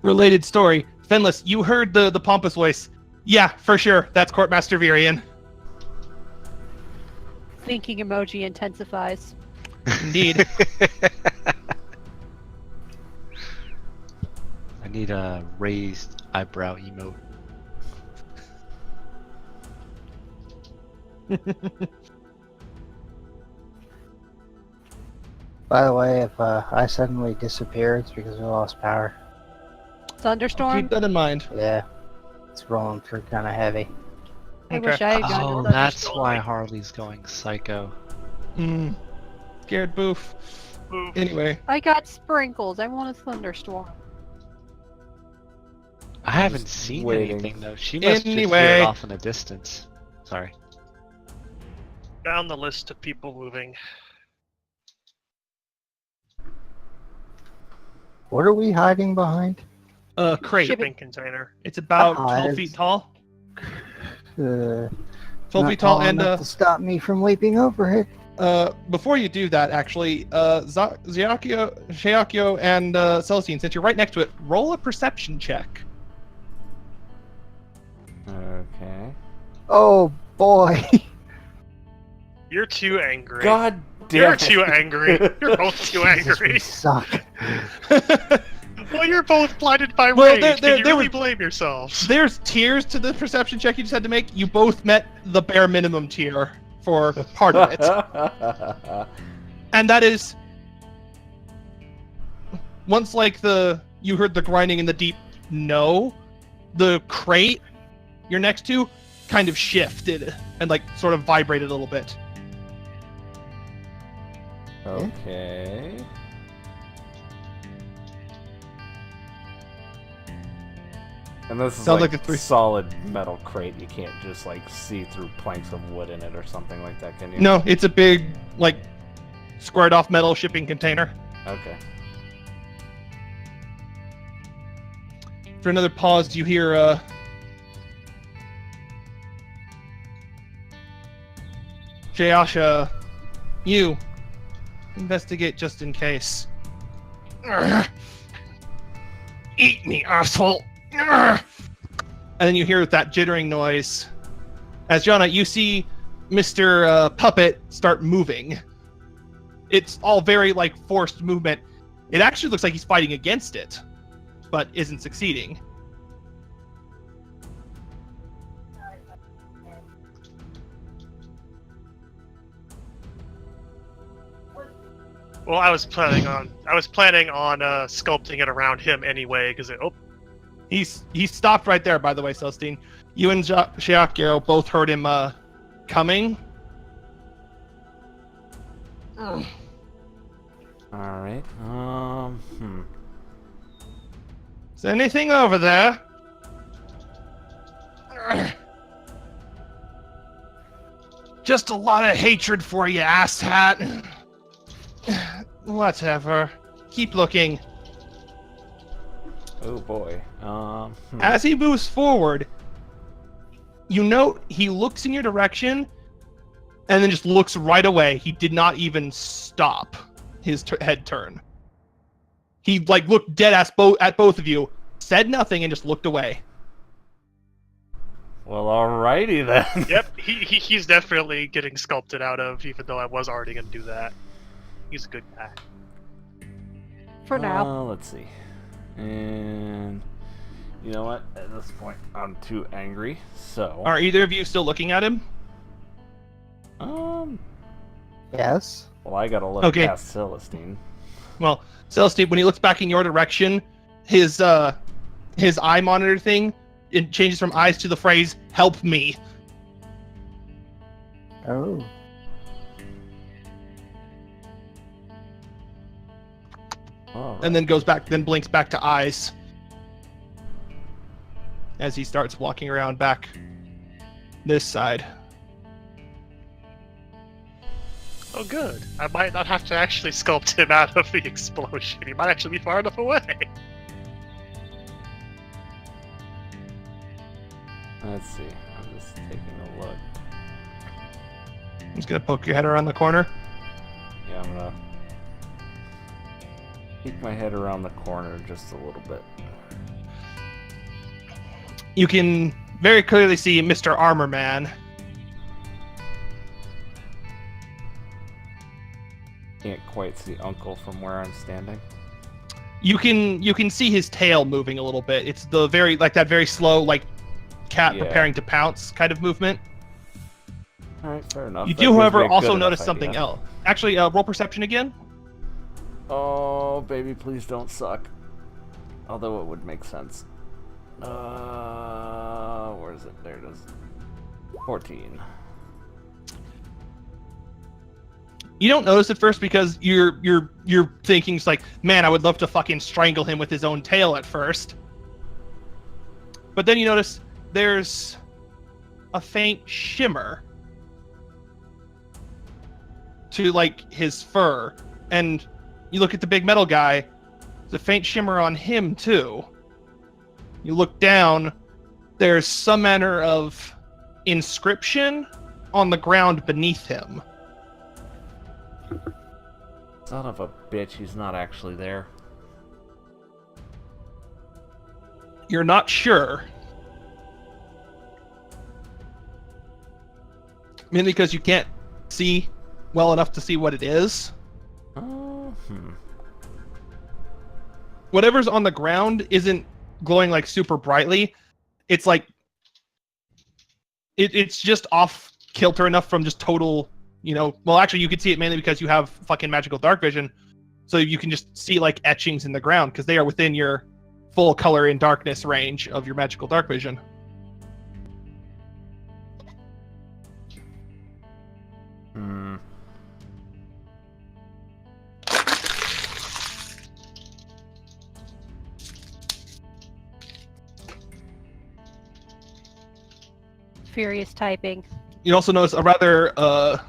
Related story. Fenless, you heard the pompous voice. Yeah, for sure. That's Courtmaster Virian. Thinking emoji intensifies. Indeed. I need a raised eyebrow emote. By the way, if I suddenly disappear, it's because we lost power. Thunderstorm? Keep that in mind. Yeah, it's rolling through kind of heavy. I Okay. wish I had gone Oh, to that's thunderstorm. why Harley's going psycho. Scared boof. Oof. Anyway. I got sprinkles. I want a thunderstorm. I haven't seen waiting. anything though. She must just hear Anyway. it off in the distance. Sorry. Down the list of people moving. What are we hiding behind? Crate. Shipping container. It's about Oh, 12 it's- feet tall. 12 12 feet tall, and to stop me from leaping over it. before you do that, actually, Sheakio, and Celestine, since you're right next to it, roll a perception check. Okay. Oh boy. You're too angry. God damn You're it. too angry. You're both too Jesus, we angry. suck. Well, you're both blinded by Well, rage. there Can you was- really blame yourselves? There's tiers to the perception check you just had to make. You both met the bare minimum tier for part of it. And that is once like you heard the grinding in the deep no, the crate you're next to kind of shifted and like sort of vibrated a little bit. Okay. And this is Sounds like like a three- solid metal crate. You can't just like see through planks of wood in it or something like that, can you? No, it's a big, like, squared off metal shipping container. Okay. For another pause, you hear, Jayasha, you investigate just in case. Eat me, asshole! And then you hear that jittering noise. As Jana, you see Mr. Puppet start moving. It's all very, like, forced movement. It actually looks like he's fighting against it, but isn't succeeding. Well, I was planning on sculpting it around him anyway, because He's stopped right there, by the way, Celestine. You and Shiakio both heard him coming. All right. Is there anything over there? Just a lot of hatred for you, asshat. Whatever. Keep looking. Oh boy. As he moves forward, you note he looks in your direction and then just looks right away. He did not even stop his head turn. He like looked dead ass at both of you, said nothing, and just looked away. Well, alrighty then. Yep, he's definitely getting sculpted out of, even though I was already going to do that. He's a good guy. For now. Let's see. And you know what? At this point, I'm too angry. So. Are either of you still looking at him? Yes. Well, I gotta look Okay. past Celestine. Well, Celestine, when he looks back in your direction, his eye monitor thing, it changes from eyes to the phrase "Help me." Oh. And then goes back, then blinks back to eyes as he starts walking around back this side. Oh, good. I might not have to actually sculpt him out of the explosion. He might actually be far enough away. Let's see. I'm just taking a look. I'm just gonna poke your head around the corner. Yeah, I'm gonna peek my head around the corner just a little bit. You can very clearly see Mr. Armor Man. Can't quite see Uncle from where I'm standing. You can see his tail moving a little bit. It's the very that very slow cat Yeah. preparing to pounce kind of movement. Alright, fair enough. You That do, gives however, me a also good notice enough something idea. else. Actually, roll perception again. Oh, baby, please don't suck. Although it would make sense. Where is it? There it is. 14. You don't notice at first because you're thinking it's like, man, I would love to fucking strangle him with his own tail at first. But then you notice there's a faint shimmer to his fur, and you look at the big metal guy. There's a faint shimmer on him too. You look down. There's some manner of inscription on the ground beneath him. Son of a bitch, he's not actually there. You're not sure. Mainly because you can't see well enough to see what it is. Whatever's on the ground isn't glowing super brightly. It's it's just off kilter enough from just total, well, actually you could see it mainly because you have fucking magical dark vision. So you can just see etchings in the ground because they are within your full color in darkness range of your magical dark vision. Furious typing. You also notice a rather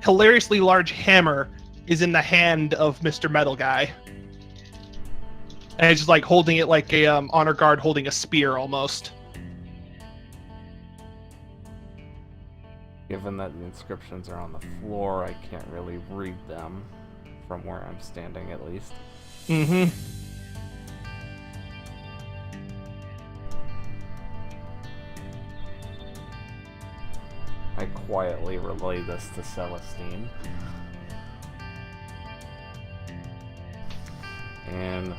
hilariously large hammer is in the hand of Mr. Metal Guy. And he's just like holding it like a honor guard holding a spear almost. Given that the inscriptions are on the floor, I can't really read them from where I'm standing, at least. Mm-hmm. I quietly relay this to Celestine. And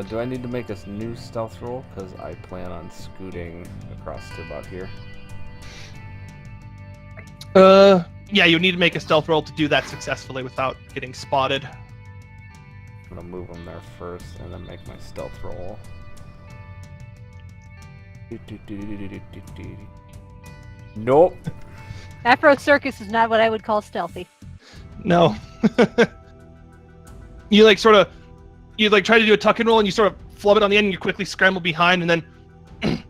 do I need to make a new stealth roll? Because I plan on scooting across to about here. Yeah, you need to make a stealth roll to do that successfully without getting spotted. I'm gonna move them there first and then make my stealth roll. Nope. Afro Circus is not what I would call stealthy. No. You like try to do a tuck and roll and you sort of flub it on the end and you quickly scramble behind, and then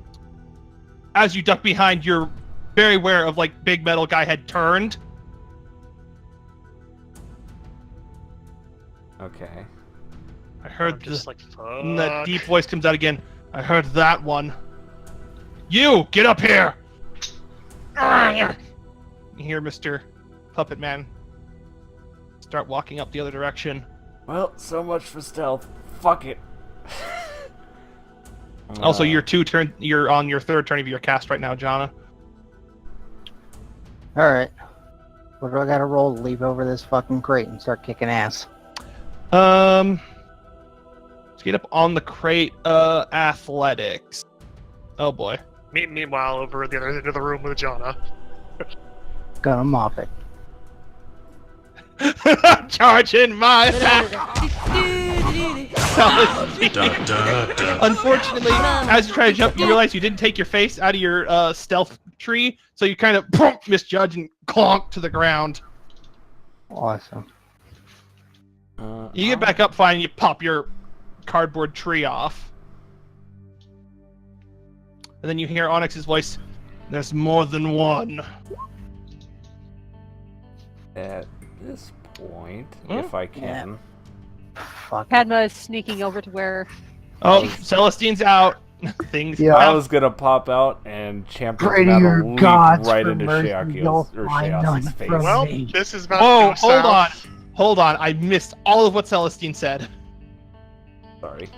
as you duck behind, you're very aware of like Big Metal Guy had turned. Okay. I heard I'm just like, and that fuck. deep voice comes out again. I heard that one. You get up here. You hear Mr. Puppet Man start walking up the other direction. Well, so much for stealth. Fuck it. Also, you're on your third turn of your cast right now, Jana. Alright. What do I gotta roll to leap over this fucking crate and start kicking ass? Let's get up on the crate. Athletics. Oh boy. Meanwhile, over at the other end of the room with Jana. Gonna mop it. Charging my back. Unfortunately, as you try to jump, you realize you didn't take your face out of your stealth tree, so you kind of misjudge and clonk to the ground. Awesome. You get back up fine, and you pop your cardboard tree off. And then you hear Onyx's voice. There's more than one. At this point, if I can. Fuck. Padma is sneaking over to where... Oh, Celestine's out. Things. Yeah. I was gonna pop out and champion Pray to metal your leap gods right for into mercy, you'll find none Shaos's face. from Well, me. this is about Whoa, to go south. hold on. I missed all of what Celestine said. Sorry.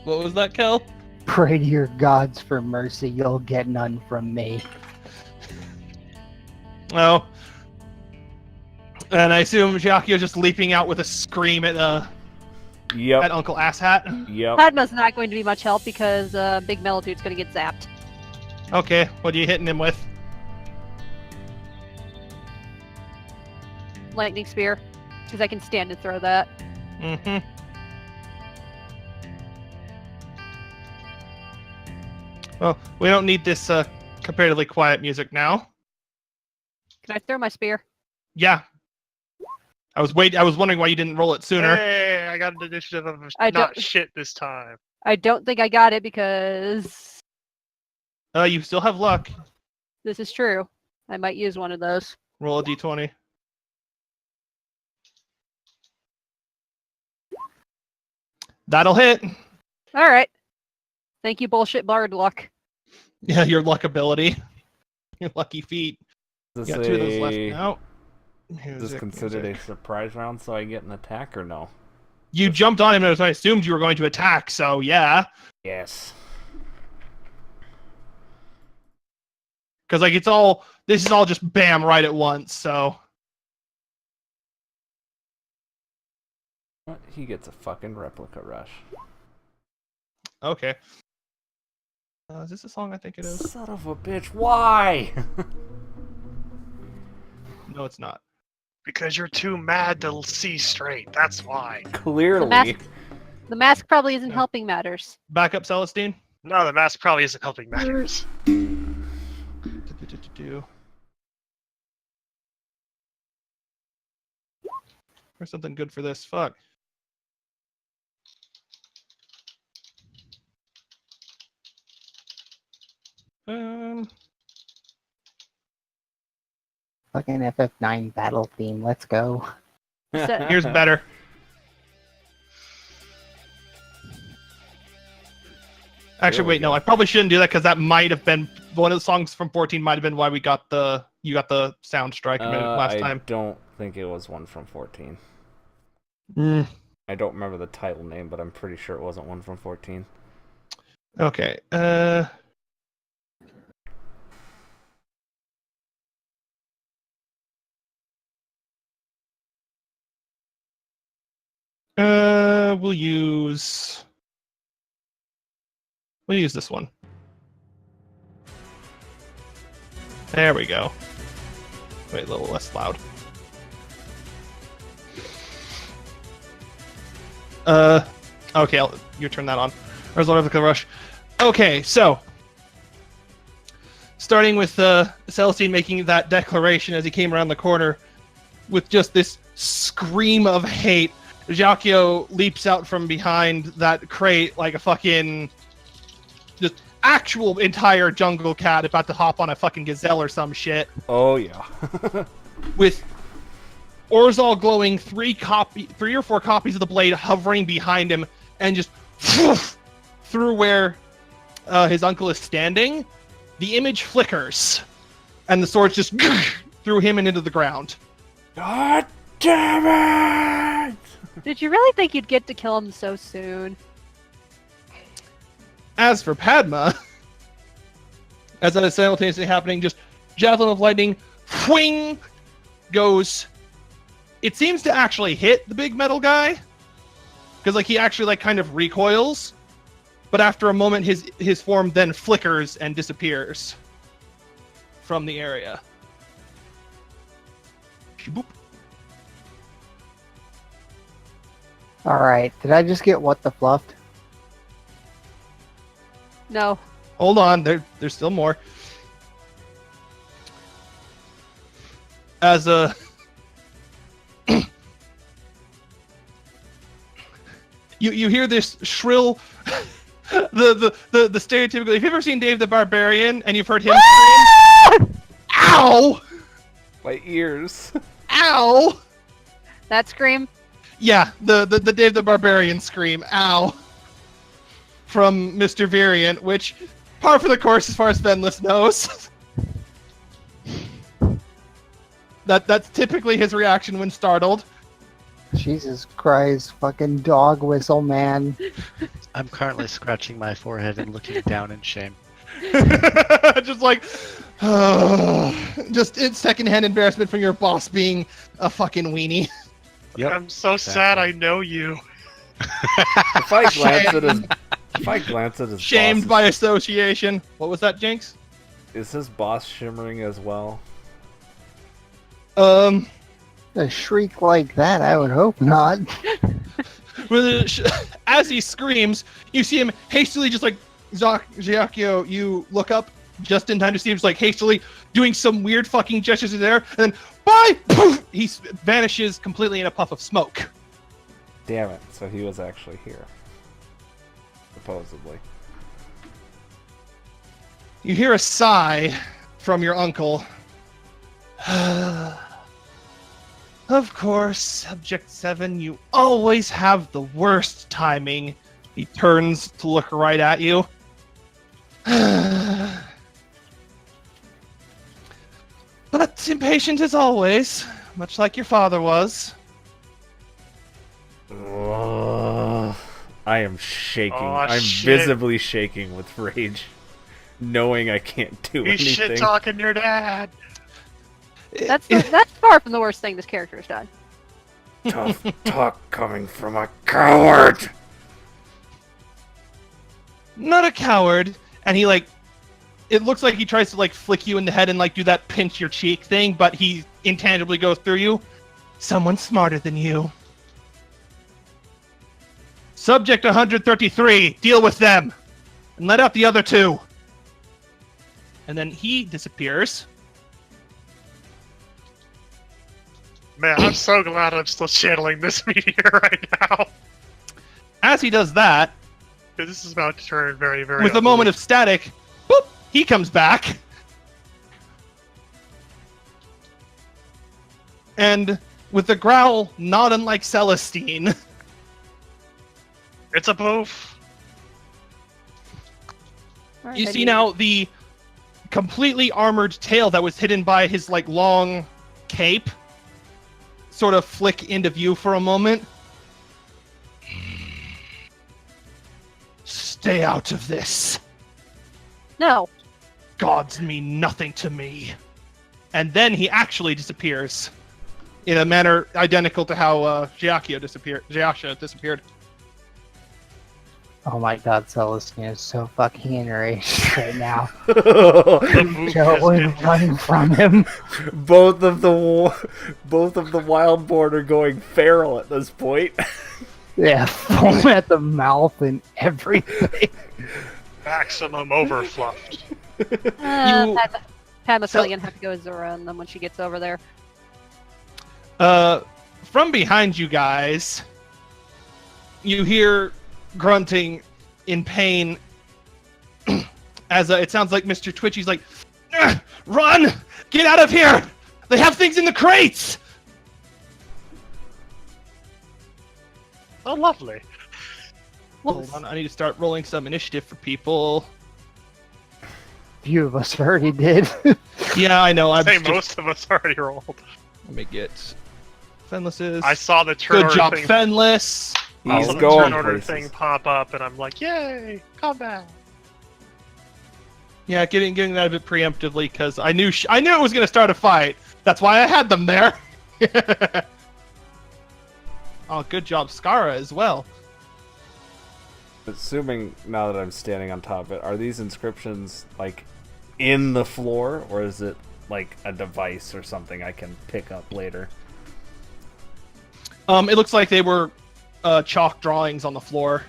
What was that, Kel? Pray to your gods for mercy, you'll get none from me. Oh. And I assume Giacchio's just leaping out with a scream at Yep. Uncle Asshat. Yep. Padma's not going to be much help because Big Metal Dude's going to get zapped. Okay, what are you hitting him with? Lightning Spear. Because I can stand and throw that. Mm-hmm. Well, we don't need this comparatively quiet music now. Can I throw my spear? Yeah. I was wondering why you didn't roll it sooner. Hey, I got an initiative of I not don't- shit this time. I don't think I got it because You still have luck. this is true. I might use one of those. Roll a d20. That'll hit. All right. Thank you, bullshit bard luck. Yeah, your luck ability. Your lucky feet. Is You this, got 2 of those left a, now. is this Music, considered music. a surprise round so I get an attack or no? You jumped on him as I assumed you were going to attack, so yeah. Yes. Because like this is all just bam right at once, so. What? He gets a fucking replica rush. Okay. Is this a song? I think it is. Son of a bitch, why? No, it's not. Because you're too mad to see straight. That's why. Clearly. The mask probably isn't Yeah. helping matters. Back up, Celestine. No, the mask probably isn't helping matters. Where's something good for this? Fuck. Fucking FF9 battle theme. Let's go. Here's better. Actually, wait, no, I probably shouldn't do that because that might have been one of the songs from 14. Might have been why you got the sound strike last time. I don't think it was one from 14. Mm. I don't remember the title name, but I'm pretty sure it wasn't one from 14. Okay. We'll use this one. There we go. Wait, a little less loud. Okay, you turn that on. There's a lot of the rush. Okay, so starting with Celestine making that declaration as he came around the corner with just this scream of hate, Jacquio leaps out from behind that crate like a fucking just actual entire jungle cat about to hop on a fucking gazelle or some shit. Oh yeah. With Orzal glowing 3 or 4 copies of the blade hovering behind him and just through where his uncle is standing, the image flickers and the sword just threw him and into the ground. God damn it! Did you really think you'd get to kill him so soon? As for Padma, as that is simultaneously happening, just Javelin of Lightning, whing, goes. It seems to actually hit the big metal guy, because like he actually like kind of recoils, but after a moment, his form then flickers and disappears from the area. Boop. Alright, did I just get what the fluffed? No. Hold on, there's still more. As a you hear this shrill the stereotypical. If you've ever seen Dave the Barbarian and you've heard him scream, ow! My ears. Ow! That scream? Yeah, the Dave the Barbarian scream, ow, from Mr. Variant, which, par for the course as far as Venless knows. That's typically his reaction when startled. Jesus Christ, fucking dog whistle, man. I'm currently scratching my forehead and looking down in shame. Just like, just it's secondhand embarrassment from your boss being a fucking weenie. Yep, I'm so sad I know you. If I glance at his Shamed boss, by association. What was that, Jinx? is his boss shimmering as well? A shriek like that, I would hope not. As he screams, you see him hastily, just like Jacquio, you look up just in time to see him just like hastily doing some weird fucking gestures in there, and then bye! Poof! He vanishes completely in a puff of smoke. Damn it, so he was actually here. Supposedly. You hear a sigh from your uncle. Of course, Subject 7, you always have the worst timing. He turns to look right at you. But impatient as always, much like your father was. I am shaking. Oh, I'm shit. visibly shaking with rage, knowing I can't do He's anything. shit talking your dad. That's far from the worst thing this character has done. Tough talk coming from a coward. Not a coward, and he like, it looks like he tries to like flick you in the head and like do that pinch your cheek thing, but he intangibly goes through you. Someone smarter than you. Subject 133, deal with them, and let out the other 2. And then he disappears. Man, I'm so glad I'm still channeling this meteor right now. As he does that, This is about to turn very, very with a ugly. moment of static, boop, he comes back. And with a growl not unlike Celestine. It's a boof. Alright, You then see now the completely armored tail that was hidden by his like long cape sort of flick into view for a moment. Stay out of this. No. Gods mean nothing to me. And then he actually disappears in a manner identical to how Giacchio disappeared. Oh my god, Celestine is so fucking enraged right now. The boof Joe is is running from him. Both of the wild board are going feral at this point. Yeah, foam at the mouth and everything. maximum overfluffed. Padma's probably gonna have to go with Zora and then when she gets over there. From behind you guys, you hear grunting in pain as it sounds like Mr. Twitchy's like, run! Get out of here! They have things in the crates! Oh, lovely. Hold on, I need to start rolling some initiative for people. Few of us already did. Yeah, I know. I I'm say just, most of us already rolled. let me get Fenless's. I saw the turn Good order job, thing. Fenless. I He's saw the going turn order places. thing pop up, and I'm like, yay, combat. Yeah, getting that a bit preemptively because I knew it was gonna start a fight. That's why I had them there. Oh, good job, Skara as well. Assuming now that I'm standing on top of it, are these inscriptions like in the floor, or is it like a device or something I can pick up later? It looks like they were chalk drawings on the floor.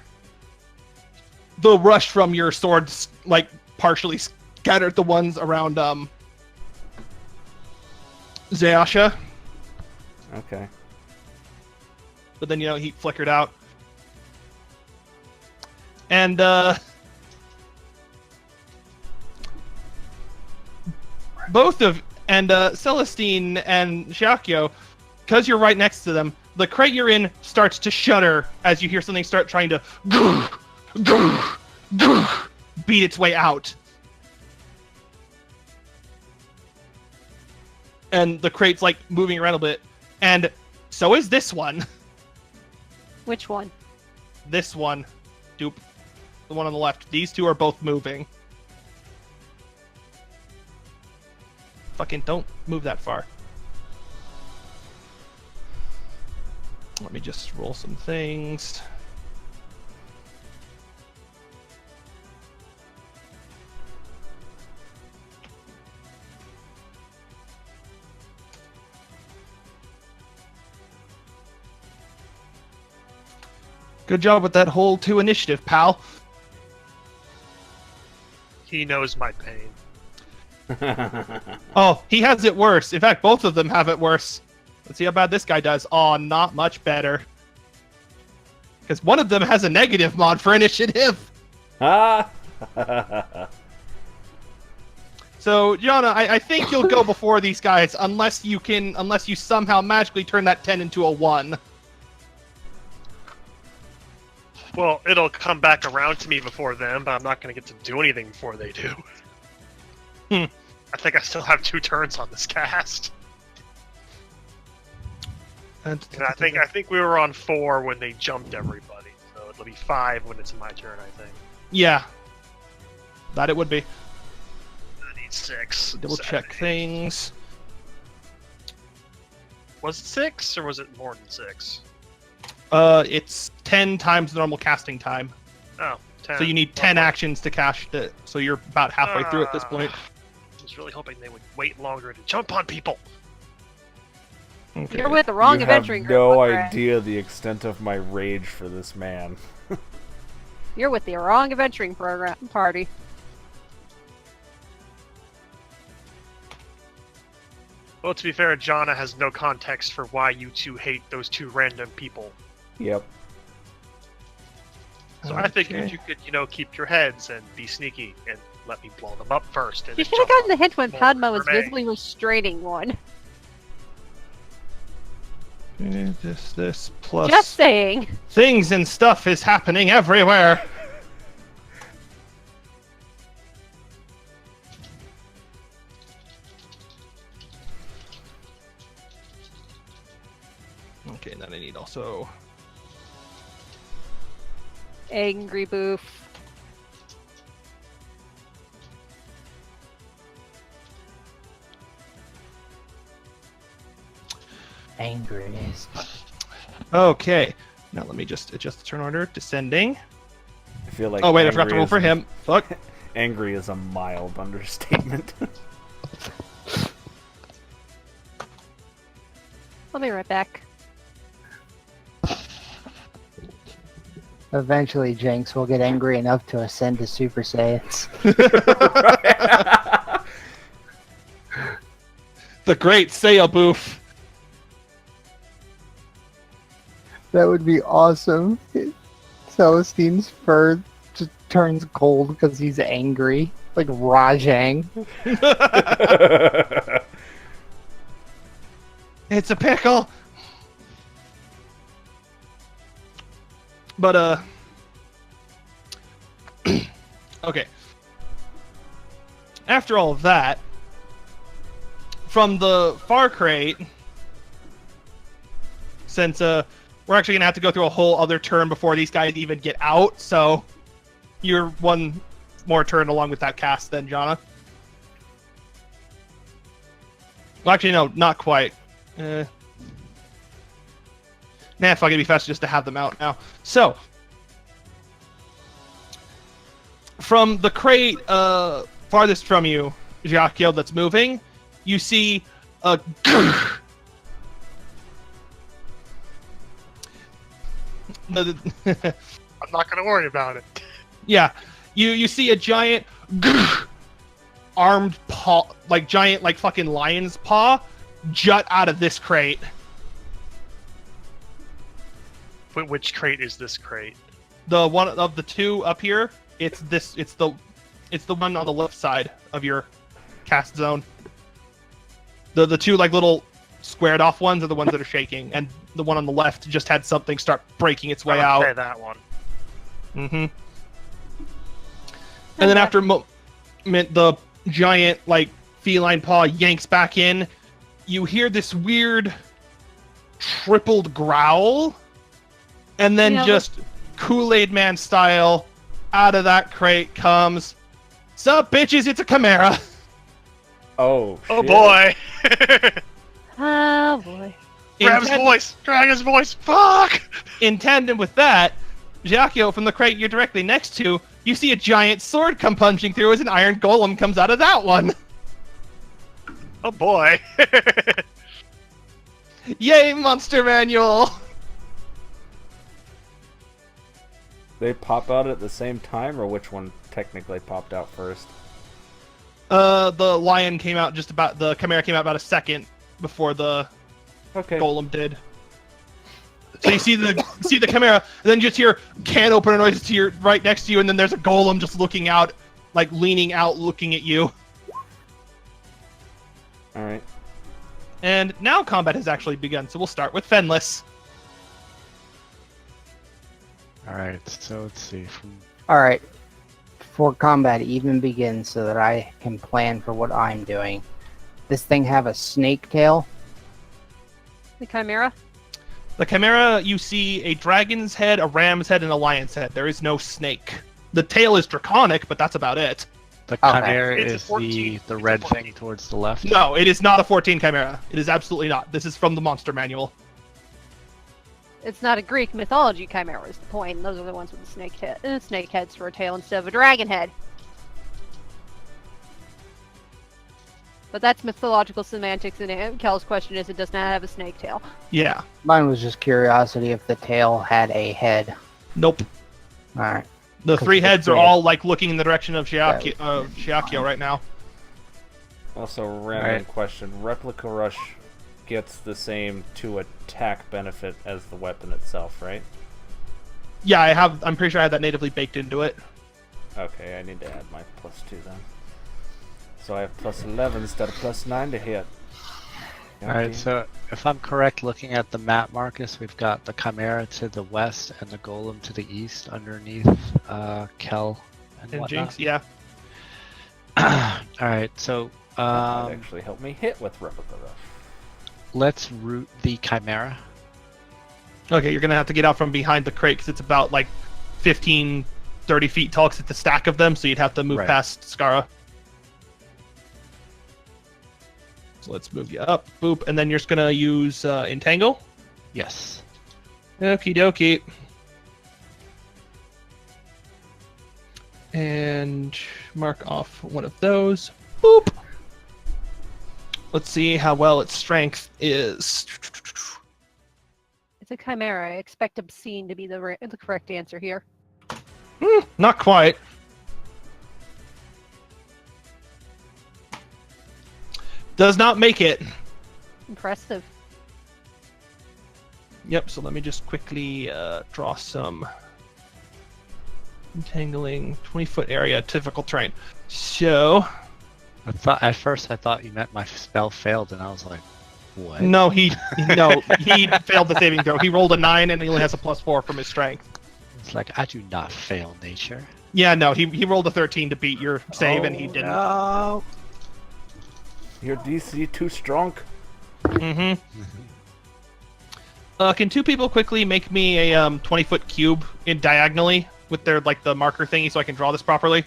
The rush from your swords, like, partially scattered the ones around Zayasha, Okay. but then he flickered out. And Celestine and Giacchio, because you're right next to them, the crate you're in starts to shudder as you hear something start trying to beat its way out. And the crate's like moving around a bit. And so is this one. Which one? This one. Dupe. The one on the left. These two are both moving. Fucking don't move that far. Let me just roll some things. Good job with that whole 2 initiative, pal. He knows my pain. Oh, he has it worse. In fact, both of them have it worse. Let's see how bad this guy does. Oh, not much better. Because one of them has a negative mod for initiative. Ah! So, Gianna, I think you'll go before these guys unless you somehow magically turn that 10 into a 1. Well, it'll come back around to me before them, but I'm not going to get to do anything before they do. I think I still have 2 turns on this cast. And I think we were on 4 when they jumped everybody, so it'll be 5 when it's my turn, I think. Yeah. That it would be. I need 6. Double 7, check 8. things. Was it 6, or was it more than 6? It's 10 times the normal casting time. Oh, 10. So you need 10 actions to cast it. So you're about halfway through at this point. I was really hoping they would wait longer to jump on people. Okay. You're with the wrong You adventuring have group. no Buckrat. idea the extent of my rage for this man. You're with the wrong adventuring program party. Well, to be fair, Jonna has no context for why you two hate those 2 random people. Yep. So I figured you could, keep your heads and be sneaky and let me blow them up first. And You then should have jump gotten the on hint when more Padma was grenade. visibly restraining one. This plus Just saying. things and stuff is happening everywhere. Okay, and then I need also Angry boof. Angriest. Okay. Now let me just adjust the turn order. Descending. I feel like. Oh wait, I forgot to angry roll is- for him. Fuck. Angry is a mild understatement. I'll be right back. Eventually, Jenks will get angry enough to ascend to Super Saiyans. The great Seiya boof. That would be awesome. Celestine's fur just turns cold because he's angry. Like Rajang. It's a pickle. But okay. After all of that, from the far crate, since we're actually gonna have to go through a whole other turn before these guys even get out, so you're one more turn along with that cast then, Jonna. Well, actually, no, not quite. Nah, fuck, it'd be faster just to have them out now. So, from the crate farthest from you, Jacquiel, that's moving, you see a I'm not gonna worry about it. yeah, you see a giant armed paw, like giant, like fucking lion's paw, jut out of this crate. Which crate is this crate? The one of the two up here, it's the one on the left side of your cast zone. The two like little squared off ones are the ones that are shaking, and the one on the left just had something start breaking its way out. Okay, that one. Mm-hmm. And then after a moment, the giant like feline paw yanks back in, you hear this weird tripled growl, and then Yeah, just Kool-Aid Man style, out of that crate comes, "Sup, bitches? It's a Chimera." Oh, Oh shit. boy! Oh boy. Grab his voice! Drag his voice! Fuck! In tandem with that, Jacquio, from the crate you're directly next to, you see a giant sword come punching through as an iron golem comes out of that one. Oh boy! Yay, Monster Manual! They pop out at the same time, or which one technically popped out first? The lion came out the Chimera came out about a second before the Okay. golem did. So you see the Chimera, and then you just hear can opener noises to your right next to you, and then there's a golem just looking out, like leaning out, looking at you. All right. And now combat has actually begun, so we'll start with Fenless. Alright, so let's see. Alright. Before combat even begins so that I can plan for what I'm doing. This thing have a snake tail? The Chimera? The Chimera, you see a dragon's head, a ram's head, and a lion's head. There is no snake. The tail is draconic, but that's about it. The Okay. Chimera It's a is 14. the It's a red 14. thing towards the left. No, it is not a 14 Chimera. It is absolutely not. This is from the Monster Manual. It's not a Greek mythology Chimera is the point, and those are the ones with the snake heads for a tail instead of a dragon head. But that's mythological semantics, and Kel's question is it does not have a snake tail. Yeah. Mine was just curiosity if the tail had a head. Nope. Alright. The Because three the heads are tail- all like looking in the direction of Shiakio right now. Also, random Alright. question. Replica Rush gets the same 2 attack benefit as the weapon itself, right? Yeah, I'm pretty sure I had that natively baked into it. Okay, I need to add my +2 then. So I have +11 instead of +9 to hit. Alright, so if I'm correct looking at the map, Marcus, we've got the Chimera to the west and the Golem to the east underneath Kel and And whatnot. Jinx, yeah. Alright, so that might actually help me hit with Replica Rush. let's route the Chimera. Okay, you're gonna have to get out from behind the crate because it's about like 15, 30 feet tall because it's a stack of them, so you'd have to move Right. past Skara. So let's move you up, boop, and then you're just gonna use Entangle. Yes. Okie dokie. And mark off one of those. Boop. Let's see how well its strength is. It's a chimera. I expect obscene to be the correct answer here. Not quite. Does not make it. Impressive. Yep, so let me just quickly draw some entangling 20-foot area, typical terrain. So, At first I thought you meant my spell failed, and I was like, what? no, he failed the saving throw. He rolled a 9 and he only has a +4 from his strength. It's like, I do not fail nature. Yeah, no, he rolled a 13 to beat your save and he didn't. No. Your DC too strong. Mm-hmm. Can two people quickly make me a 20-foot cube in diagonally with their the marker thingy so I can draw this properly?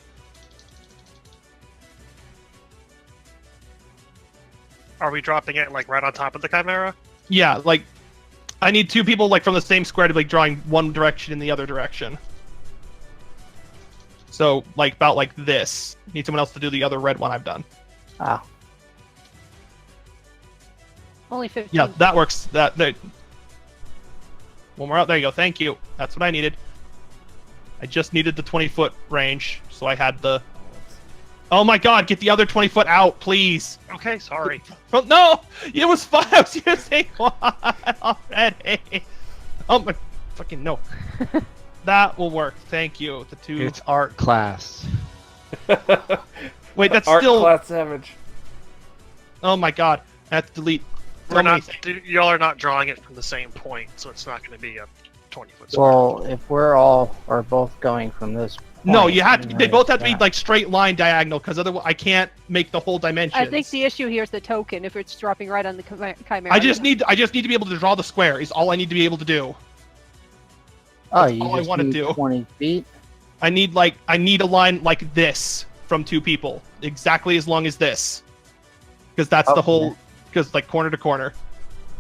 Are we dropping it like right on top of the Chimera? Yeah, I need two people from the same square to be drawing one direction in the other direction. So about this. Need someone else to do the other red one I've done. Ah, Only 15. Yeah, that works. One more out. There you go. Thank you. That's what I needed. I just needed the 20-foot range, so I had the... Oh my god, get the other 20-foot out, please! Okay, sorry. Oh, no! It was 5! I was using 1 already! Oh my... Fucking no. That will work. Thank you. The two... It's art class. Wait, that's Art still... class savage. Oh my god. I have to delete... We're not. Y'all are not drawing it from the same point, so it's not going to be a 20-foot square. well, if we're all or both going from this point, No, you have to. They right, both have to be yeah. straight line diagonal, because otherwise I can't make the whole dimension. I think the issue here is the token. If it's dropping right on the chimera. I just need to be able to draw the square. Is all I need to be able to do. Oh, you all I just wanna need do. 20 feet? I need a line like this from two people, exactly as long as this, because that's the Okay. whole. Because corner to corner.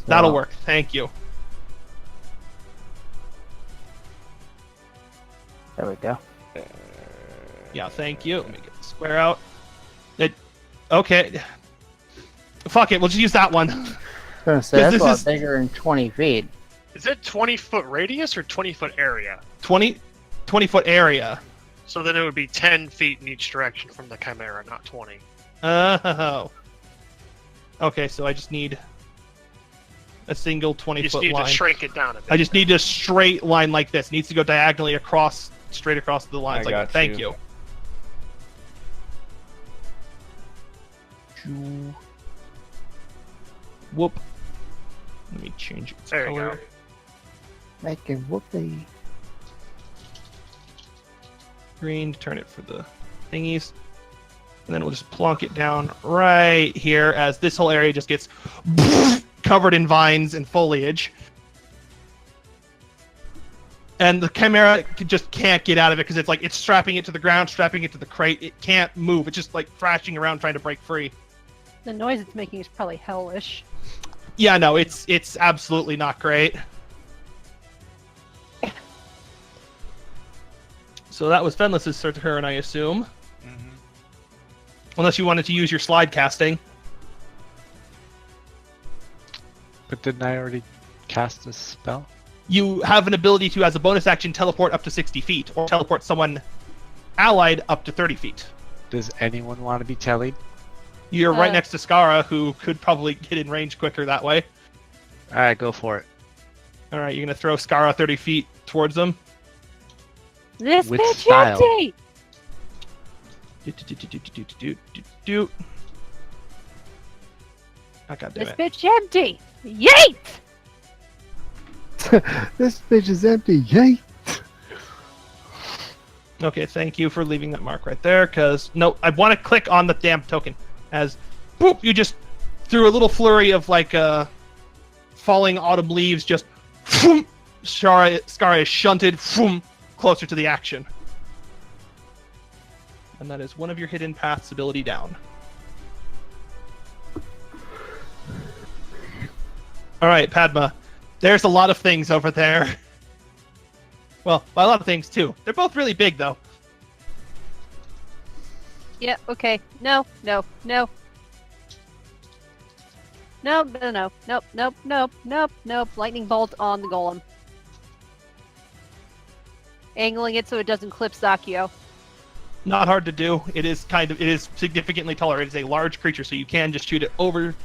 That'll So- work. Thank you. There we go. Yeah, thank you. Let me get the square out. Okay. Fuck it. We'll just use that one. I was gonna say, Because that's a this lot is- bigger than 20 feet. Is it 20-foot radius or 20-foot area? 20-foot area. So then it would be 10 feet in each direction from the Chimera, not 20. Oh. Okay, so I just need a single You just 20-foot need line. to shrink it down a bit. I just need a straight line like this. It needs to go diagonally straight across the lines. I got Thank you. you. Whoop. Let me change its There you color. go. Making whoopee. Green to turn it for the thingies. And then we'll just plonk it down right here as this whole area just gets covered in vines and foliage. And the Chimera just can't get out of it because it's strapping it to the ground, strapping it to the crate. It can't move. It's just thrashing around trying to break free. The noise it's making is probably hellish. Yeah, no, it's absolutely not great. So that was Fenless's turn, I assume. Unless you wanted to use your slide casting. But didn't I already cast this spell? You have an ability to, as a bonus action, teleport up to 60 feet, or teleport someone allied up to 30 feet. Does anyone want to be tellied? You're right next to Skara, who could probably get in range quicker that way. Alright, go for it. Alright, you're going to throw Skara 30 feet towards them. This With bitch style. empty! Oh, God damn This it. bitch empty. Yeet! This bitch is empty. Yay! Okay, thank you for leaving that mark right there, because, no, I want to click on the damn token. As, boop, you just, through a little flurry of, like, falling autumn leaves, just, phoom, Scar is shunted, phoom, closer to the action. And that is one of your hidden paths ability down. Alright, Padma. There's a lot of things over there. Well, a lot of things, too. They're both really big, though. Yeah, okay. No. Nope. Lightning bolt on the golem. Angling it so it doesn't clip Zakio. Not hard to do. It is significantly taller. It is a large creature, so you can just shoot it over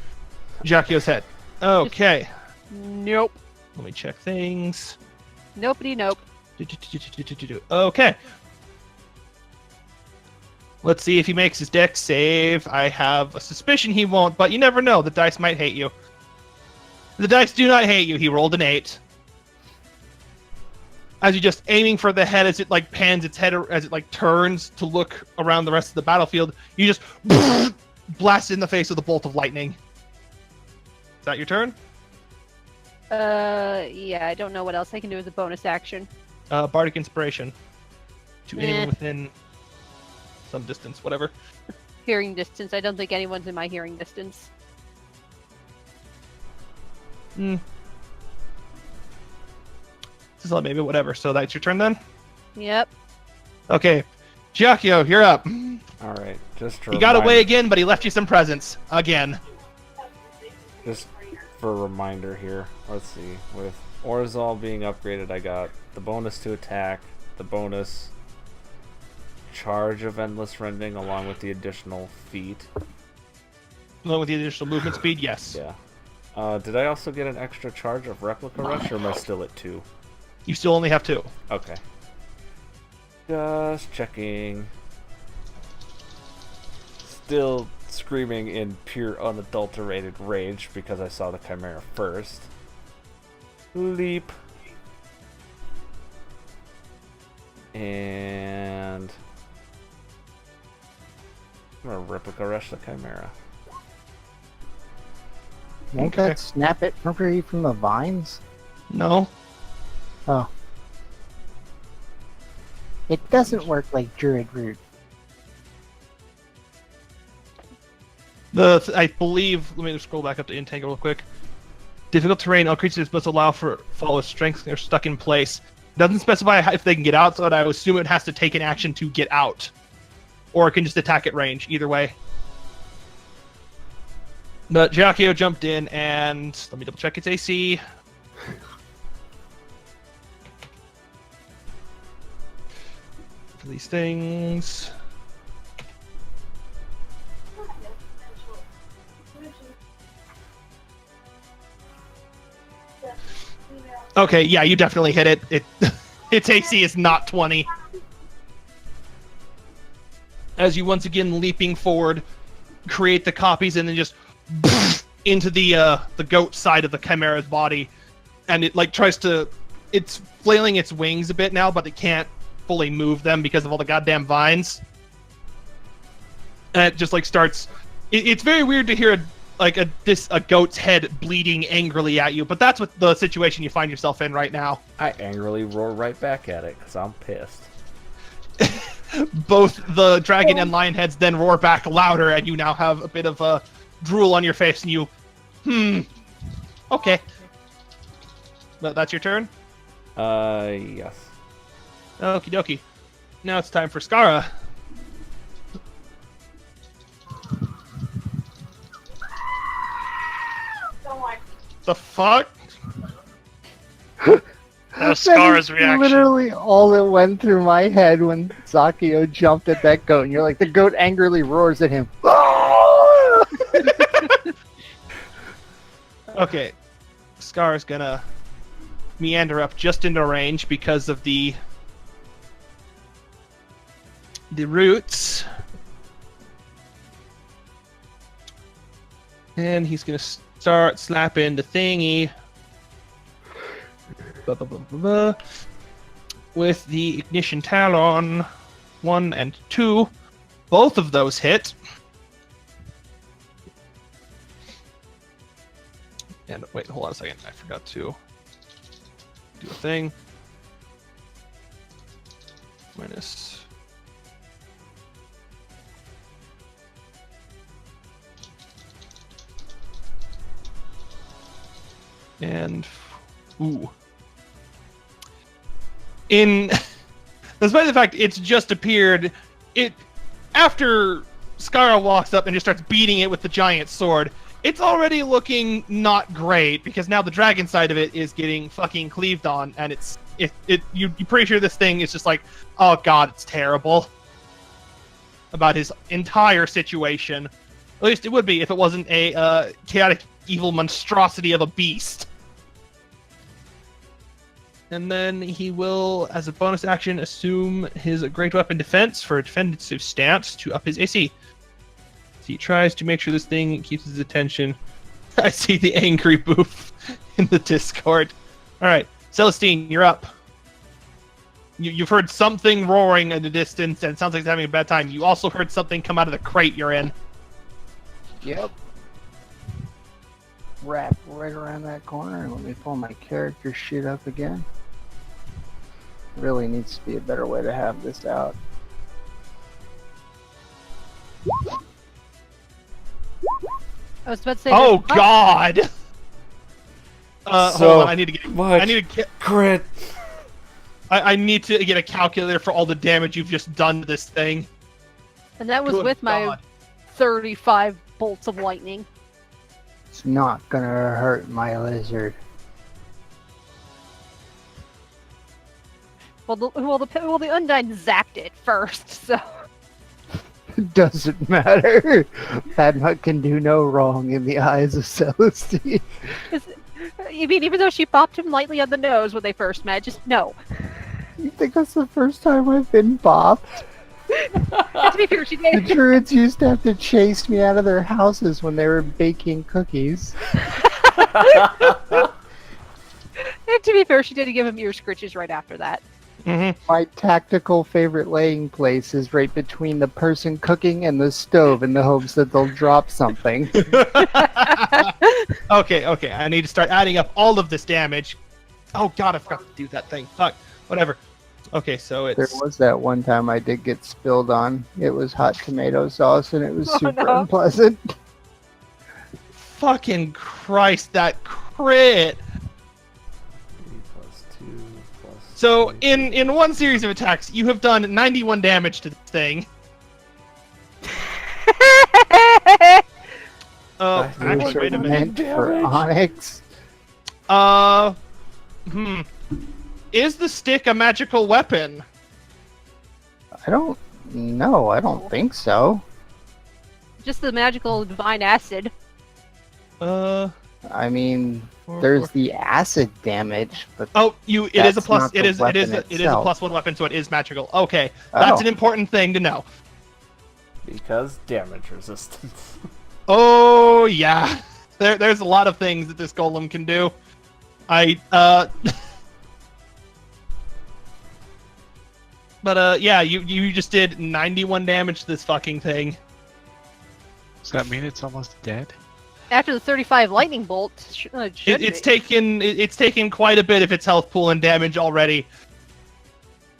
Jacquio's head. Okay. Nope. Let me check things. Nopey nope. Okay. Let's see if he makes his dex save. I have a suspicion he won't, but you never know. The dice might hate you. The dice do not hate you. He rolled an 8. As you're just aiming for the head, as it like pans its head, as it like turns to look around the rest of the battlefield, you just blast it in the face with a bolt of lightning. Is that your turn? Yeah, I don't know what else I can do as a bonus action. Bardic Inspiration. To anyone within some distance, whatever. Hearing distance. I don't think anyone's in my hearing distance. This is maybe whatever. So that's your turn then? Yep. Okay. Giacchio, you're up. Alright, just to He got away remind- again, but he left you some presents. Again. Just for a reminder here, let's see. With Orzal being upgraded, I got the bonus to attack, the bonus charge of Endless Rending, along with the additional feat. Along with the additional movement speed, yes. Yeah. Did I also get an extra charge of Replica Rush, or am I still at 2? You still only have 2. Okay. Just checking. Still screaming in pure unadulterated rage because I saw the Chimera first. Leap. And I'm gonna Replica Rush the Chimera. Won't that snap it from the vines? No. Oh. It doesn't work like Druid Root. I believe, let me just scroll back up to Entangle real quick. Difficult terrain, all creatures must allow for follow strength. They're stuck in place. Doesn't specify if they can get out, so I assume it has to take an action to get out. Or it can just attack at range, either way. But Giacchio jumped in, and let me double check its AC. For these things. Okay, yeah, you definitely hit it. Its AC is not 20. As you once again leaping forward, create the copies, and then just into the goat side of the Chimera's body, and it like tries to. It's flailing its wings a bit now, but it can't fully move them because of all the goddamn vines. And it just like starts. It's very weird to hear a goat's head bleeding angrily at you, but that's what the situation you find yourself in right now. I angrily roar right back at it because I'm pissed. Both the dragon and lion heads then roar back louder, and you now have a bit of a drool on your face, and you, okay. That's your turn? Yes. Okie dokie. Now it's time for Skara. The fuck? That was Scar's That is reaction. literally all that went through my head when Zakio jumped at that goat, and you're like, the goat angrily roars at him. Okay. Scar's gonna meander up just into range because of the roots. And he's gonna start slapping the thingy. Blah, blah, blah, blah, blah. With the Ignition Talon 1 and 2. Both of those hit. And wait, hold on a second. I forgot to do a thing. Minus. And ooh. Despite the fact it's just appeared, after Skara walks up and just starts beating it with the giant sword, it's already looking not great because now the dragon side of it is getting fucking cleaved on, and you're pretty sure this thing is just like, oh god, it's terrible about his entire situation. At least it would be if it wasn't a chaotic evil monstrosity of a beast. And then he will, as a bonus action, assume his Great Weapon Defense for a defensive stance to up his AC. So he tries to make sure this thing keeps his attention. I see the angry boof in the Discord. Alright, Celestine, you're up. You've heard something roaring in the distance, and it sounds like it's having a bad time. You also heard something come out of the crate you're in. Yep. Wrap right around that corner and let me pull my character sheet up again. Really needs to be a better way to have this out. I was about to say. Oh god! Hold on, I need to get. Much I need to get. crit. I need to get a calculator for all the damage you've just done to this thing. And that was Good with my God. 35 bolts of lightning. It's not gonna hurt my lizard. Well, the Undyne zapped it first, so. Doesn't matter. Padma can do no wrong in the eyes of Celestine. I mean, even though she bopped him lightly on the nose when they first met, just no. You think that's the first time I've been bopped? To be fair, she The did. druids used to have to chase me out of their houses when they were baking cookies. And to be fair, she did give him ear scritches right after that. Mm-hmm. My tactical favorite laying place is right between the person cooking and the stove in the hopes that they'll drop something. Okay, I need to start adding up all of this damage. Oh god, I forgot to do that thing. Fuck, whatever. Okay, so There it's... was that one time I did get spilled on. It was hot tomato sauce and it was Oh, super no. unpleasant. Fucking Christ, that crit! 3 plus 2 plus So, 2. in one series of attacks, you have done 91 damage to this thing. Actually, wait a minute. Meant for Onyx. Is the stick a magical weapon? I don't know. I don't think so. Just the magical divine acid. I mean, there's the acid damage, but Oh, it is a That's plus. not It the is weapon it is a itself. +1 weapon, so it is magical. Okay, that's Oh. an important thing to know. Because damage resistance. Oh yeah, there's a lot of things that this golem can do. But yeah, you just did 91 damage to this fucking thing. Does that mean it's almost dead? After the 35 lightning bolts, It's taken quite a bit of its health pool and damage already.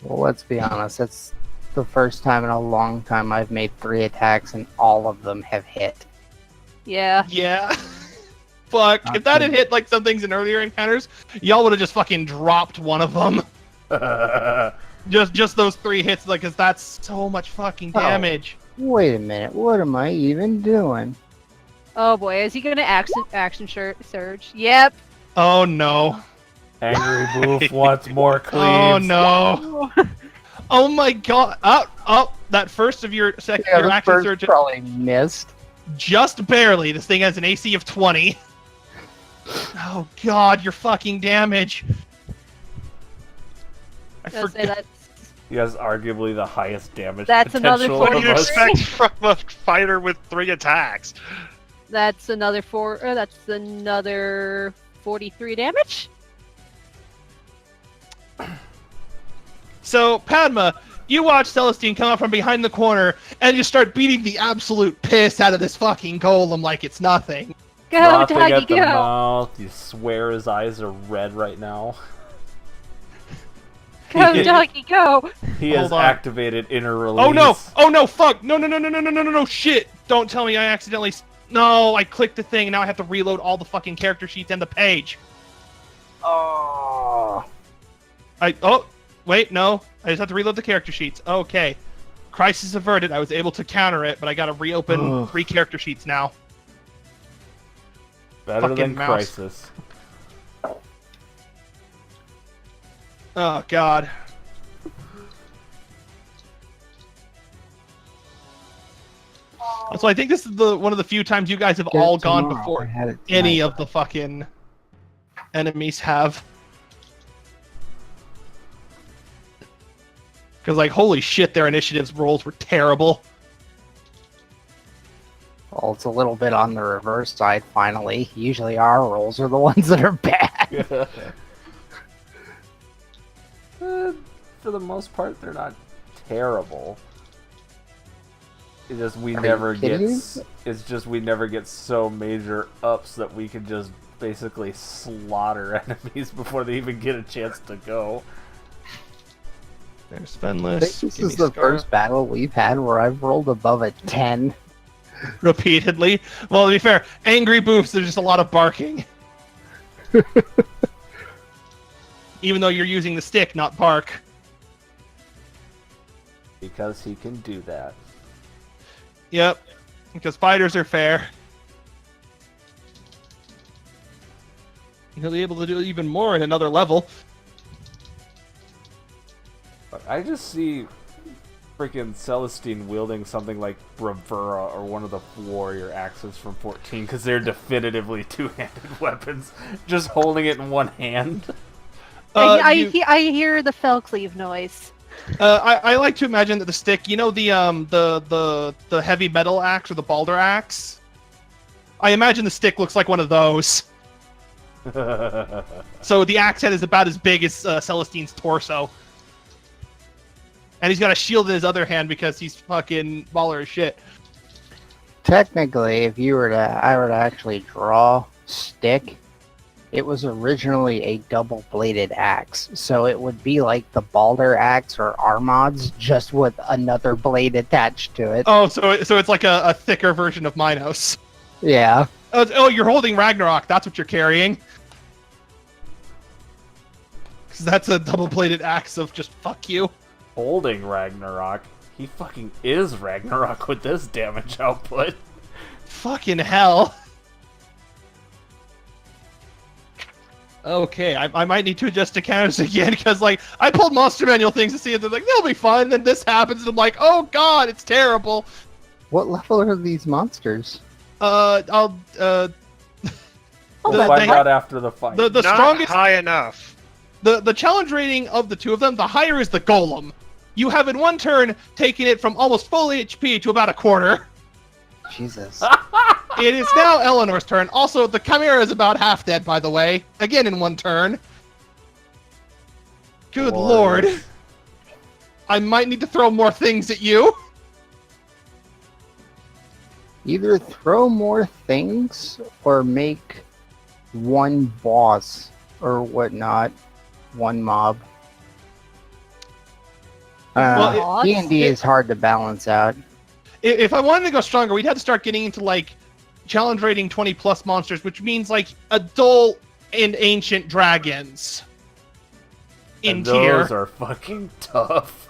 well, let's be honest. That's the first time in a long time I've made 3 attacks and all of them have hit. Yeah. Yeah. Fuck. If that had hit like some things in earlier encounters, y'all would have just fucking dropped one of them. Just those 3 hits, like, 'cause that's so much fucking Oh. damage. Wait a minute. What am I even doing? Oh boy, is he gonna action surge? Yep. Oh no. Angry Boof wants more cleaves. Oh no. Oh my god. That first of your second Yeah, your the action first surge probably missed. just barely. This thing has an AC of 20. Oh god, your fucking damage. I I'll say forgot. that's He has arguably the highest damage That's another potential What do of you us. expect from a fighter with 3 attacks? That's another that's another 43 damage. So, Padma, you watch Celestine come up from behind the corner and just start beating the absolute piss out of this fucking golem like it's nothing. Go, Frothing doggy, at the go! mouth. You swear his eyes are red right now. Go, doggy, go! He has Hold on. activated inner release. Oh no! Oh no! Fuck! No! Shit! Don't tell me I accidentally. No! I clicked the thing and now I have to reload all the fucking character sheets and the page. Oh. Oh, wait, no. I just have to reload the character sheets. Okay. Crisis averted. I was able to counter it, but I gotta reopen 3 character sheets now. Better fucking than mouse. Crisis. Oh, God. So I think this is one of the few times you guys have all gone before any of the fucking enemies have. Because, like, holy shit, their initiatives rolls were terrible. Well, it's a little bit on the reverse side, finally. Usually our rolls are the ones that are bad. For the most part, they're not terrible. It's just we Are never you get. kidding? It's just we never get so major ups that we can just basically slaughter enemies before they even get a chance to go. There's I Spenless. think this is the first battle we've had where I've rolled above a 10. Repeatedly. Well, to be fair, angry boofs, there's just a lot of barking. Even though you're using the stick, not bark. Because he can do that. Yep. Because fighters are fair. He'll be able to do even more in another level. I just see freaking Celestine wielding something like Bravura or one of the warrior axes from 14 because they're definitively two-handed weapons. Just holding it in one hand. I hear the fell cleave noise. I like to imagine that the stick, you know, the heavy metal axe or the balder axe. I imagine the stick looks like one of those. So the axe head is about as big as Celestine's torso. And he's got a shield in his other hand because he's fucking baller as shit. Technically, if I were to actually draw stick, it was originally a double-bladed axe, so it would be like the Balder axe or Armad's, just with another blade attached to it. Oh, so it's like a thicker version of Minos. Yeah. Oh, you're holding Ragnarok. That's what you're carrying. Because that's a double-bladed axe of just fuck you. Holding Ragnarok. He fucking is Ragnarok with this damage output. Fucking hell. Okay, I might need to adjust the counters again, because, like, I pulled Monster Manual things to see it, they're like, they'll be fine, then this happens, and I'm like, oh god, it's terrible. What level are these monsters? I'll, We'll find out after the fight. the Not strongest... high enough. The challenge rating of the two of them, the higher is the Golem. You have in one turn taken it from almost full HP to about a quarter. Jesus. It is now Eleanor's turn. Also, the Chimera is about half dead, by the way. Again in one turn. Good lord. I might need to throw more things at you. Either throw more things or make one boss or whatnot, one mob. Well, D&D is hard to balance out. If I wanted to go stronger, we'd have to start getting into, like, challenge rating 20 plus monsters, which means, like, adult and ancient dragons. In and tier. those are fucking tough.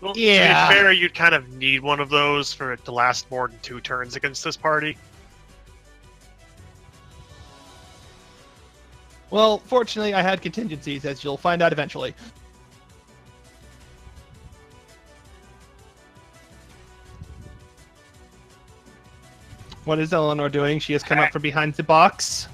Well, Yeah. To be fair, you'd kind of need one of those for it to last more than 2 turns against this party. Well, fortunately, I had contingencies, as you'll find out eventually. What is Eleanor doing? She has come up from behind the box.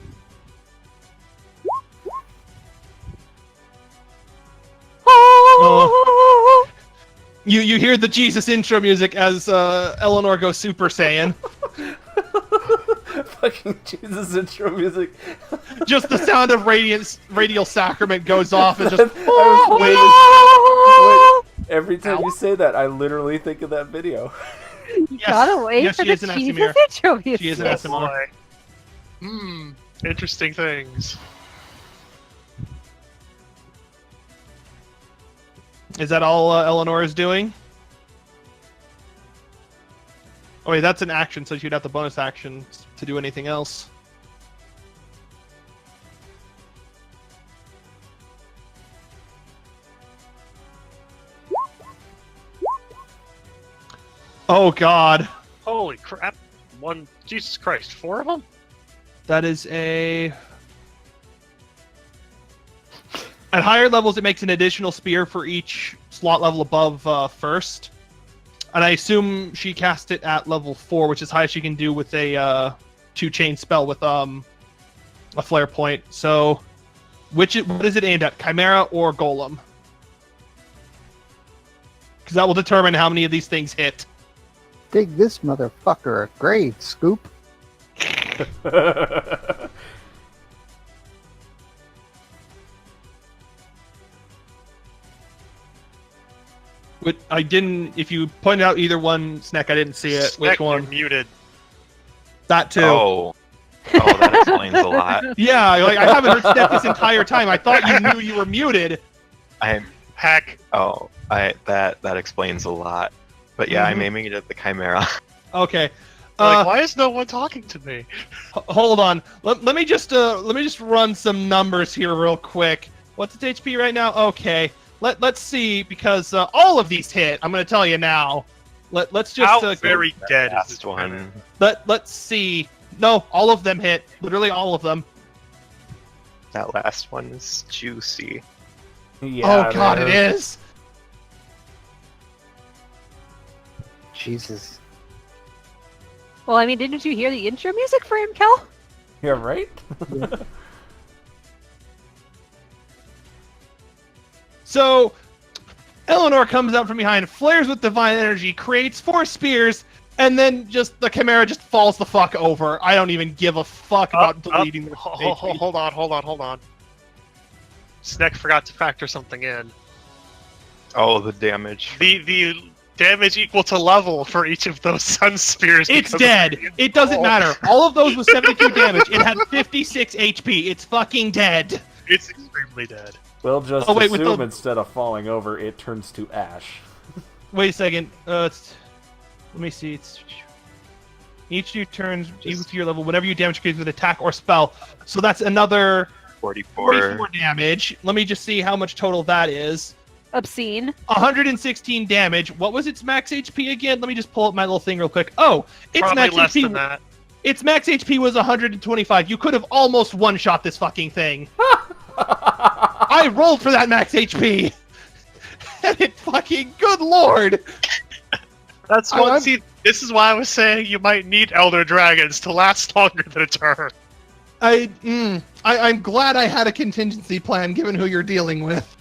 You hear the Jesus intro music as Eleanor goes Super Saiyan. fucking Jesus intro music. Just the sound of radial sacrament goes off and just. Every time you say that, I literally think of that video. You gotta wait for the Jesus intro music. She is an SMR. Interesting things. Is that all Eleanor is doing? Oh wait, that's an action, so she'd have the bonus action to do anything else. Oh god. Holy crap. Jesus Christ, 4 of them? That is a... At higher levels, it makes an additional spear for each slot level above first. And I assume she cast it at level 4, which is highest she can do with a 2-chain spell with a flare point. So, what is it aimed at? Chimera or Golem? Because that will determine how many of these things hit. Dig this motherfucker a grave, Scoop. I didn't. If you pointed out either one, Snack, I didn't see it. Which one? You're muted. That too. Oh, that explains a lot. Yeah, like I haven't heard Snack this entire time. I thought you knew you were muted. Heck. Oh, that explains a lot. But yeah, I'm aiming it at the Chimera. Okay. Why is no one talking to me? Hold on. Let me just run some numbers here real quick. What's its HP right now? Okay. Let's see, because all of these hit. I'm gonna tell you now. Let's just How very dead is this one. Let's see. No, all of them hit. Literally all of them. That last one is juicy. Yeah, oh god, it is. Jesus. Well, I mean, didn't you hear the intro music for him, Kel? Yeah, right? So, Eleanor comes out from behind, flares with divine energy, creates 4 spears, and then just the Chimera just falls the fuck over. I don't even give a fuck about deleting the Hold on. Sneck forgot to factor something in. Oh, the damage. The damage equal to level for each of those sun spears. It's dead. It doesn't matter. All of those was 72 damage. It had 56 HP. It's fucking dead. It's extremely dead. We'll just assume instead of falling over, it turns to ash. Wait a second. Let me see. Each you turns equal to your level whenever you damage creates with attack or spell. So that's another 44 damage. Let me just see how much total that is. Obscene. 116 damage. What was its max HP again? Let me just pull up my little thing real quick. Oh, its Probably max less HP. than that. Its max HP was 125. You could have almost one-shot this fucking thing. I rolled for that max HP. And it fucking, good lord. That's what, see, this is why I was saying you might need Elder Dragons to last longer than a turn. I'm glad I had a contingency plan given who you're dealing with.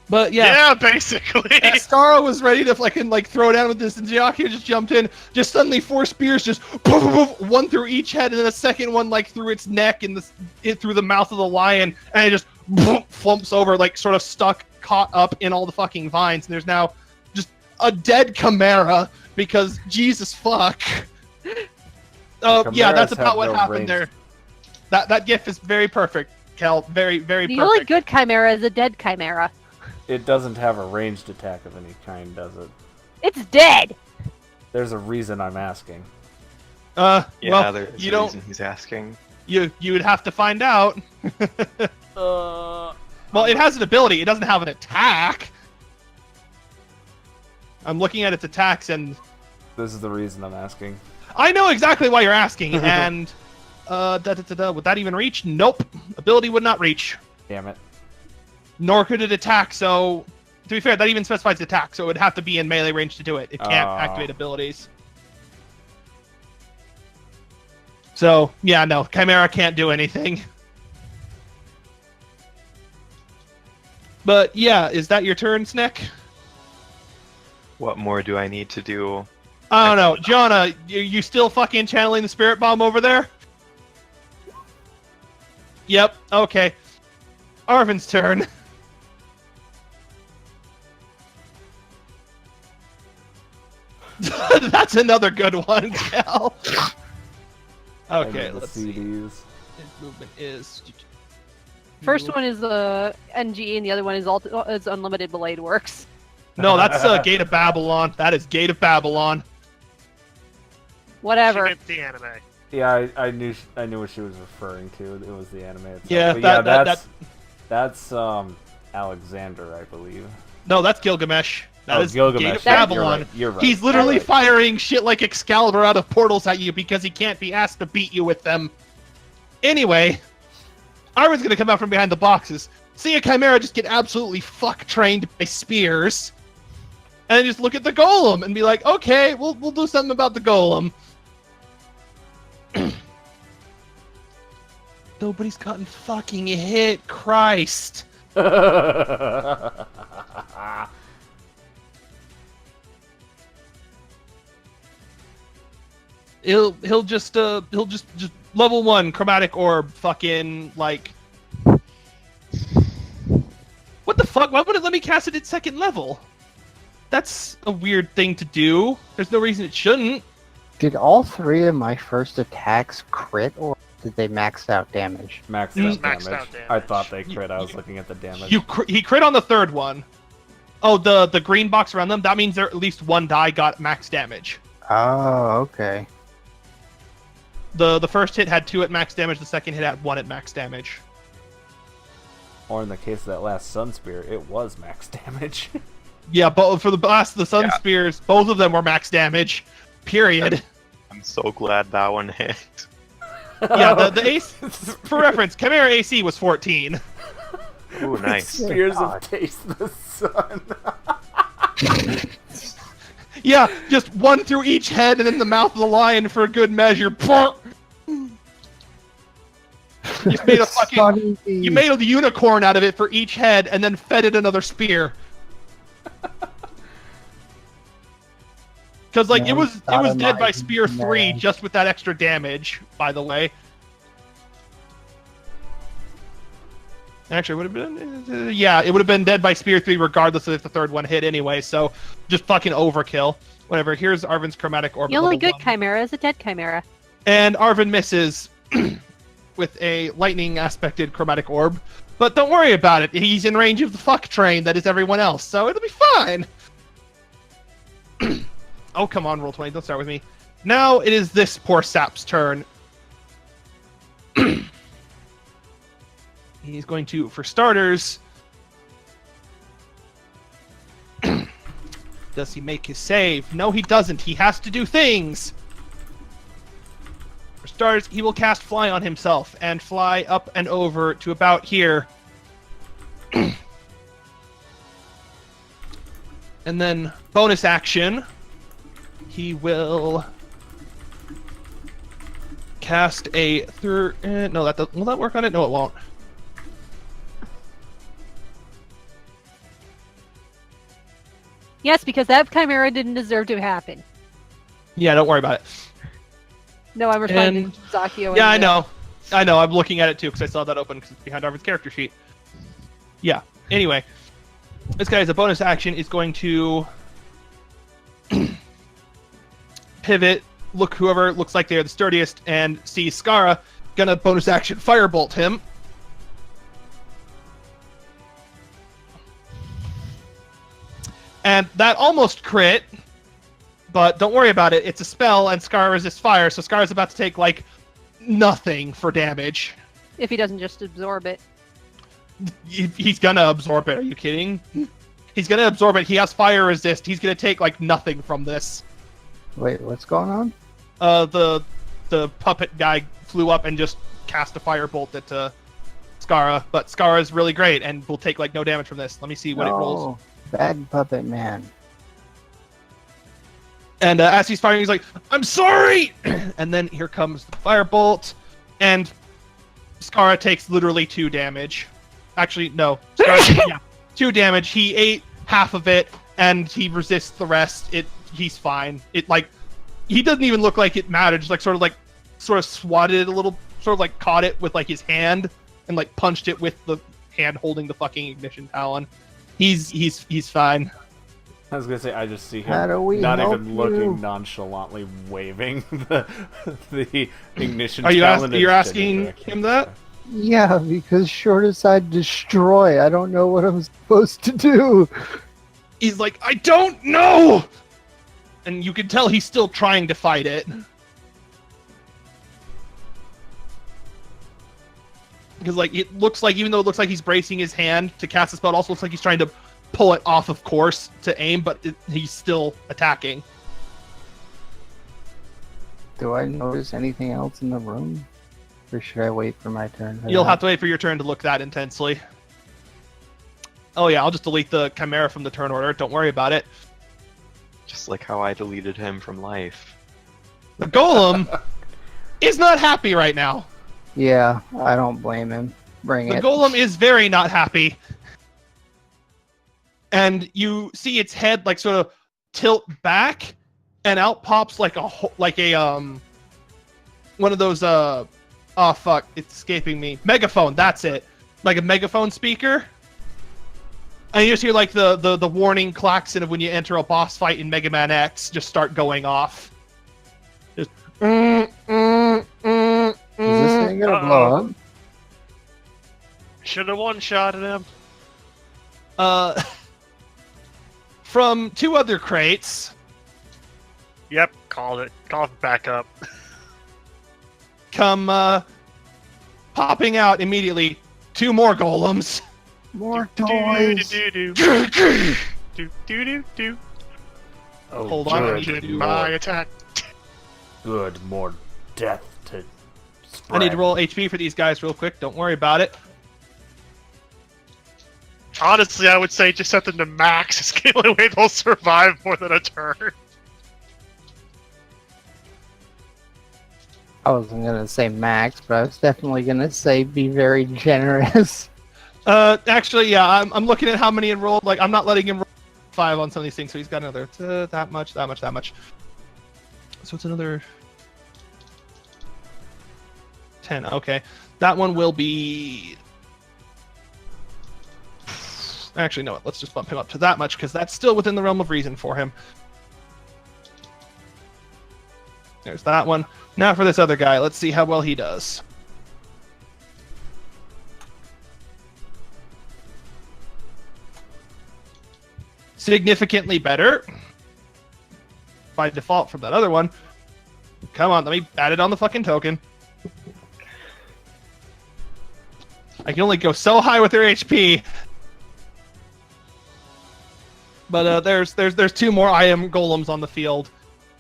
But yeah, basically. Skara was ready to fucking throw down with this, and Giacchio just jumped in. Just suddenly 4 spears, just poof, poof, poof, one through each head, and then a second one through its neck and through the mouth of the lion, and it just flumps over, sort of stuck, caught up in all the fucking vines. And there's now just a dead Chimera because Jesus fuck. Yeah, that's about what happened there. That gif is very perfect, Kel. Very, very perfect. The only good Chimera is a dead Chimera. It doesn't have a ranged attack of any kind, does it? It's dead! There's a reason I'm asking. Yeah, well, there's you a don't. reason he's asking. You would have to find out. Well, it has an ability. It doesn't have an attack. I'm looking at its attacks, and this is the reason I'm asking. I know exactly why you're asking. And would that even reach? Nope. Ability would not reach. Damn it. Nor could it attack. So, to be fair, that even specifies attack. So it would have to be in melee range to do it. It can't activate abilities. So yeah, no, Chimera can't do anything. But yeah, is that your turn, Snick? What more do I need to do? I don't know. Gianna, you still fucking channeling the spirit bomb over there? Yep, okay. Arvin's turn. That's another good one, Cal. Okay, let's see. His movement is... First one is NG, and the other one is Unlimited Blade Works. No, that's Gate of Babylon. That is Gate of Babylon. Whatever. She meant the anime. Yeah, I knew what she was referring to. It was the anime itself. Yeah, But that's Alexander, I believe. No, that's Gilgamesh. That is Gilgamesh. Gate of Babylon. You're right. He's literally firing shit like Excalibur out of portals at you because he can't be asked to beat you with them. Anyway, Arvin's gonna come out from behind the boxes, see a Chimera just get absolutely fuck-trained by spears, and then just look at the golem and be like, okay, we'll do something about the golem. Nobody's gotten fucking hit, Christ. He'll just level 1 chromatic orb fucking like what the fuck? Why would it let me cast it at 2nd level? That's a weird thing to do. There's no reason it shouldn't. Did all 3 of my first attacks crit, or did they max out damage? Maxed out damage. I thought they crit. I was looking at the damage. He crit on the 3rd one. Oh, the green box around them. That means there at least 1 die got max damage. Oh, okay. The first hit had 2 at max damage. The second hit had 1 at max damage. Or in the case of that last Sun Spear, it was max damage. Yeah, but for the Sun Spears, both of them were max damage. Period. I'm so glad that one hit. Yeah, the AC, for reference, Chimera AC was 14. Ooh, nice. Spears of Taste the Sun. Yeah, just 1 through each head and then the mouth of the lion for a good measure. You made a fucking, you made a unicorn out of it for each head and then fed it another spear. Because like it was dead by spear 3 just with that extra damage, by the way. Actually, it would have been yeah, it would have been dead by spear 3 regardless of if the 3rd one hit anyway. So just fucking overkill. Whatever. Here's Arvin's chromatic orb. The only good chimera is a dead chimera. And Arvin misses with a lightning aspected chromatic orb. But don't worry about it. He's in range of the fuck train that is everyone else, so it'll be fine. Oh, come on, Roll20. Don't start with me. Now it is this poor sap's turn. He's going to, for starters... Does he make his save? No, he doesn't. He has to do things. For starters, he will cast Fly on himself and fly up and over to about here. And then, bonus action, he will cast a third... no, will that work on it? No, it won't. Yes, because that chimera didn't deserve to happen. Yeah, don't worry about it. No, I'm responding to Zakio. Yeah, I know. I'm looking at it too because I saw that open because it's behind Arvin's character sheet. Yeah. Anyway, this guy as a bonus action is going to pivot, look whoever looks like they're the sturdiest, and see Skara. Gonna bonus action firebolt him. And that almost crit, but don't worry about it. It's a spell, and Skara resists fire, so Skara's about to take, like, nothing for damage. If he doesn't just absorb it. He's gonna absorb it. Are you kidding? He's gonna absorb it. He has fire resist. He's gonna take, like, nothing from this. Wait, what's going on? The puppet guy flew up and just cast a firebolt at Skara, but Skara's really great and will take, like, no damage from this. Let me see what it rolls. Bad puppet man. And as he's firing, he's like, "I'm sorry!" And then here comes the firebolt, and Skara takes literally 2 damage. Actually, no. Skara, 2 damage. He ate half of it, and he resists the rest. He's fine. he doesn't even look like it mattered. Just sort of swatted it a little, sort of like caught it with like his hand and like punched it with the hand holding the fucking ignition talon. He's fine. I was gonna say, I just see How do him we not help even looking, you? nonchalantly waving the ignition. Are you talon you're in asking direction. him that? Yeah, because short aside destroy, I don't know what I'm supposed to do. He's like, I don't know! And you can tell he's still trying to fight it. Because, like, it looks like, even though it looks like he's bracing his hand to cast the spell, it also looks like he's trying to pull it off of course to aim, but he's still attacking. Do I notice anything else in the room? Or should I wait for my turn? You'll have to wait for your turn to look that intensely. Oh yeah, I'll just delete the Chimera from the turn order. Don't worry about it. Just like how I deleted him from life. The Golem is not happy right now. Yeah, I don't blame him. Bring The it. Golem is very not happy. And you see its head like sort of tilt back, and out pops like a one of those oh fuck, it's escaping me. Megaphone, that's it. Like a megaphone speaker. And you just hear like the warning klaxon of when you enter a boss fight in Mega Man X just start going off. Just Is this thing gonna blow up? Should have one-shotted him. From two other crates, Yep, called it. Called it back up. come popping out immediately two more golems. More Do toys. do do do do do do do. Oh, Hold on, I good, need to do My attack. good, more death to spread. I need to roll HP for these guys real quick. Don't worry about it. Honestly, I would say just set them to max. It's the only way they'll survive more than a turn. I wasn't gonna say max, but I was definitely gonna say be very generous. Actually, yeah, I'm looking at how many enrolled. Like, I'm not letting him roll 5 on some of these things, so he's got another that much. So it's another 10. Okay, that one will be. Actually, no. Let's just bump him up to that much because that's still within the realm of reason for him. There's that one. Now for this other guy. Let's see how well he does. Significantly better by default from that other one. Come on, let me add it on the fucking token. I can only go so high with their HP. But there's two more I am golems on the field,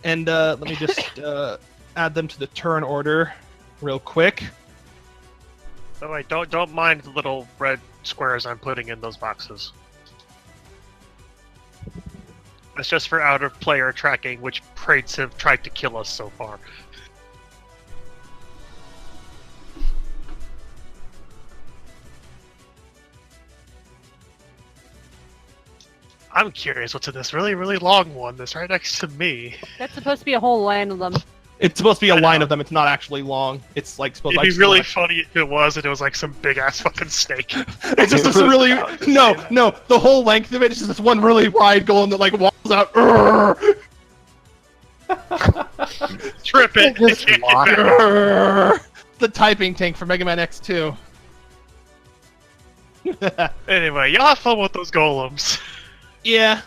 and let me just add them to the turn order real quick. Oh wait, don't mind the little red squares I'm putting in those boxes. That's just for out-of-player tracking, which crates have tried to kill us so far. I'm curious what's in this really, really long one that's right next to me. That's supposed to be a whole line of them. It's supposed to be a I line know. of them. It's not actually long. It's like supposed. It'd to be really funny if it was, and it was like some big-ass fucking snake. It's just this really no. The whole length of it is just this one really wide golem that like walls out. Urgh! Trip it. Just It can't get walk. back. Urgh! The typing tank for Mega Man X2. Anyway, y'all have fun with those golems. Yeah.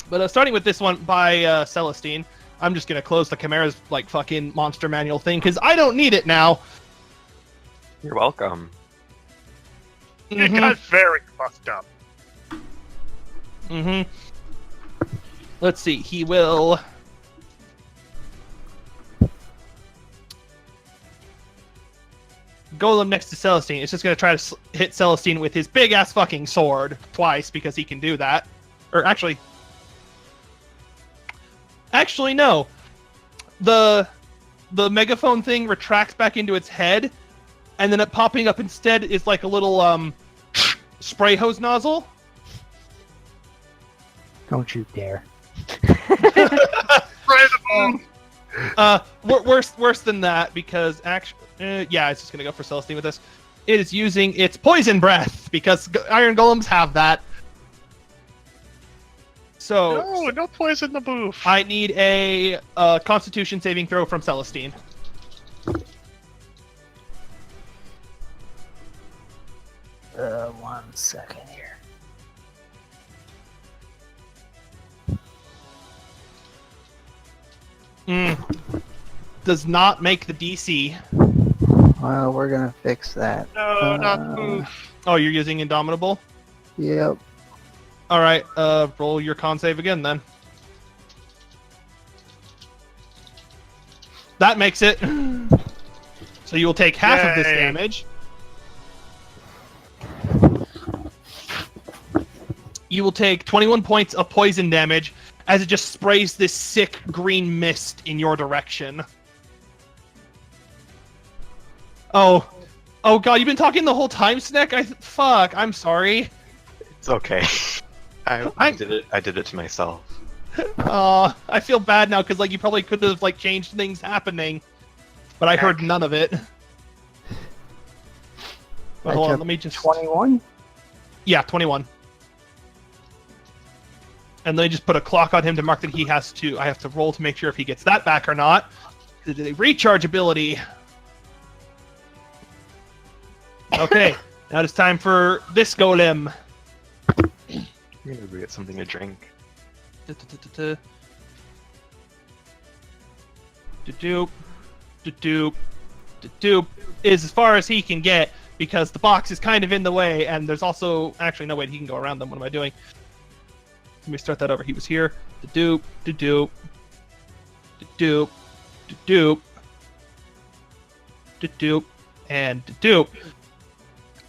But starting with this one by Celestine, I'm just gonna close the Chimera's like fucking monster manual thing because I don't need it now. You're welcome. It got very fucked up. Let's see. He will. Golem next to Celestine. It's just gonna try to hit Celestine with his big ass fucking sword twice because he can do that. Or actually, no. The megaphone thing retracts back into its head, and then it popping up instead is like a little spray hose nozzle. Don't you dare. Worse than that, because actually, yeah, it's just gonna go for Celestine with this. It is using its poison breath because iron golems have that. So No poison the booth. I need a Constitution saving throw from Celestine. One second here. Does not make the DC. Well, we're gonna fix that. No, not the booth. Oh, you're using Indomitable? Yep. Alright, roll your con save again then. That makes it. So you will take half of this Yay. damage. You will take 21 points of poison damage as it just sprays this sick green mist in your direction. Oh god, you've been talking the whole time, Sneck? Fuck, I'm sorry. It's okay. I did it to myself. I feel bad now because like you probably could have like changed things happening, but I heard none of it. But hold on, let me just 21. Yeah, 21. And then I just put a clock on him to mark that he has to. I have to roll to make sure if he gets that back or not. It is a recharge ability. Okay, now it's time for this golem. I'm gonna go get something to drink. Doop is as far as he can get because the box is kind of in the way, and there's also actually no way he can go around them. What am I doing? Let me start that over. He was here. Doop, doop, doop, doop, doop, and doop.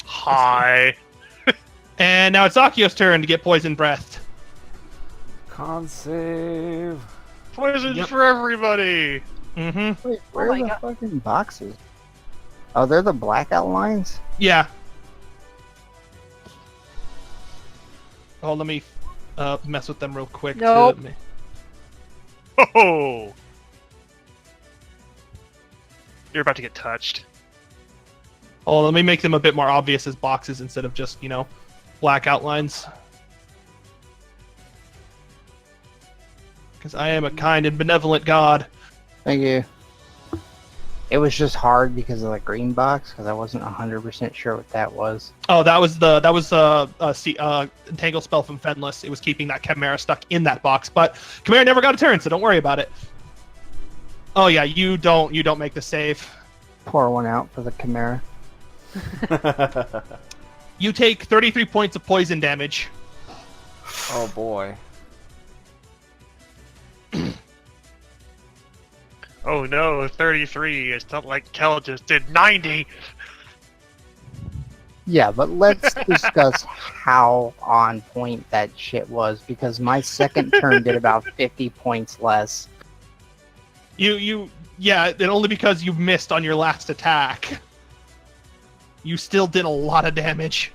Hi. And now it's Akio's turn to get poison breathed. Con save. Poison for everybody. Mm-hmm. Wait, where my are the God. fucking boxes? Oh, they're the blackout lines? Yeah. Oh, let me mess with them real quick. Nope. Oh. You're about to get touched. Oh, let me make them a bit more obvious as boxes instead of just, black outlines. Because I am a kind and benevolent god. Thank you. It was just hard because of the green box, because I wasn't 100% sure what that was. Oh, that was Entangle spell from Fenless. It was keeping that Chimera stuck in that box, but Chimera never got a turn, so don't worry about it. Oh yeah, you don't make the save. Pour one out for the Chimera. You take 33 points of poison damage. Oh boy. Oh no, 33. It's not like Kel just did 90. Yeah, but let's discuss how on point that shit was, because my second turn did about 50 points less. Yeah, and only because you missed on your last attack. You still did a lot of damage.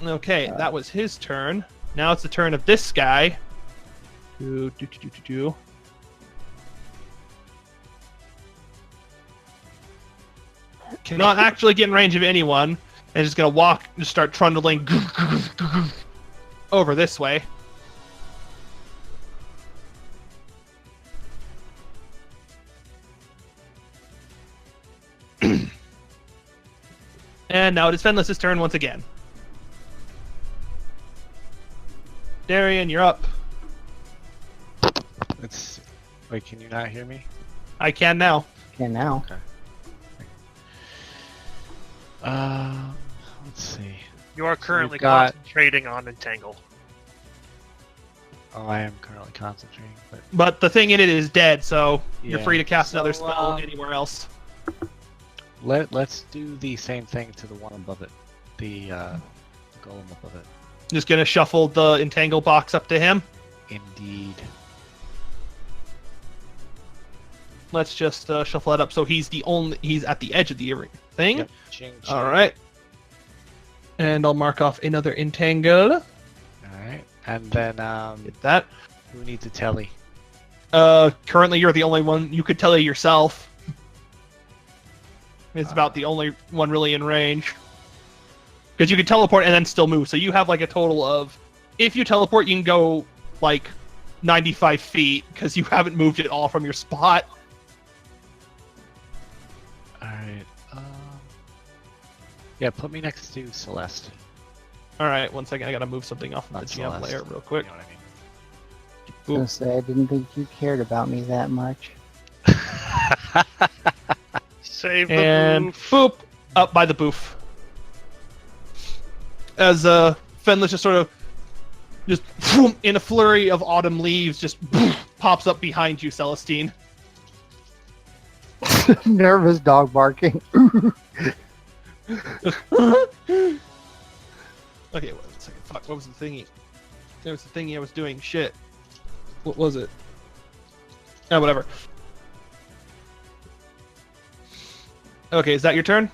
Okay, that was his turn. Now it's the turn of this guy. Cannot actually get in range of anyone. And just gonna walk and start trundling over this way. And now it is Fenless's turn once again. Darian, you're up. Wait, can you not hear me? I can now. Okay, now. Let's see. You are currently We've got- concentrating on Entangle. Oh, I am currently concentrating, but But the thing in it is dead, so you're Yeah. free to cast another So, spell anywhere else. let's do the same thing to the one above it, the golem above it. Just gonna shuffle the entangle box up to him. Indeed. Let's just shuffle that up so he's at the edge of the thing. Yep. Ching, ching. All right. And I'll mark off another entangle. All right, and then Get that. who needs a telly? Currently you're the only one. You could tele yourself. It's about the only one really in range. Because you can teleport and then still move. So you have like a total of... If you teleport, you can go like 95 feet because you haven't moved at all from your spot. Alright. Yeah, put me next to Celeste. Alright, one second. I gotta move something off of the Not GM Celeste. layer real quick. You know what I mean? I was gonna say, I didn't think you cared about me that much. Save the And boof. boop! Up by the boof. As Fenlis just sort of just in a flurry of autumn leaves just pops up behind you, Celestine. Nervous dog barking. Okay, wait a second. Fuck, what was the thingy? There was the thingy I was doing. Shit. What was it? Oh, whatever. Okay, is that your turn?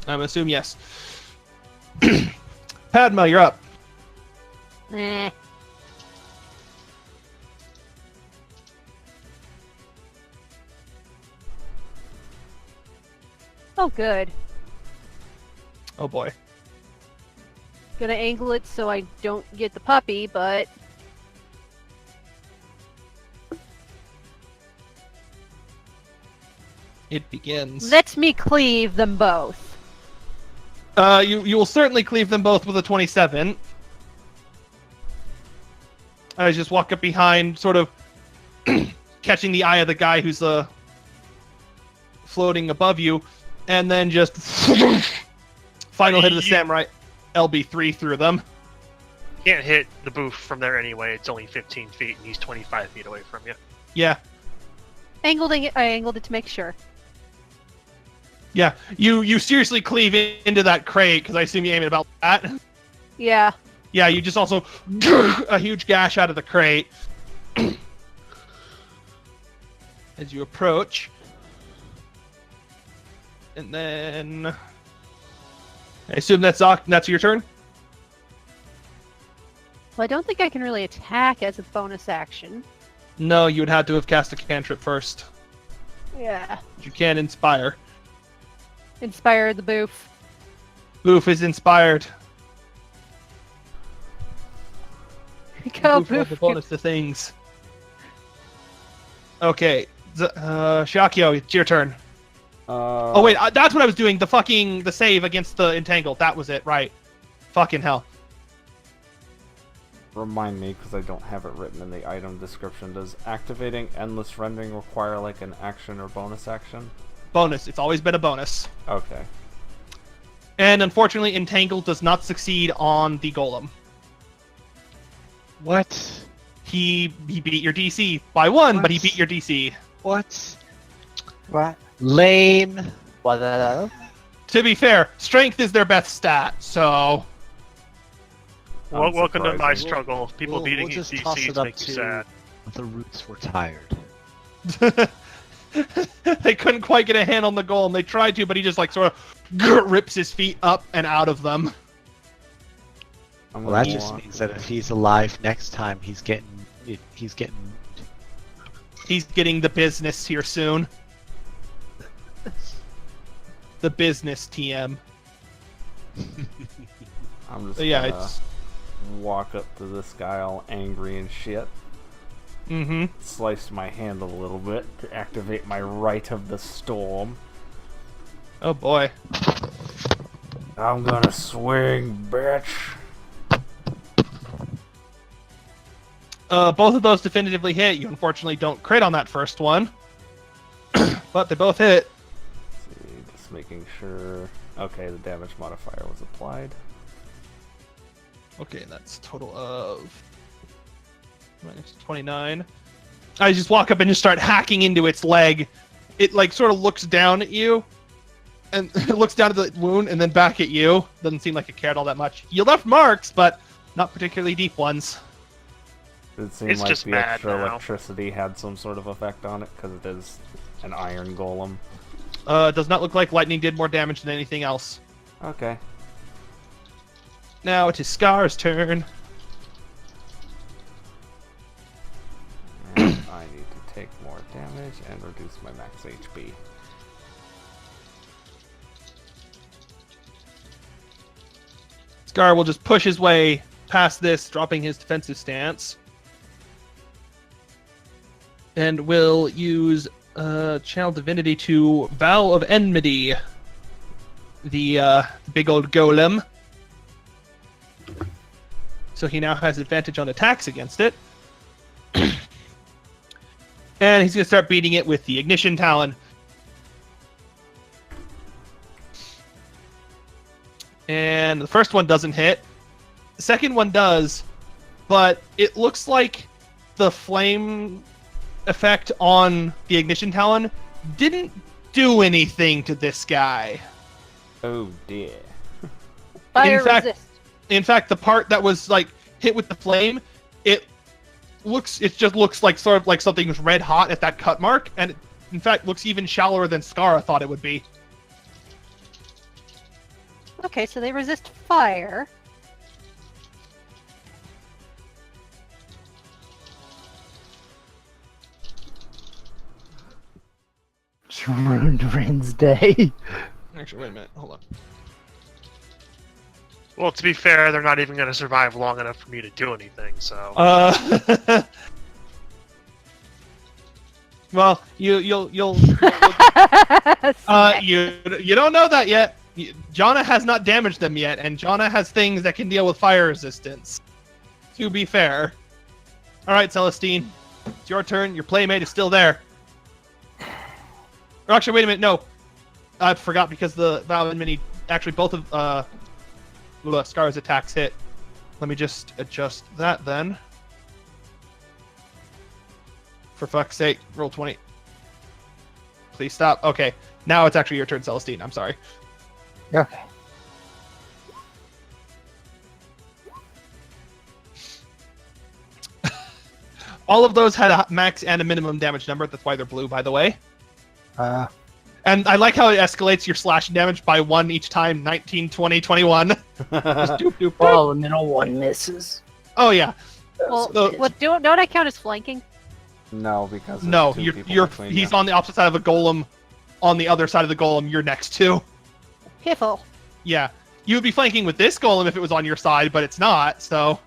I'm assuming yes. Padma, you're up. Eh. Oh, good. Oh boy. Gonna angle it so I don't get the puppy, but... It begins. Let me cleave them both. You will certainly cleave them both with a 27. I just walk up behind, sort of catching the eye of the guy who's floating above you, and then just final hit of the samurai LB3 through them. Can't hit the booth from there anyway. It's only 15 feet, and he's 25 feet away from you. Yeah, I angled it to make sure. yeah. You seriously cleave into that crate because I assume you aim it about that. Yeah. Yeah, you just also a huge gash out of the crate as you approach. And then I assume that's your turn? Well, I don't think I can really attack as a bonus action. No, you would have to have cast a cantrip first. Yeah. You can inspire. Inspire the boof. Boof is inspired. Go, Boof rolled the boof. bonus to things. Okay, Shakio, it's your turn. Oh wait, that's what I was doing. The save against the entangled. That was it, right? Fucking hell. Remind me, because I don't have it written in the item description. Does activating endless rending require like an action or bonus action? Bonus. It's always been a bonus. Okay. And unfortunately, entangled does not succeed on the golem. What? He beat your DC by 1, What? but he beat your DC. What? What? Lame. What? To be fair, strength is their best stat, so Well, welcome to my Unsurprising. struggle. People beating we'll his just toss it DCs up make you to sad. the roots were tired. they couldn't quite get a hand on the golem. They tried to, but he just like sort of rips his feet up and out of them. I'm Well, that gonna just walk means that away. if he's alive next time, he's getting He's getting the business here soon. The business TM. I'm just So yeah, gonna it's walk up to this guy all angry and shit. Slice my hand a little bit to activate my Rite of the Storm. Oh boy. I'm gonna swing, bitch. Both of those definitively hit. You unfortunately don't crit on that first one. But they both hit. Let's see, just making sure. Okay, the damage modifier was applied. Okay, that's a total of minus 29. I just walk up and just start hacking into its leg. It like sort of looks down at you, and it looks down at the wound and then back at you. Doesn't seem like it cared all that much. You left marks, but not particularly deep ones. Did it seem It's like just the mad extra now. electricity had some sort of effect on it? Because it is an iron golem. Does not look like lightning did more damage than anything else. Okay. Now it is Scar's turn. I need to take more damage and reduce my max HP. Scar will just push his way past this, dropping his defensive stance. And will use Channel Divinity to Vow of Enmity, the big old golem. So he now has advantage on attacks against it. And he's going to start beating it with the Ignition Talon. And the first one doesn't hit. The second one does, but it looks like the flame effect on the Ignition Talon didn't do anything to this guy. Oh dear. Fire fact- resist. In fact, the part that was like hit with the flame, it just looks like sort of like something was red hot at that cut mark, and it, in fact, looks even shallower than Skara thought it would be. Okay, so they resist fire. Ruined Rin's day. Actually, wait a minute. Hold on. Well, to be fair, they're not even going to survive long enough for me to do anything, so... Well, you'll you don't know that yet. Jonna has not damaged them yet, and Jonna has things that can deal with fire resistance. To be fair. Alright, Celestine. It's your turn. Your playmate is still there. Or actually, wait a minute, no. I forgot because the Vow and Mini... Actually, both of Scar's attacks hit. Let me just adjust that then. For fuck's sake, roll 20. Please stop. Okay, now it's actually your turn, Celestine. I'm sorry. Okay. All of those had a max and a minimum damage number. That's why they're blue, by the way. And I like how it escalates your slashing damage by 1 each time. 19, 20, 21. Just doop, doop, doop. Well, the middle one misses. Oh, yeah. Well, So- don't I count as flanking? No, because there's No, two people you're between he's you. on the opposite side of a golem. On the other side of the golem, you're next to. Piffle. Yeah. You would be flanking with this golem if it was on your side, but it's not, so...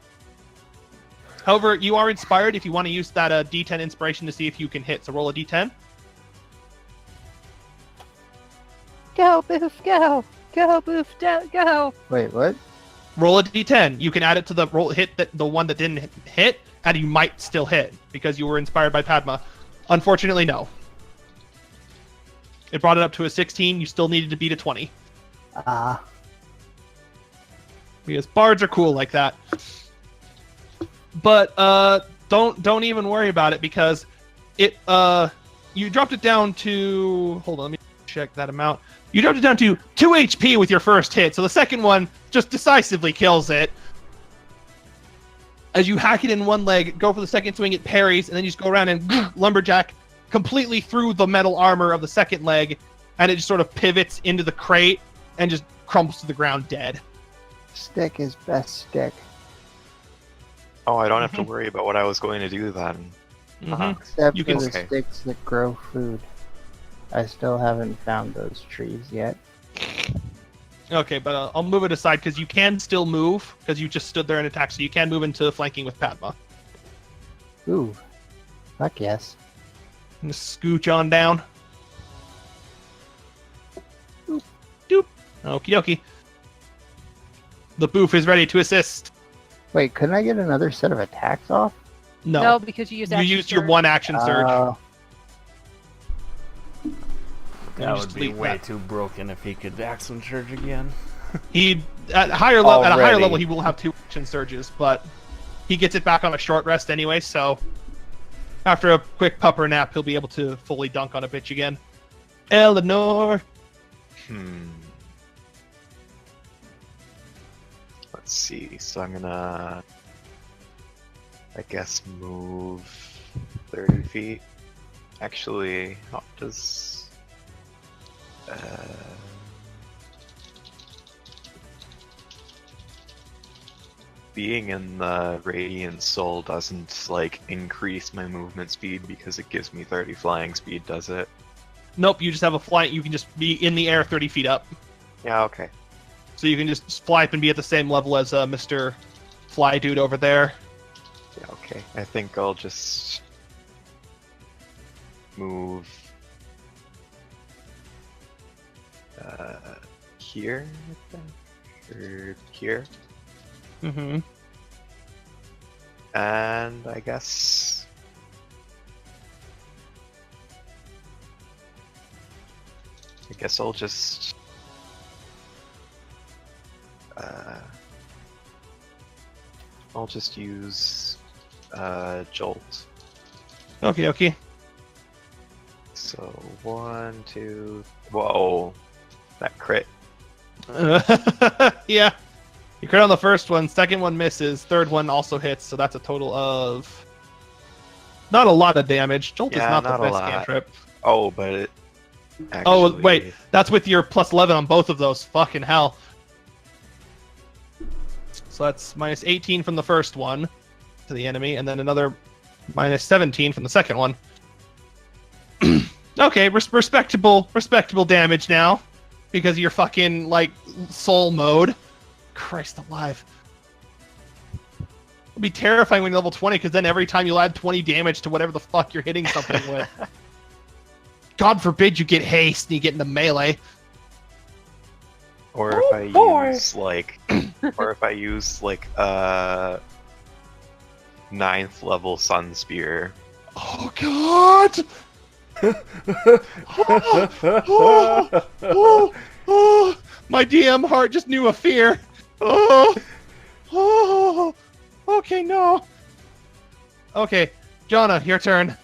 However, you are inspired if you want to use that D10 inspiration to see if you can hit. So roll a D10. Go, Boof, go! Go, Boof, go! Wait, what? Roll a D10. You can add it to the roll hit that the one that didn't hit, and you might still hit because you were inspired by Padma. Unfortunately, no. It brought it up to a 16. You still needed to beat a 20 because bards are cool like that. But don't even worry about it because it you dropped it down to hold on, let me check that amount. You dropped it down to 2 HP with your first hit, so the second one just decisively kills it. As you hack it in one leg, go for the second swing, it parries, and then you just go around and lumberjack completely through the metal armor of the second leg, and it just sort of pivots into the crate and just crumbles to the ground dead. Stick is best stick. Oh, I don't have to worry about what I was going to do then. Except You for can- the Okay. sticks that grow food. I still haven't found those trees yet. Okay, but I'll move it aside because you can still move because you just stood there and attacked, so you can move into flanking with Padma. Ooh. Fuck yes. And just scooch on down. Doop. Doop. Okie dokie. The boof is ready to assist. Wait, couldn't I get another set of attacks off? No, because you used you action used your surge. one action surge. That just would be delete way that. too broken if he could action surge again. He at a higher level. At a higher Already. level, he will have 2 action surges, but he gets it back on a short rest anyway. So after a quick pupper nap, he'll be able to fully dunk on a bitch again. Eleanor. Let's see. So I'm gonna, I guess, move 30 feet. Actually, how does being in the Radiant Soul doesn't, like, increase my movement speed because it gives me 30 flying speed, does it? Nope, you just have a flight. You can just be in the air 30 feet up. Yeah, okay. So you can just fly up and be at the same level as Mr. Fly Dude over there. Yeah, okay. I think I'll just move here, I think, or here, Mm-hmm. and I guess I'll just use Jolt. Okay, okay. So 1, 2. Whoa, that crit. Yeah. You crit on the first one, second one misses, third one also hits, so that's a total of not a lot of damage. Jolt is not the not a best lot. cantrip. Oh, but it actually... Oh, wait. That's with your plus 11 on both of those. Fucking hell. So that's minus 18 from the first one to the enemy, and then another minus 17 from the second one. Okay, respectable damage now. Because of your fucking, like, soul mode. Christ alive. It'll be terrifying when you're level 20, because then every time you'll add 20 damage to whatever the fuck you're hitting something with. God forbid you get haste and you get into melee. Or if I use like, or if I use like 9th level Sun Spear. Oh God! My DM heart just knew a fear. Okay, no. Okay, Jonna, your turn.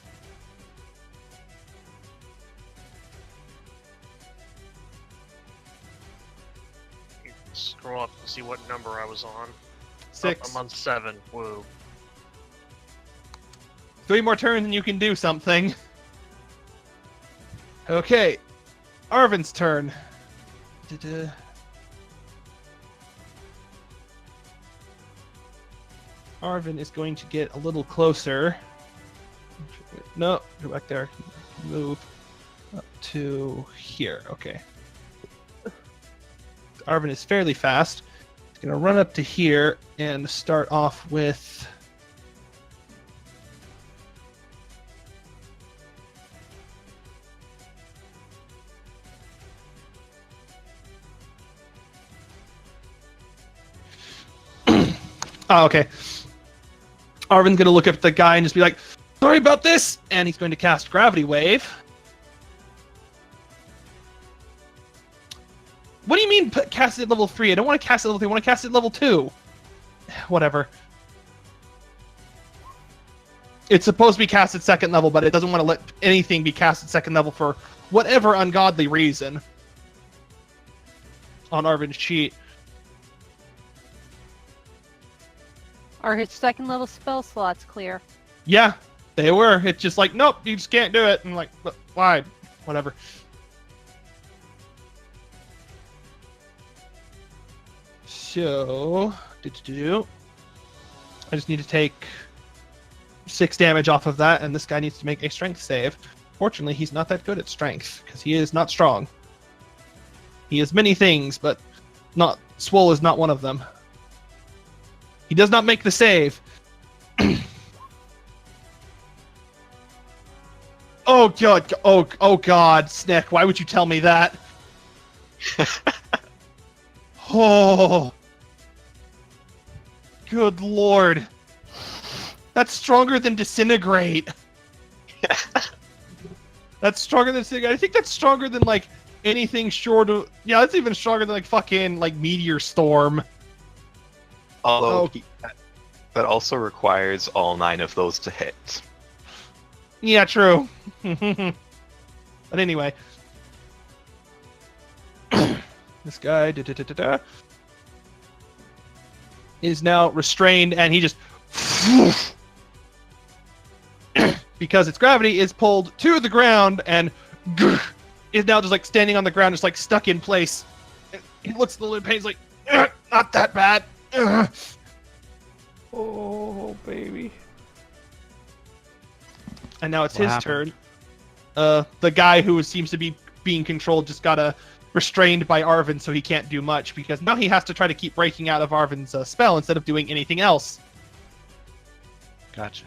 Scroll up to see what number I was on. 6. I'm on 7. Woo. 3 more turns and you can do something. Okay, Arvin's turn. Arvin is going to get a little closer. No, go back there. Move up to here. Okay. Arvin is fairly fast. He's going to run up to here and start off with... Oh, okay. Arvin's going to look up at the guy and just be like, sorry about this! And he's going to cast Gravity Wave. What do you mean cast it at level 3? I don't want to cast it at level 3. I want to cast it at level 2. Whatever. It's supposed to be cast at 2nd level, but it doesn't want to let anything be cast at 2nd level for whatever ungodly reason. On Arvin's sheet. Are his 2nd level spell slots clear? Yeah, they were. It's just like, nope, you just can't do it. And I'm like, why? Whatever. So, I just need to take 6 damage off of that, and this guy needs to make a strength save. Fortunately, he's not that good at strength, because he is not strong. He is many things, but swole is not one of them. He does not make the save. Oh God! Oh God, Snick! Why would you tell me that? Oh, good Lord! That's stronger than Disintegrate. That's stronger than Disintegrate. I think that's stronger than like anything short of. Yeah, that's even stronger than like fucking like Meteor Storm. Although that also requires all 9 of those to hit. Yeah, true. But anyway. This guy is now restrained, and he just... because its gravity is pulled to the ground, and is now just like standing on the ground, just like stuck in place. He looks at the little pain, he's like, not that bad. Oh, baby. And now it's What his happened? turn. The guy who seems to be being controlled just got restrained by Arvin, so he can't do much because now he has to try to keep breaking out of Arvin's spell instead of doing anything else. Gotcha.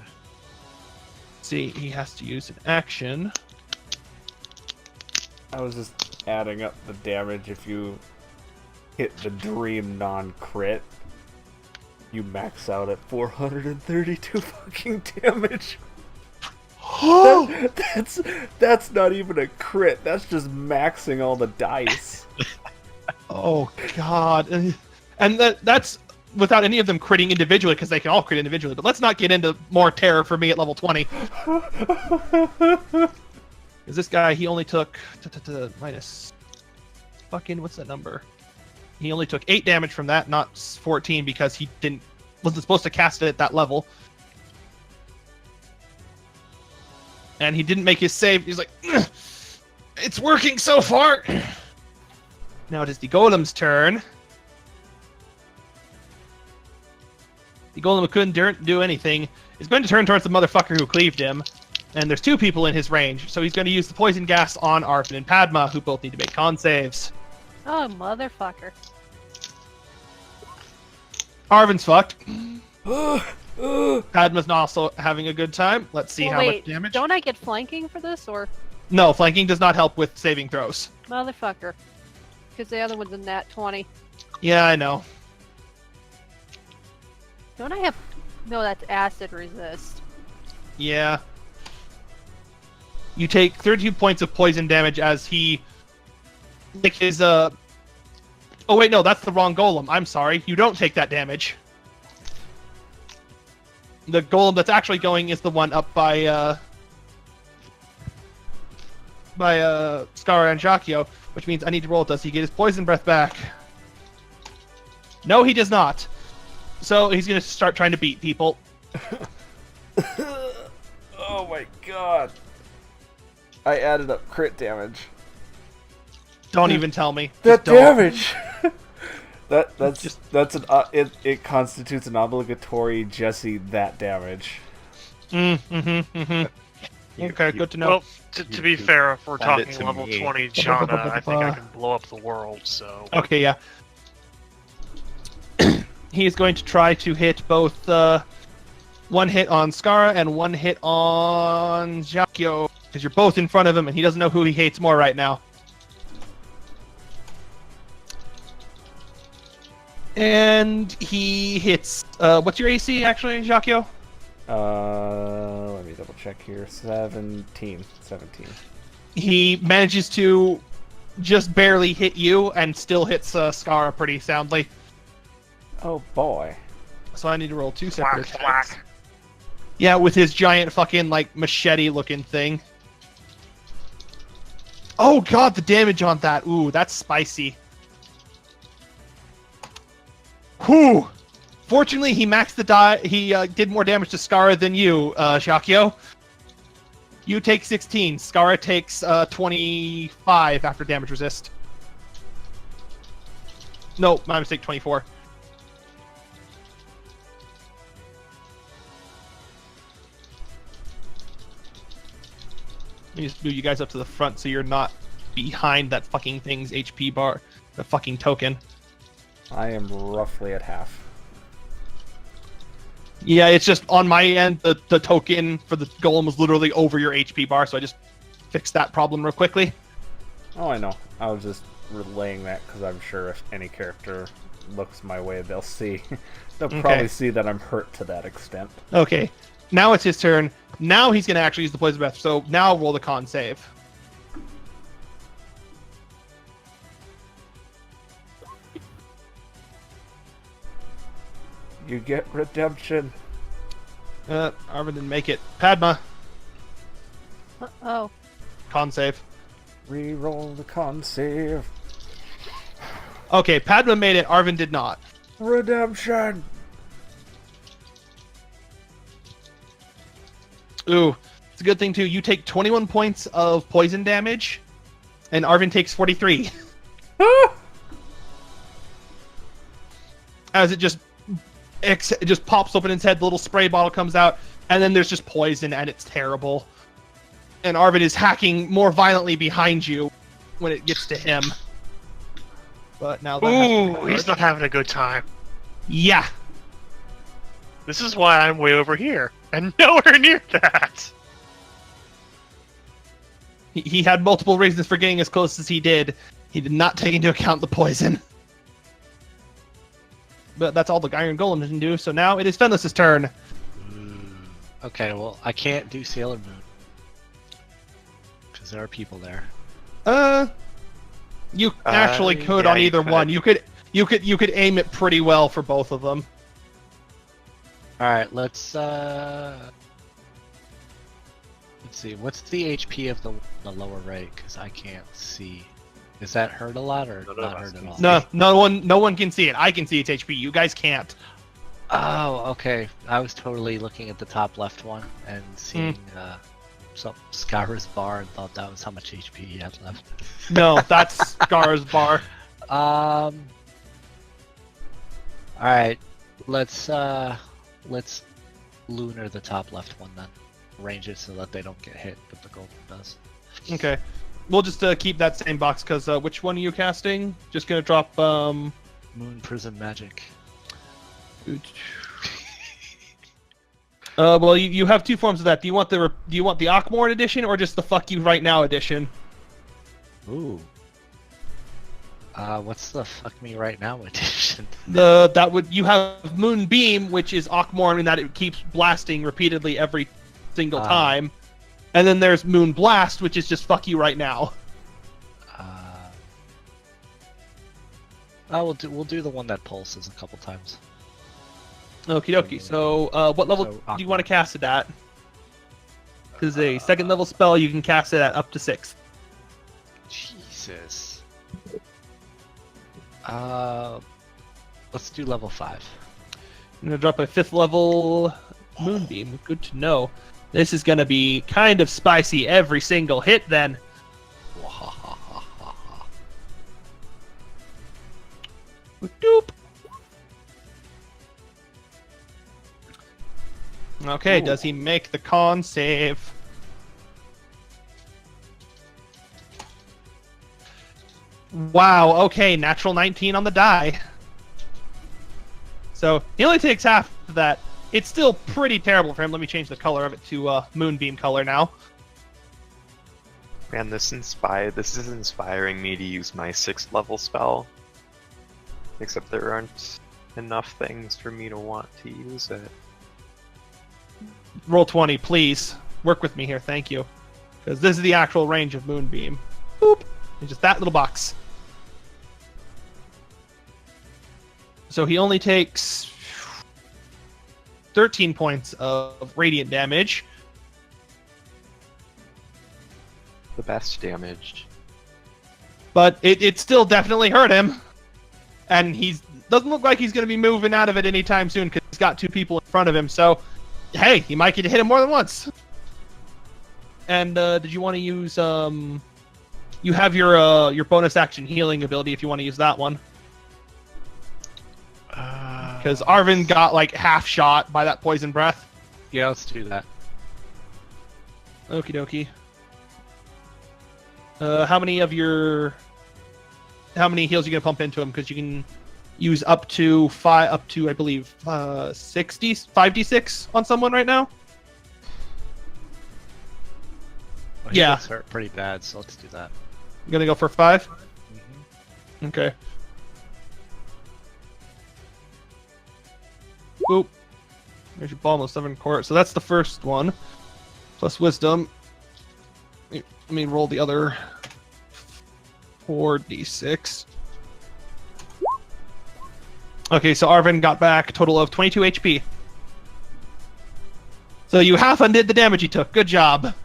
See, he has to use an action. I was just adding up the damage. If you hit the dream non-crit, you max out at 432 fucking damage. That's not even a crit. That's just maxing all the dice. Oh god. And that's without any of them critting individually, because they can all crit individually. But let's not get into more terror for me at level 20. Because this guy, he only took minus fucking what's that number? He only took 8 damage from that, not 14, because he wasn't supposed to cast it at that level. And he didn't make his save. He's like, it's working so far. Now it is the golem's turn. The golem who couldn't do anything is going to turn towards the motherfucker who cleaved him. And there's 2 people in his range, so he's going to use the poison gas on Arvin and Padma, who both need to make con saves. Oh, motherfucker. Arvin's fucked. Padma's also having a good time. Let's see how much damage. Don't I get flanking for this, or? No, flanking does not help with saving throws. Motherfucker. Because the other one's a nat 20. Yeah, I know. Don't I have... No, that's acid resist. Yeah. You take 32 points of poison damage as he... Like his, Oh, wait, no, that's the wrong golem. I'm sorry. You don't take that damage. The golem that's actually going is the one up by Skara and Jacchio, which means I need to roll it. Does he get his poison breath back? No, he does not. So he's going to start trying to beat people. Oh my god. I added up crit damage. Don't even tell me. That Just don't. damage! It constitutes an obligatory Jesse that damage. Okay, good to know. Well, to be fair, if we're Send it talking to level me. 20 Jana, I think I can blow up the world, so... Okay, yeah. He is going to try to hit both one hit on Skara and one hit on Jacchio, because you're both in front of him and he doesn't know who he hates more right now. And he hits... what's your AC, actually, Jacchio? Let me double check here. 17. He manages to just barely hit you and still hits Skara pretty soundly. Oh boy. So I need to roll 2 separate Whack, attacks. whack. Yeah, with his giant fucking, like, machete-looking thing. Oh god, the damage on that. Ooh, that's spicy. Whew! Fortunately, he maxed the die. He did more damage to Skara than you, Jacchio. You take 16. Skara takes 25 after damage resist. No, my mistake, 24. Let me just move you guys up to the front so you're not behind that fucking thing's HP bar. The fucking token. I am roughly at half. Yeah, it's just on my end, the token for the golem was literally over your HP bar, so I just fixed that problem real quickly. Oh, I know. I was just relaying that because I'm sure if any character looks my way, they'll see. They'll probably see that I'm hurt to that extent. Okay, now it's his turn. Now he's going to actually use the poison breath, so now roll the con save. You get redemption. Arvin didn't make it. Padma, Oh. con save. Reroll the con save. Okay, Padma made it. Arvin did not. Redemption. Ooh, it's a good thing too. You take 21 points of poison damage, and Arvin takes 43. As it just it just pops open its head, the little spray bottle comes out, and then there's just poison, and it's terrible. And Arvid is hacking more violently behind you when it gets to him. But now that Ooh, he's not having a good time. Yeah. This is why I'm way over here, and nowhere near that. He had multiple reasons for getting as close as he did. He did not take into account the poison. But that's all the Iron Golem can do, so now it is Fenlis's turn. Okay, well, I can't do Sailor Moon. Because there are people there. You actually could yeah, on you either could. one. You could aim it pretty well for both of them. Alright, let's see, what's the HP of the lower right? Because I can't see. Is that hurt a lot or None of not us hurt at can all? see. No one can see it. I can see its HP. You guys can't. Oh, okay. I was totally looking at the top left one and seeing some Scar's bar and thought that was how much HP he had left. No, that's Scar's bar. Alright, let's lunar the top left one then. Arrange it so that they don't get hit, but the golem does. Okay. We'll just keep that same box, because which one are you casting? Just gonna drop, Moon Prism Magic. Well, you have two forms of that. Do you want the Akmorn edition or just the Fuck You Right Now edition? Ooh. What's the Fuck Me Right Now edition? You have Moonbeam, which is Akmorn in that it keeps blasting repeatedly every single time, and then there's Moon Blast, which is just Fuck You Right Now. We'll do the one that pulses a couple times. Okie dokie. So, what level do you want to cast it at? Because a second level spell, you can cast it at up to 6. Jesus. Let's do level 5. I'm gonna drop a 5th level Moonbeam. Good to know. This is gonna be kind of spicy every single hit then. Doop. Okay, does he make the con save? Wow, okay, natural 19 on the die. So, he only takes half of that. It's still pretty terrible for him. Let me change the color of it to Moonbeam color now. Man, this is inspiring me to use my 6th level spell. Except there aren't enough things for me to want to use it. Roll 20, please. Work with me here, thank you. Because this is the actual range of Moonbeam. Boop! It's just that little box. So he only takes 13 points of radiant damage. The best damage. But it still definitely hurt him. And doesn't look like he's going to be moving out of it anytime soon because he's got 2 people in front of him. So, hey, he might get to hit him more than once. And did you want to use... You have your bonus action healing ability if you want to use that one. Because Arvin got like half shot by that poison breath. Yeah, let's do that. Okie dokie. How many heals are you gonna pump into him? Because you can use up to I believe 5d6 on someone right now. Well, he Yeah. gets hurt pretty bad, so let's do that. You gonna go for 5? Mm-hmm. Okay. Boop. There's your Balm of 7 Court. So that's the first one. Plus Wisdom. Let me roll the other 4d6. Okay, so Arvin got back a total of 22 HP. So you half undid the damage he took. Good job.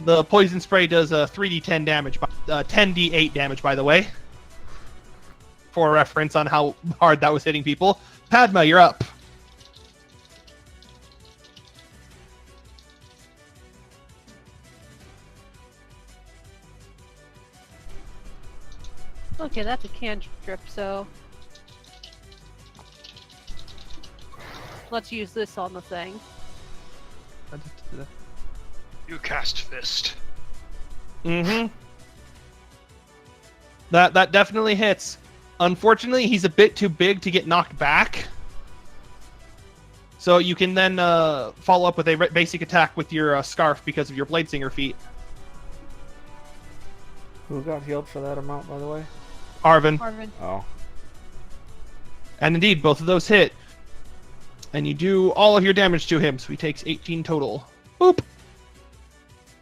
The poison spray does 3d10 damage, 10d8 damage, by the way. For reference on how hard that was hitting people. Padma, you're up. Okay, that's a cantrip, so let's use this on the thing. You cast fist. Mm-hmm. That definitely hits. Unfortunately, he's a bit too big to get knocked back. So you can then follow up with a basic attack with your scarf because of your Bladesinger feat. Who got healed for that amount, by the way? Arvin. Marvin. Oh. And indeed, both of those hit. And you do all of your damage to him, so he takes 18 total. Boop!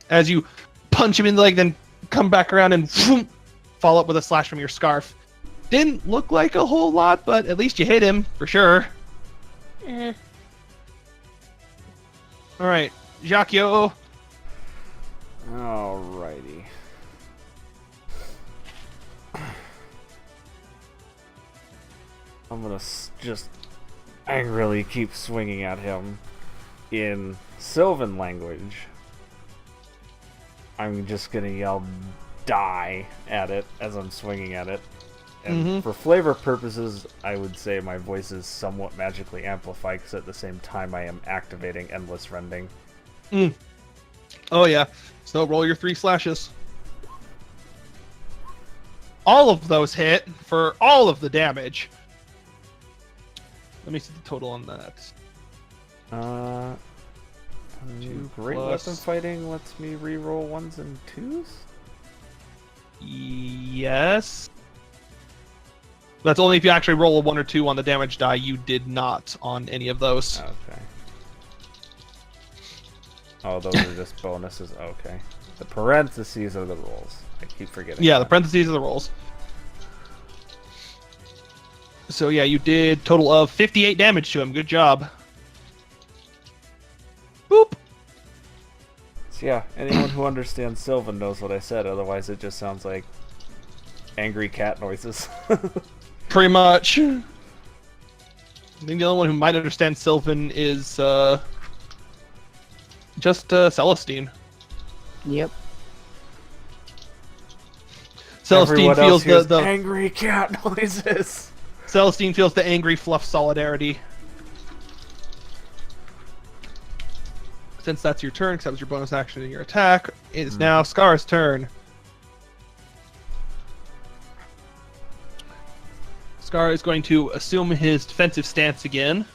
As you punch him in the leg, then come back around and whoom, follow up with a slash from your scarf. Didn't look like a whole lot, but at least you hit him, for sure. Eh. Alright, Jacquio. Alrighty. I'm gonna just angrily keep swinging at him in Sylvan language. I'm just gonna yell "die" at it as I'm swinging at it. And for flavor purposes, I would say my voice is somewhat magically amplified because at the same time I am activating Endless Rending. Oh yeah, so roll your 3 slashes. All of those hit for all of the damage. Let me see the total on that. Great plus- weapon fighting lets me reroll 1s and 2s? Yes. That's only if you actually roll a 1 or 2 on the damage die. You did not on any of those. Okay. Oh, those are just bonuses. Okay. The parentheses are the rolls. I keep forgetting. Yeah, the that. parentheses are the rolls. So yeah, you did total of 58 damage to him. Good job. Boop. So yeah, anyone who understands Sylvan knows what I said. Otherwise, it just sounds like angry cat noises. Pretty much. I think the only one who might understand Sylvan is just Celestine. Yep. Everyone Celestine feels else hears the angry cat noises. Celestine feels the angry fluff solidarity. Since that's your turn, because that was your bonus action in your attack, it is now Scar's turn. Scar is going to assume his defensive stance again.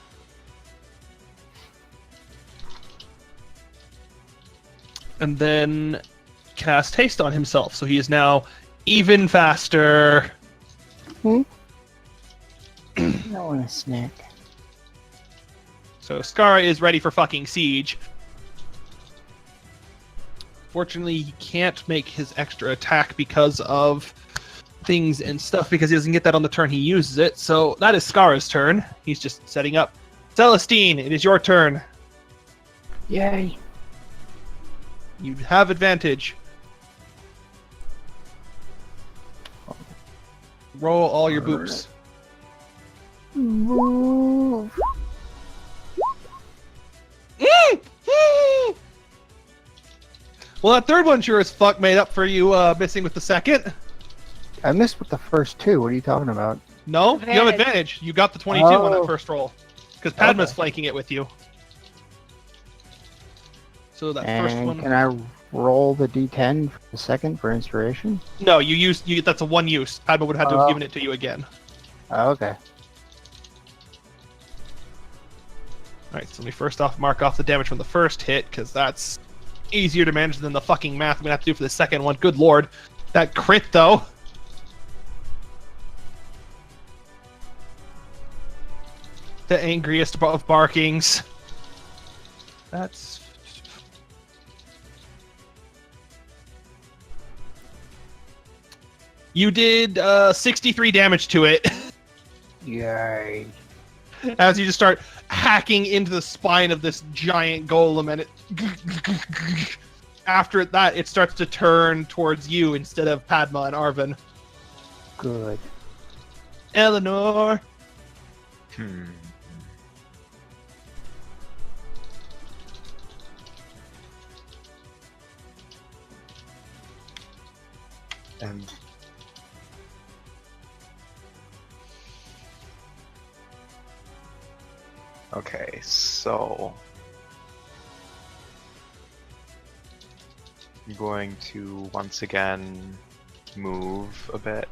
And then cast haste on himself, so he is now even faster. I want a snack. So Scar is ready for fucking siege. Fortunately, he can't make his extra attack because of things and stuff, because he doesn't get that on the turn he uses it. So that is Scar's turn. He's just setting up. Celestine, it is your turn. Yay. You have advantage. Roll all your boops. Move. Well, that third one sure as fuck made up for you missing with the second. I missed with the first two. What are you talking about? No, you have Advantage. advantage. You got the 22 on that Oh. first roll. Because Padma's Okay. flanking it with you. So that And first one... can I roll the d10 for the second for inspiration? No, you used... that's a one use. Padma would have had to have Oh. given it to you again. Oh, okay. Alright, so let me first off mark off the damage from the first hit, because that's easier to manage than the fucking math I'm going to have to do for the second one. Good lord. That crit, though. The angriest of barkings. That's... You did 63 damage to it. Yay. As you just start hacking into the spine of this giant golem, and it... After that, it starts to turn towards you instead of Padma and Arvin. Good. Eleanor! Okay, so I'm going to once again move a bit.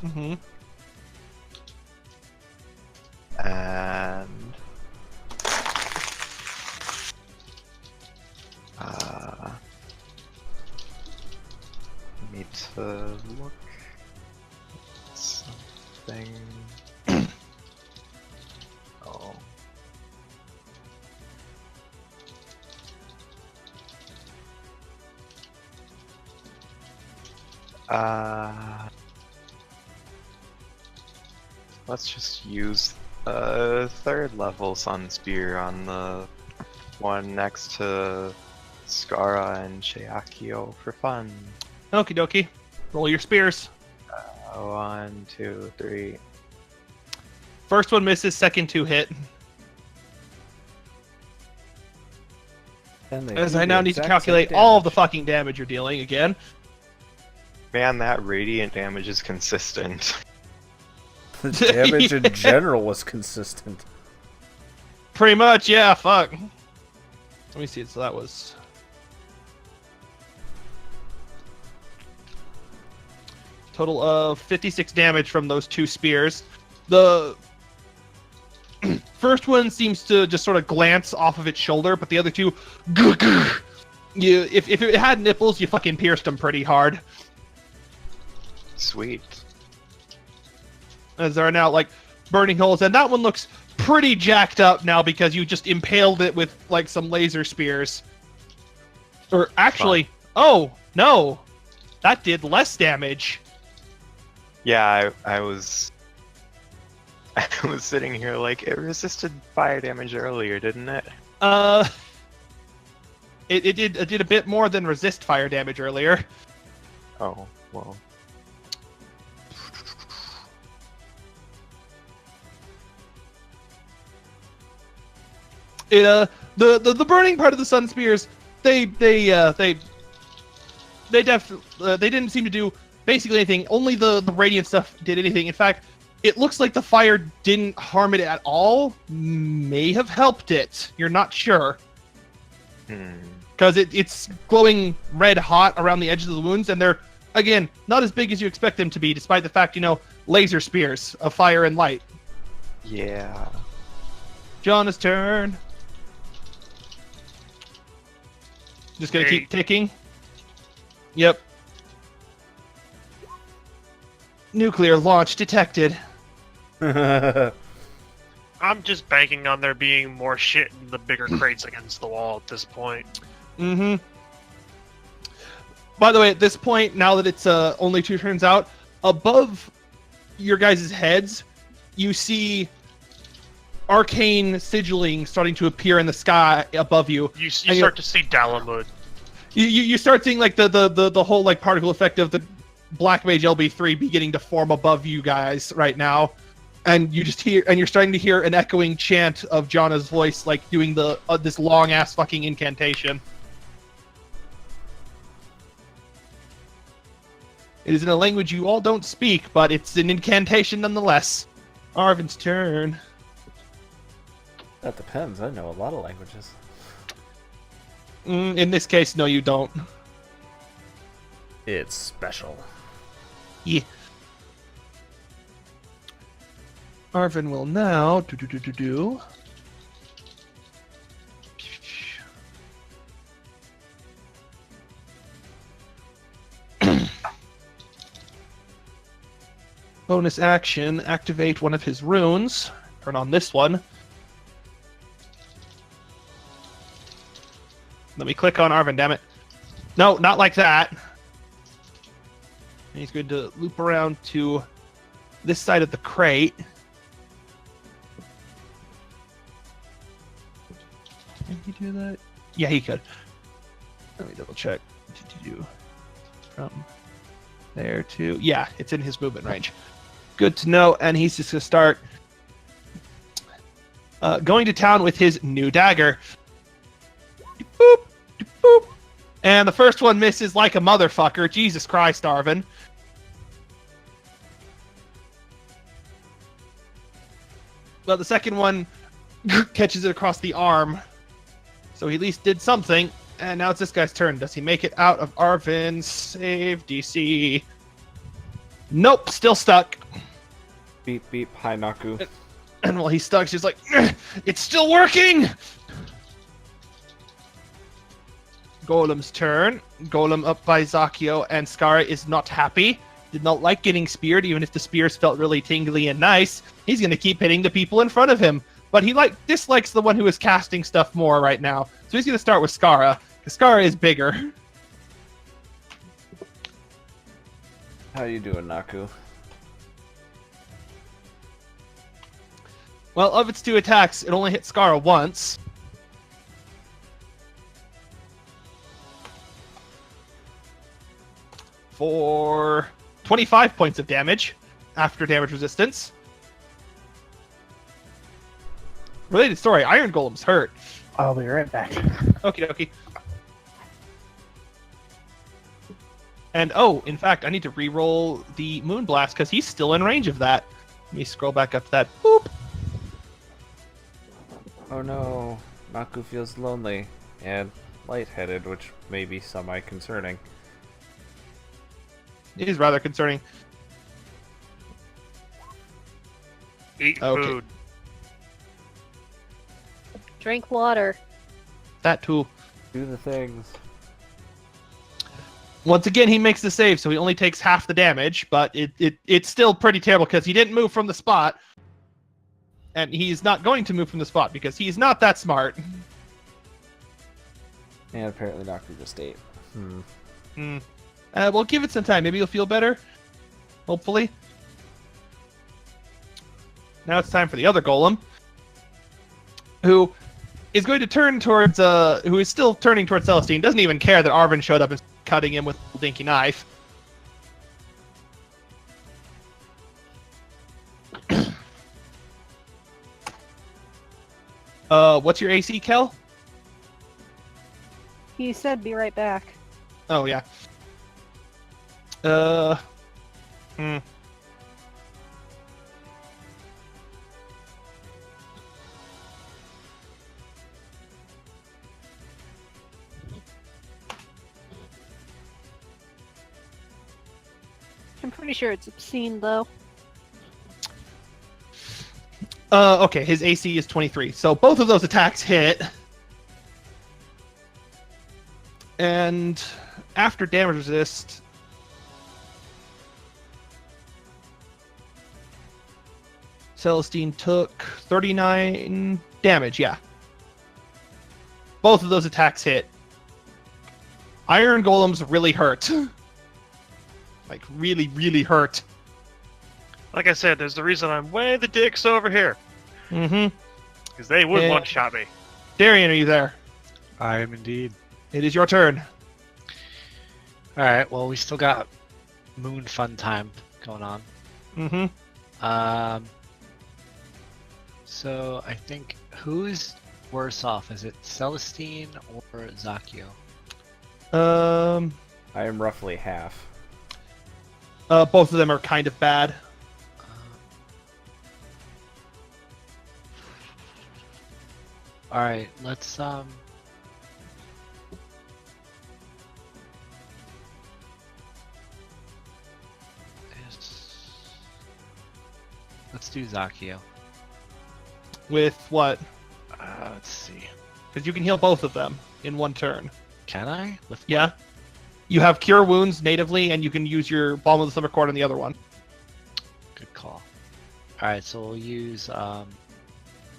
Mm-hmm. And need to look at something. Oh. Let's just use a third level Sun Spear on the one next to Skara and Sheakio for fun. Okie dokie. Roll your spears. 1, 2, 3. First one misses, second two hit. As I now need to calculate all of the fucking damage you're dealing again. Man, that radiant damage is consistent. The damage in general was consistent. Pretty much, yeah, fuck. Let me see, so that was... Total of 56 damage from those two spears. The first one seems to just sort of glance off of its shoulder, but the other two... If it had nipples, you fucking pierced them pretty hard. Sweet. As there are now, like, burning holes, and that one looks pretty jacked up now because you just impaled it with, like, some laser spears. Or, actually, oh, no! That did less damage. Yeah, I was sitting here like, it resisted fire damage earlier, didn't it? It did a bit more than resist fire damage earlier. Oh, well. The burning part of the sun spears, they didn't seem to do basically anything. Only the radiant stuff did anything. In fact, it looks like the fire didn't harm it at all. May have helped it. You're not sure. Because it's glowing red hot around the edges of the wounds, and they're, again, not as big as you expect them to be, despite the fact, laser spears of fire and light. Yeah. Jonah's turn. Just gonna keep ticking. Yep. Nuclear launch detected. I'm just banking on there being more shit in the bigger crates against the wall at this point. Mm-hmm. By the way, at this point, now that it's only 2 turns out, above your guys' heads, you see arcane sigilling starting to appear in the sky above you. You start to see Dalamud. You start seeing like the whole like particle effect of the Black Mage LB3 beginning to form above you guys right now, and you just hear, and you're starting to hear an echoing chant of Jonna's voice, like doing the this long ass fucking incantation. It is in a language you all don't speak, but it's an incantation nonetheless. Arvin's turn. That depends. I know a lot of languages. In this case, no, you don't. It's special. Yeah. Arvin will now bonus action, activate one of his runes. Turn on this one. Let me click on Arvin, damn it. No, not like that. And he's going to loop around to this side of the crate. Can he do that? Yeah, he could. Let me double check. From there to... Yeah, it's in his movement range. Good to know. And he's just going to start going to town with his new dagger. Boop, boop. And the first one misses like a motherfucker. Jesus Christ, Arvin. But the second one catches it across the arm. So he at least did something. And now it's this guy's turn. Does he make it out of Arvin's save DC? Nope, still stuck. Beep beep, hi Naku. And while he's stuck, she's like, it's still working! Golem's turn. Golem up by Zakio, and Skara is not happy. Did not like getting speared, even if the spears felt really tingly and nice. He's going to keep hitting the people in front of him. But he dislikes the one who is casting stuff more right now. So he's going to start with Skara, because Skara is bigger. How you doing, Naku? Well, of its 2 attacks, it only hit Skara once. For 25 points of damage after damage resistance. Related story, Iron Golem's hurt. I'll be right back. Okie dokie. And oh, in fact, I need to re-roll the Moonblast because he's still in range of that. Let me scroll back up to that. Boop! Oh no, Naku feels lonely and lightheaded, which may be semi-concerning. It is rather concerning. Eat Okay. food. Drink water. That too. Do the things. Once again, he makes the save, so he only takes half the damage, but it's still pretty terrible because he didn't move from the spot. And he's not going to move from the spot because he's not that smart. And apparently Naku just ate. We'll give it some time. Maybe you'll feel better. Hopefully. Now it's time for the other golem, who is going to turn towards, who is still turning towards Celestine. Doesn't even care that Arvin showed up and cutting him with a dinky knife. What's your AC, Kel? He said be right back. Oh, yeah. I'm pretty sure it's obscene, though. Okay, his AC is 23. So both of those attacks hit. And after damage resist, Celestine took 39 damage, yeah. Both of those attacks hit. Iron Golem's really hurt. Like, really, really hurt. Like I said, there's the reason I'm way the dicks over here. Mm-hmm. Because they would Yeah. one-shot me. Darian, are you there? I am indeed. It is your turn. Alright, well, we still got moon fun time going on. Mm-hmm. So I think, who's worse off? Is it Celestine or Zakio? I am roughly half. Both of them are kind of bad. Alright, let's do Zakio. With what? Let's see. Because you can heal both of them in one turn. Can I? With Yeah. You have Cure Wounds natively, and you can use your Balm of the Summer Cord on the other one. Good call. Alright, so we'll use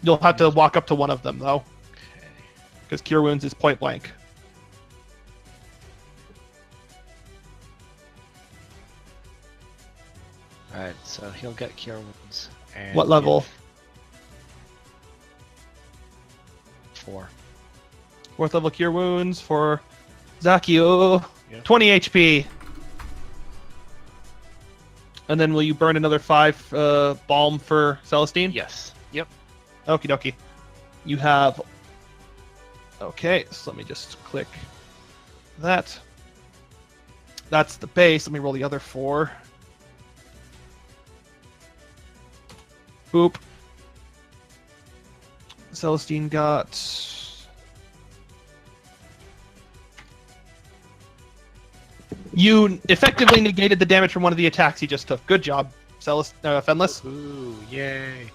You'll have to walk up to one of them, though, okay. because Cure Wounds is point blank. Alright, so he'll get Cure Wounds. And What level? give 4. 4th level Cure Wounds for Zakio. Yeah. 20 HP. And then will you burn another 5 Balm for Celestine? Yes. Yep. Okie dokie. You have... Okay, so let me just click that. That's the base. Let me roll the other 4. Boop. Celestine got... You effectively negated the damage from one of the attacks he just took. Good job, Fenless. Ooh, yay.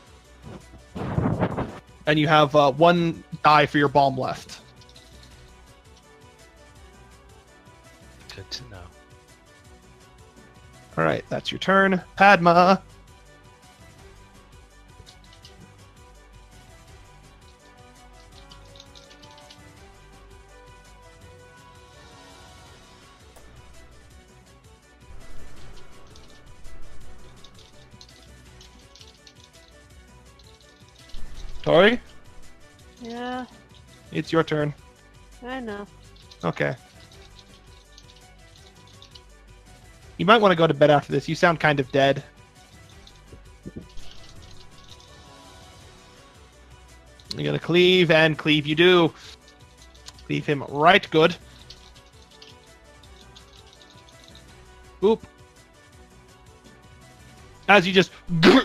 And you have 1 die for your bomb left. Good to know. All right, that's your turn. Padma. Tori, Yeah, it's your turn. I know. Okay. You might want to go to bed after this. You sound kind of dead. You gotta cleave, and cleave you do. Cleave him right good. Boop. As you just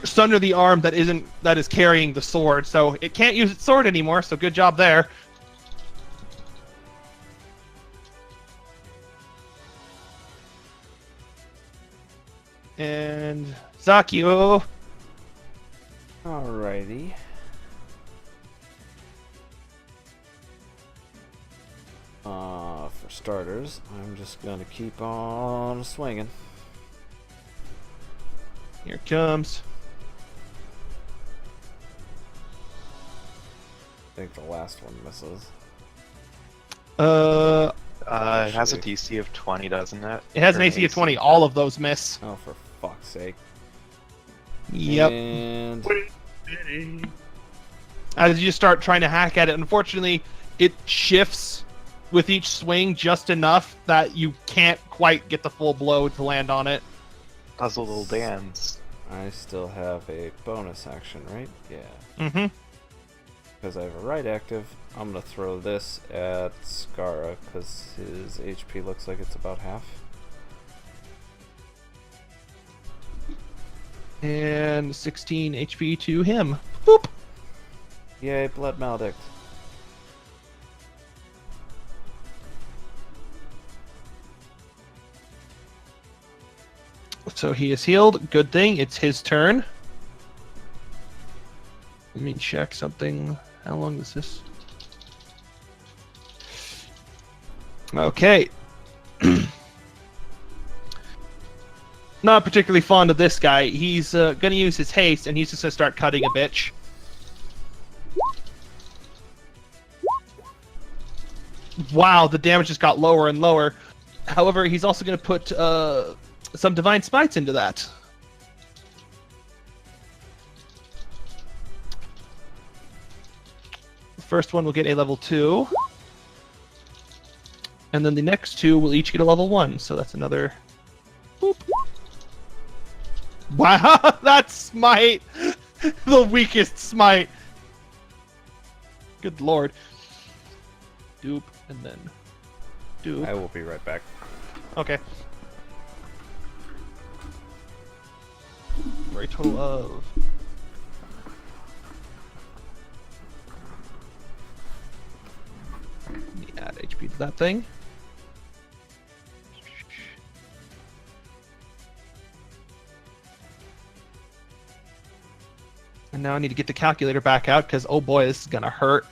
sunder the arm that is carrying the sword, so it can't use its sword anymore. So good job there. And Zakio. Alrighty. For starters, I'm just gonna keep on swinging. Here it comes. I think the last one misses. It has a DC of 20, doesn't it? It has Or an AC of 20. All of those miss. Oh, for fuck's sake. Yep. And As you start trying to hack at it, unfortunately, it shifts with each swing just enough that you can't quite get the full blow to land on it. Does a little dance. I still have a bonus action, right? Yeah. Mm-hmm. Because I have a right active, I'm gonna throw this at Skara because his HP looks like it's about half. And 16 HP to him. Boop! Yay, Blood Maledict. So he is healed. Good thing. It's his turn. Let me check something. How long is this? Okay. Not particularly fond of this guy. He's going to use his haste, and he's just going to start cutting a bitch. Wow, the damage just got lower and lower. However, he's also going to put some Divine Smites into that. The first one will get a level 2. And then the next 2 will each get a level 1. So that's another... Boop. Wow, that smite! The weakest smite! Good lord. Doop, and then... Doop. I will be right back. Okay. For a total of... Let me add HP to that thing. And now I need to get the calculator back out because, oh boy, this is gonna hurt.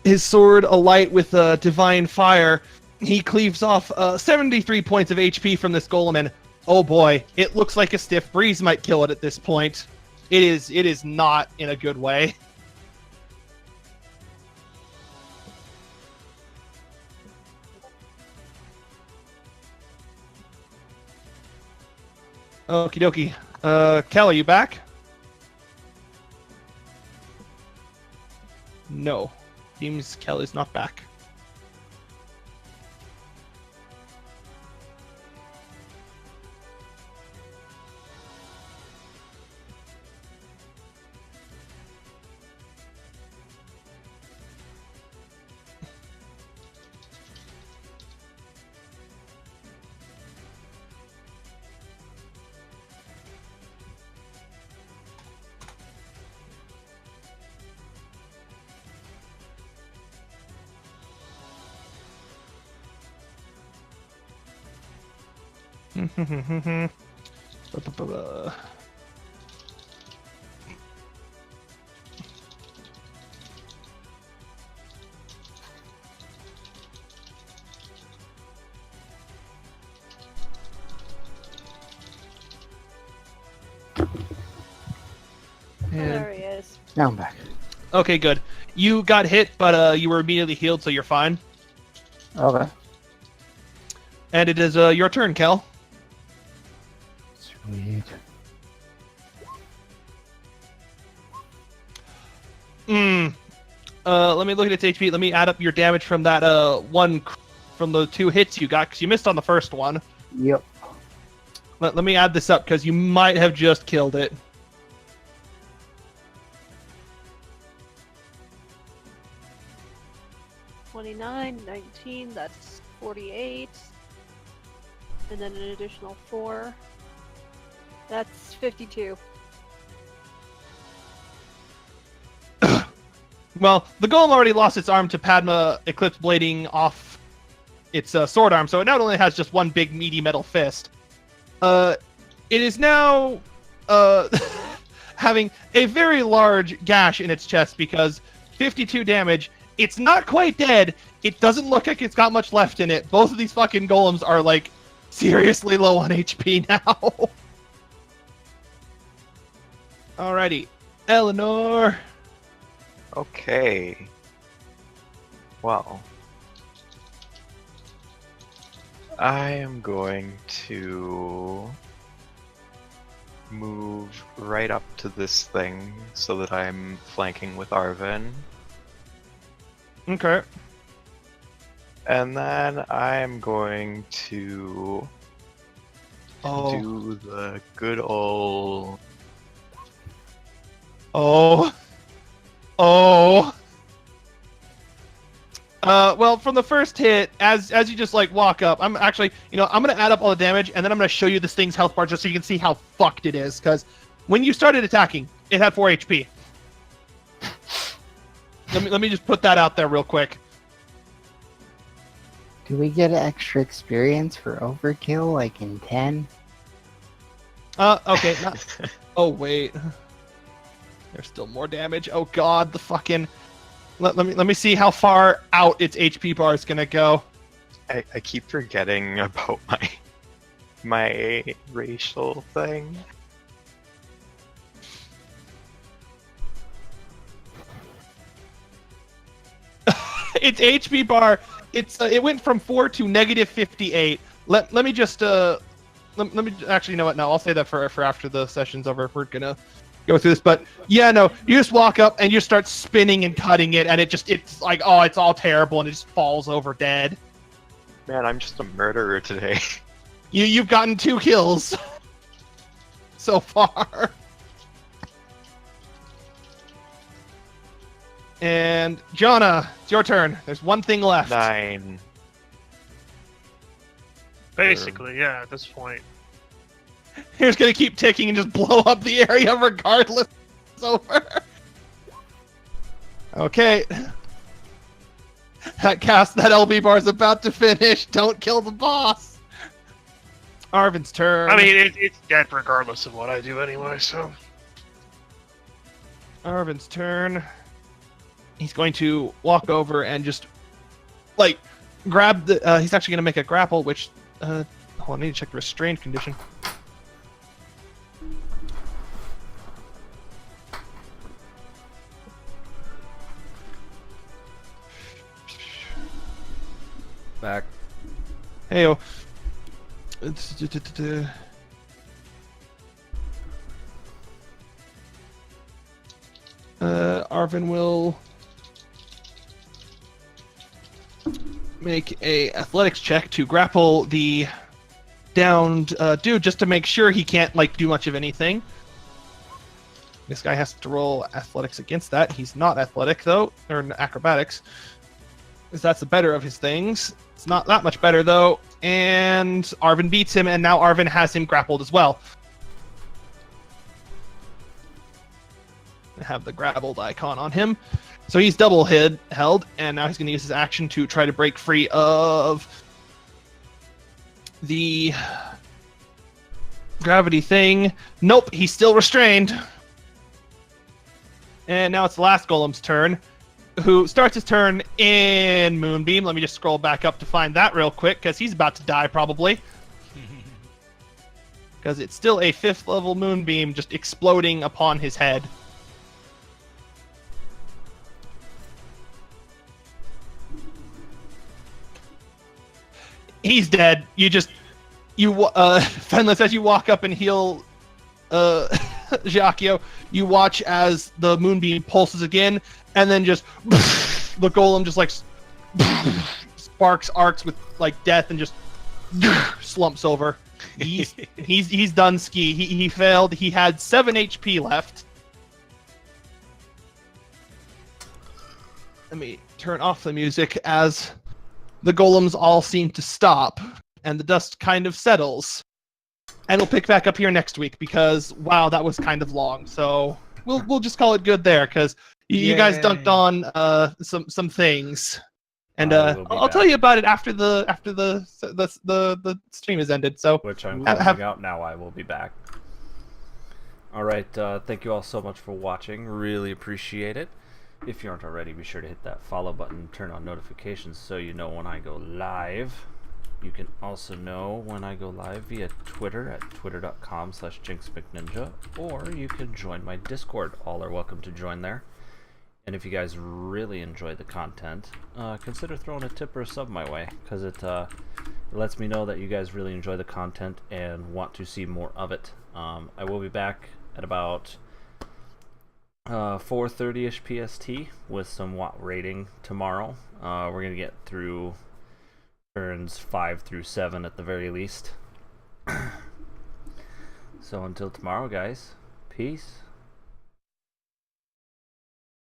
His sword alight with divine fire. He cleaves off 73 points of HP from this golem, and oh boy, it looks like a stiff breeze might kill it at this point. It is not in a good way. Okie dokie. Kel, are you back? No. Seems Kel is not back. There he is. Now I'm back. Okay, good. You got hit, but you were immediately healed, so you're fine. Okay. And it is your turn, Kel. Sweet. Let me look at its HP. Let me add up your damage from that from the 2 hits you got, because you missed on the first one. Yep. Let me add this up, because you might have just killed it. $29, 19, that's 48. And then an additional 4. That's 52. Well, the golem already lost its arm to Padma Eclipse blading off its sword arm, so it not only has just one big meaty metal fist. It is now having a very large gash in its chest because 52 damage. It's not quite dead. It doesn't look like it's got much left in it. Both of these fucking golems are like seriously low on HP now. Alrighty, Eleanor. Okay. Well, I am going to move right up to this thing so that I'm flanking with Arvin. Okay. And then I'm going to do the good old... Well, from the first hit, as you just like walk up, I'm actually, I'm gonna add up all the damage, and then I'm gonna show you this thing's health bar just so you can see how fucked it is. Because when you started attacking, it had 4 HP. Let me just put that out there real quick. Do we get extra experience for overkill, like in 10? Okay. Oh wait, there's still more damage. Oh god, the fucking. Let me see how far out its HP bar is gonna go. I keep forgetting about my racial thing. Its HP bar, it went from 4 to -58. Let me just let me actually, you know what? No, I'll say that for after the session's over. We're gonna go through this, but yeah, no, you just walk up and you start spinning and cutting it, and it's like, oh, it's all terrible, and it just falls over dead. Man, I'm just a murderer today. You've gotten 2 kills so far. And Jonna, it's your turn. There's one thing left. 9. Basically, yeah, at this point. You're just gonna keep ticking and just blow up the area regardless. It's over. Okay. That LB bar is about to finish. Don't kill the boss. Arvin's turn. I mean, it's dead regardless of what I do anyway, so. Arvin's turn. He's going to walk over and just, like, grab the... he's actually going to make a grapple, which... hold on, I need to check the restrained condition. Back. Heyo. Arvin will make a athletics check to grapple the downed dude, just to make sure he can't like do much of anything. This guy has to roll athletics against that. He's not athletic though, or acrobatics, because that's the better of his things. It's not that much better though, and Arvin beats him, and now Arvin has him grappled as well. I have the grappled icon on him. So he's double held, and now he's going to use his action to try to break free of the gravity thing. Nope, he's still restrained. And now it's the last golem's turn, who starts his turn in Moonbeam. Let me just scroll back up to find that real quick, because he's about to die probably. Because it's still a 5th level Moonbeam just exploding upon his head. He's dead. Fenless, as you walk up and heal Giacchio, you watch as the Moonbeam pulses again, and then just the golem just like sparks arcs with like death and just slumps over. He's done ski. He failed. He had 7 HP left. Let me turn off the music as the golems all seem to stop, and the dust kind of settles. And we'll pick back up here next week because, wow, that was kind of long. So we'll just call it good there, because you guys dunked on some things, and I'll tell you about it after the stream has ended. So which I'm closing out now. I will be back. All right, thank you all so much for watching. Really appreciate it. If you aren't already, be sure to hit that follow button, turn on notifications so you know when I go live. You can also know when I go live via Twitter at twitter.com/jinxmcninja, or you can join my Discord. All are welcome to join there. And if you guys really enjoy the content, consider throwing a tip or a sub my way, because it lets me know that you guys really enjoy the content and want to see more of it. I will be back at about 4:30ish PST with some WOT rating tomorrow. We're going to get through turns 5 through 7 at the very least. So until tomorrow, guys, peace.